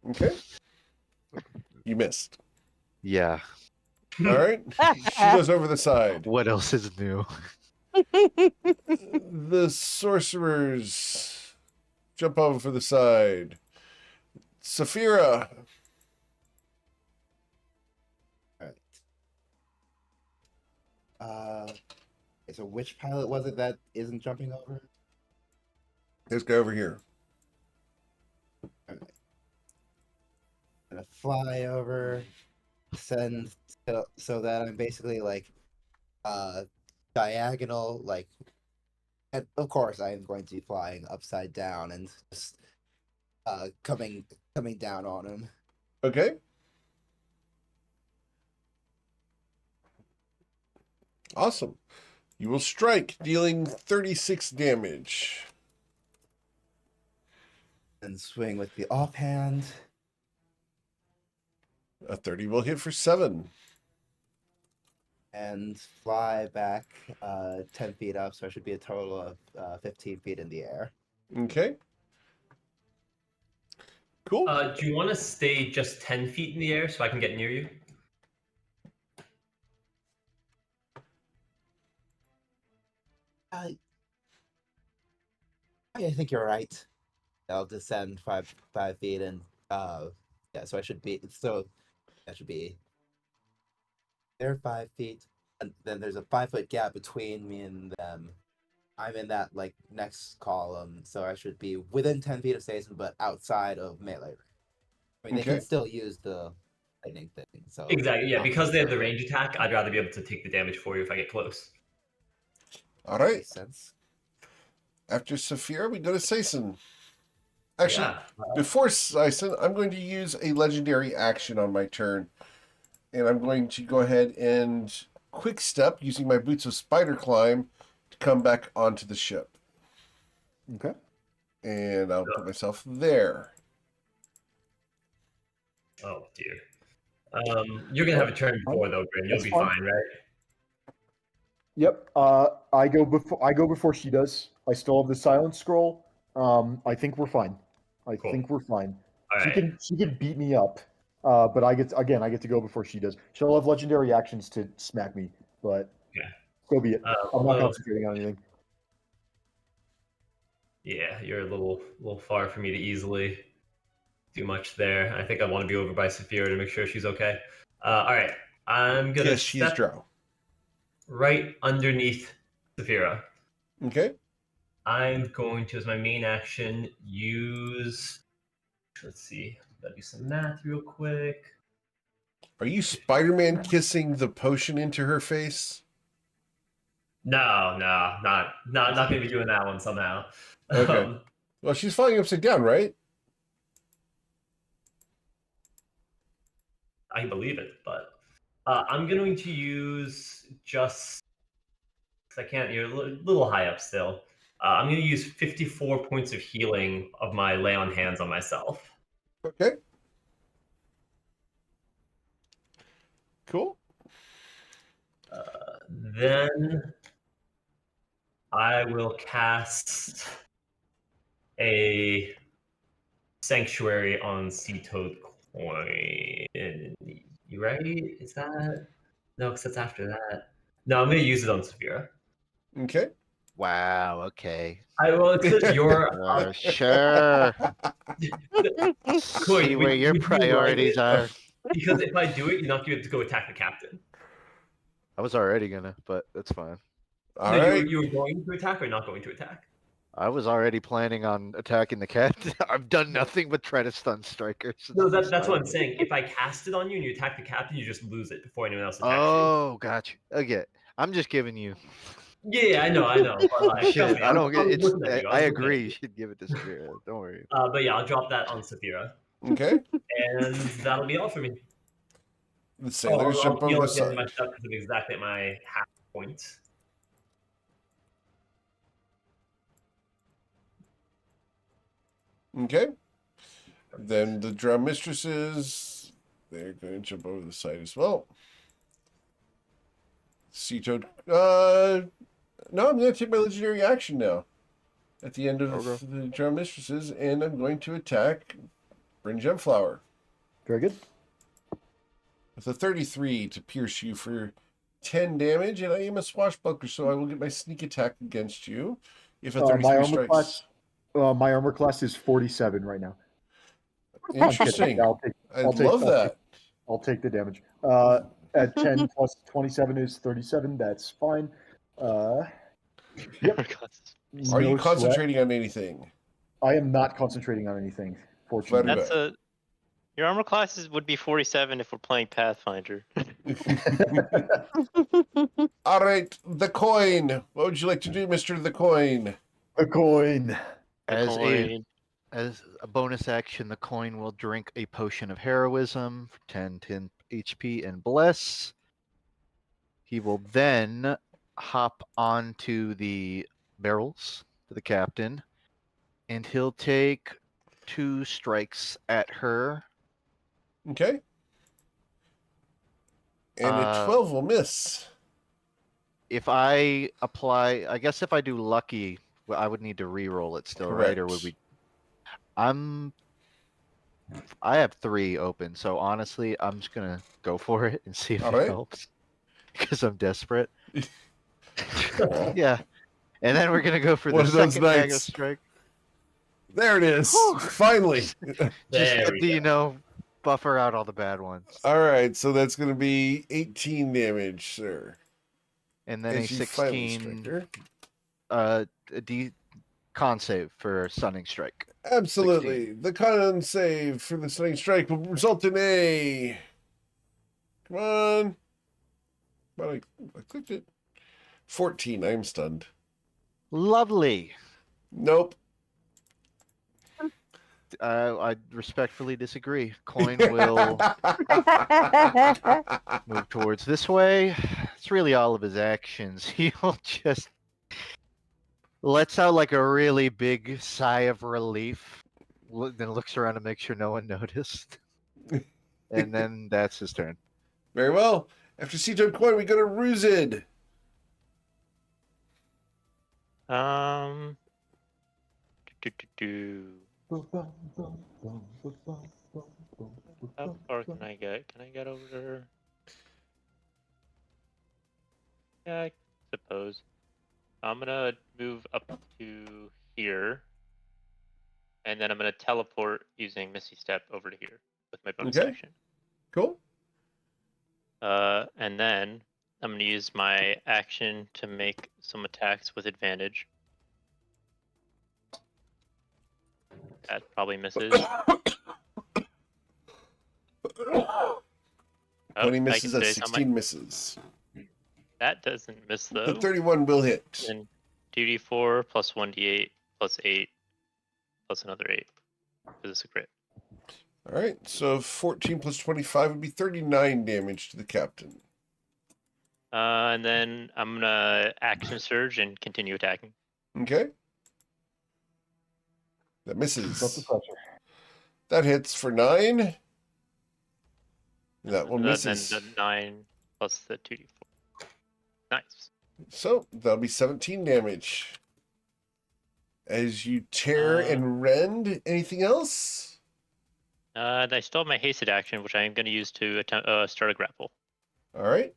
Okay. You missed. Yeah. All right. She goes over the side. What else is new? The sorcerers jump over the side. Saphira. Okay, so which pilot was it that isn't jumping over? This guy over here. Gonna fly over, send so that I'm basically like diagonal, like, and of course I am going to be flying upside down and just coming down on him. Okay. Awesome. You will strike, dealing 36 damage. And swing with the offhand. A 30 will hit for 7. And fly back 10 feet up, so I should be a total of 15 feet in the air. Okay. Cool. Do you want to stay just 10 feet in the air so I can get near you? I think you're right. I'll descend 5 feet and yeah, so I should be that should be they're 5 feet, and then there's a 5 foot gap between me and them. I'm in that like next column, so I should be within 10 feet of station, but outside of melee. I mean, they Okay. can still use the lightning thing. So Exactly, yeah. Because they have the range attack, I'd rather be able to take the damage for you if I get close. All right. makes sense. After Saphira, we go to Saison. Actually, Yeah. before Saison, I'm going to use a legendary action on my turn. And I'm going to go ahead and quick step using my boots of spider climb to come back onto the ship. Okay. And I'll put myself there. Oh dear. You're gonna have a turn before though, Grin. You'll That's be fine. fine, right? Yep. I go before she does. I still have the silence scroll. I think we're fine. Cool. think we're fine. All She right. can beat me up. But I get to go before she does. She'll have legendary actions to smack me, but Yeah. so be it. I'm not Although, concentrating on anything. yeah, you're a little far for me to easily do much there. I think I want to be over by Saphira to make sure she's okay. All right, I'm gonna Yes, she's step drow. right underneath Saphira. Okay. I'm going to, as my main action, use. Let's see. Gotta do some math real quick. Are you Spider-Man kissing the potion into her face? No, not gonna be doing that one somehow. Okay. Well, she's falling upside down, right? I believe it, but I'm going to use just because I can't. You're a little high up still. I'm going to use 54 points of healing of my lay on hands on myself. Okay. Cool. Then I will cast a sanctuary on Sea Toad Coin. You ready? Is that no? Because that's after that. No, I'm going to use it on Saphira. Okay. Wow. Okay. Well, it's because you're Sure. Coin, See where your would you like priorities it? are. Because if I do it, you're not going to be able to go attack the captain. I was already gonna, but that's fine. All No, right. you were going to attack or not going to attack? I was already planning on attacking the cat. I've done nothing but try to stun strikers. No, that's what I'm saying. If I cast it on you and you attack the captain, you just lose it before anyone else attacks Oh, gotcha. Okay, I'm just giving you. you. Yeah, I know. But like, trust me, I don't get I was it's. looking at you. I was looking at agree. You you. should give it to Spirit. Don't worry. But yeah, I'll drop that on Saphira, Okay. and that'll be all for me. The sailors I'll jump over heal the at the end of my side. stuff because I'm exactly at my half point. Okay. Then the drum mistresses, they're going to jump over the side as well. Sea Toad. No, I'm going to take my legendary action now. At the end of Okay. the drum mistresses, and I'm going to attack Bryn Gemflower Very good. with a 33 to pierce you for 10 damage, and I am a swashbuckler, so I will get my sneak attack against you if a 33 My armor strikes. class. My armor class is 47 right now. Interesting. I'll Love that. I'll take the damage. At 10 plus 27 is 37. That's fine. Yep. Are you No sweat. concentrating on anything? I am not concentrating on anything. Fortunately. Flattered That's your armor classes would be 47 if we're playing Pathfinder. All right, the coin. What would you like to do, Mr. The Coin? The coin. As a bonus action, the coin will drink a potion of heroism for 10 HP and bless. He will then hop onto the barrels for the captain, and he'll take 2 strikes at her. Okay. And a 12 will miss. If I apply, I guess if I do lucky, I would need to re-roll it still, right? Or would we? I have 3 open, so honestly, I'm just gonna go for it and see if it helps, because I'm desperate. Yeah, and then we're gonna go for the second dagger strike. There it is. Finally. Just buffer out all the bad ones. All right, so that's going to be 18 damage, sir. And then a 16 con save for stunning strike. Absolutely. 16. The con save for the stunning strike will result in a... Come on. I clicked it. 14. I'm stunned. Lovely. Nope. I respectfully disagree. Coin will move towards this way. It's really all of his actions. He'll just lets out like a really big sigh of relief, then looks around to make sure no one noticed. And then that's his turn. Very well. After Sea Toad Coin, we go to Ruzid. How far can I get? Can I get over to her? Yeah, I suppose. I'm gonna move up to here. and then I'm gonna teleport using Misty Step over to here with my bonus Okay. action. Cool. And then I'm gonna use my action to make some attacks with advantage. That probably misses. 20 I misses, can a say something. 16 misses. That doesn't miss The though. 31 will hit. And 2d4 plus 1d8 plus 8 plus another 8. Because it's a crit. All right, so 14 plus 25 would be 39 damage to the captain. And then I'm gonna action surge and continue attacking. Okay. That Keep up the misses. pressure. That hits for 9. That one Then misses. the 9 plus the 2d4. Nice. So that'll be 17 damage. As you tear and rend. Anything else? And I still have my hasted action, which I am going to use to attempt, start a grapple. All right.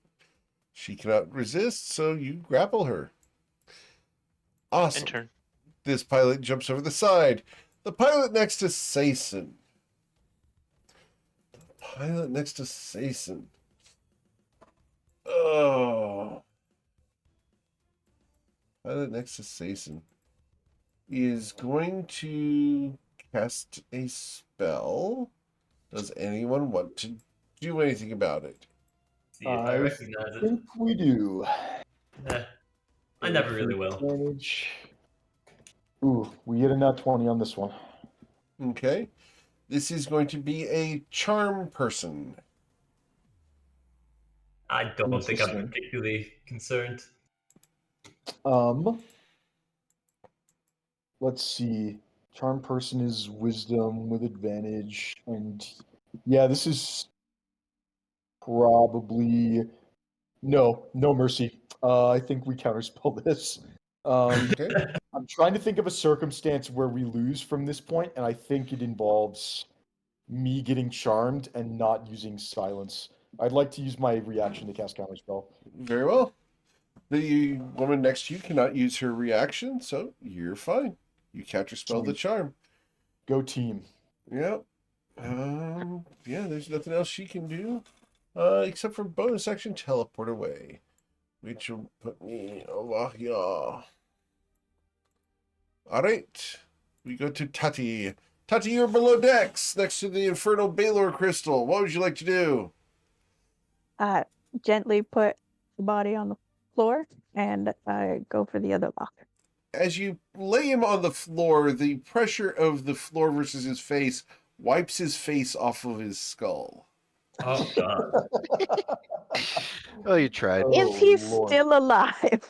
She cannot resist, so you grapple her. Awesome. End turn. This pilot jumps over the side. The pilot next to Sason. Pilot next to Sason. Oh. Pilot next to Sason is going to cast a spell. Does anyone want to do anything about it? See if I recognize I it. think we do. I never really will. Advantage. Ooh, we get a nat 20 on this one. Okay. This is going to be a charm person. I don't think I'm Interesting. particularly concerned. Let's see. Charm person is wisdom with advantage, and yeah, this is probably no mercy. I think we counterspell this. Okay. I'm trying to think of a circumstance where we lose from this point, and I think it involves me getting charmed and not using silence. I'd like to use my reaction to cast counterspell. Very well. The woman next to you cannot use her reaction, so you're fine. You counterspell the charm. Go team. Yep. Yeah, there's nothing else she can do. Except for bonus action teleport away. Which will put me over here. Alright. We go to Tati. Tati, you're below decks, next to the Infernal Balor Crystal. What would you like to do? Gently put the body on the floor and go for the other lock. As you lay him on the floor, the pressure of the floor versus his face wipes his face off of his skull. Oh god. Oh, you tried. Is he Lord. still alive?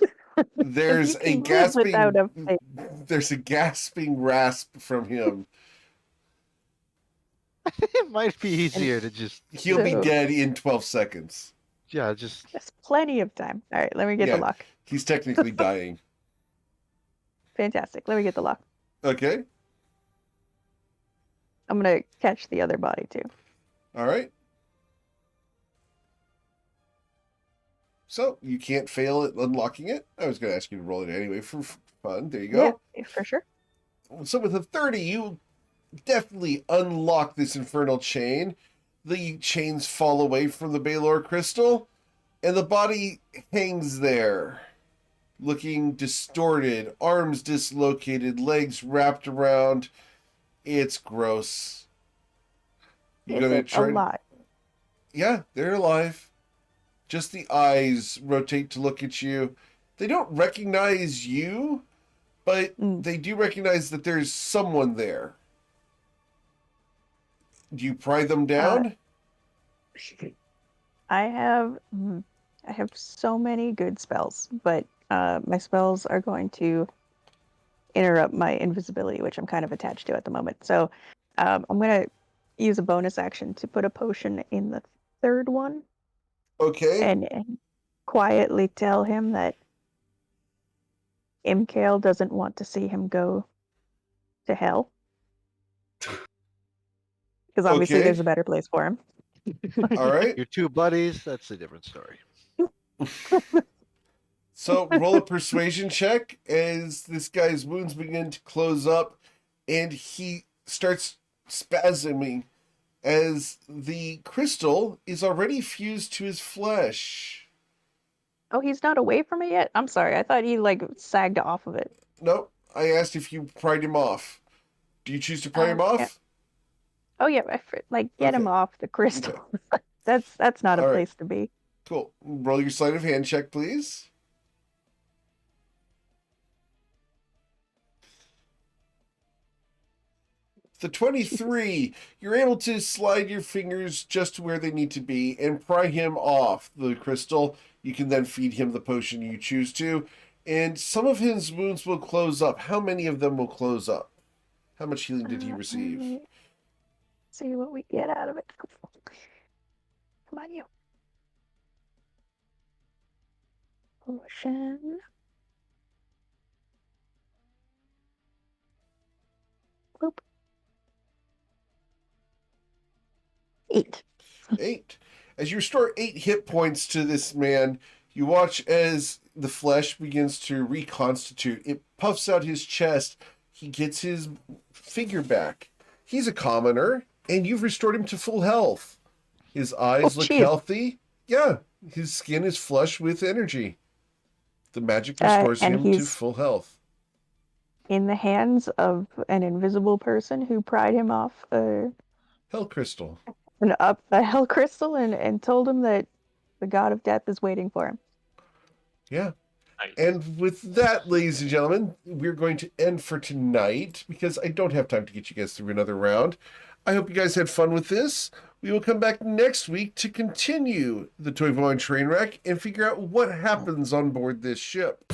There's You a can live without a gasping face. there's a gasping rasp from him. It might be easier to just, He'll be So- dead in 12 seconds. yeah, just There's plenty of time. All right, let me get Yeah. the lock. He's technically dying. Fantastic. Let me get the lock. Okay. I'm gonna catch the other body too. All right. So you can't fail at unlocking it. I was going to ask you to roll it anyway for fun. There you go. Yeah, for sure. So with a 30, you definitely unlock this infernal chain. The chains fall away from the Balor crystal, and the body hangs there, looking distorted, arms dislocated, legs wrapped around. It's gross. You Is gonna it try? alive? Yeah, they're alive. Just the eyes rotate to look at you. They don't recognize you, but they do recognize that there's someone there. Do you pry them down? I have so many good spells, but my spells are going to interrupt my invisibility, which I'm kind of attached to at the moment. So I'm gonna use a bonus action to put a potion in the third one. Okay. And quietly tell him that Imkale doesn't want to see him go to hell. Because obviously Okay. there's a better place for him. All right. your two buddies. That's a different story. So roll a persuasion check as this guy's wounds begin to close up, and he starts spasming as the crystal is already fused to his flesh. Oh, he's not away from it yet? I'm sorry. I thought he like sagged off of it. Nope. I asked if you pried him off. Do you choose to pry him Yeah. off? Oh yeah, get him Okay. off the crystal. That's not a All right. place to be. Cool. Roll your sleight of hand check, please. The 23, you're able to slide your fingers just to where they need to be and pry him off the crystal. You can then feed him the potion you choose to, and some of his wounds will close up. How many of them will close up? How much healing did he receive? See what we get out of it. Come on, you. Potion. Boop. 8. 8. As you restore 8 hit points to this man, you watch as the flesh begins to reconstitute. It puffs out his chest. He gets his figure back. He's a commoner, and you've restored him to full health. His eyes look jeez. healthy. Yeah, his skin is flush with energy. The magic restores and him to he's- full health. In the hands of an invisible person who pried him off Hell crystal. a hell crystal and told him that the god of death is waiting for him. Yeah. Nice. And with that, ladies and gentlemen, we're going to end for tonight because I don't have time to get you guys through another round. I hope you guys had fun with this. We will come back next week to continue the Toivoan Trainwreck and figure out what happens on board this ship.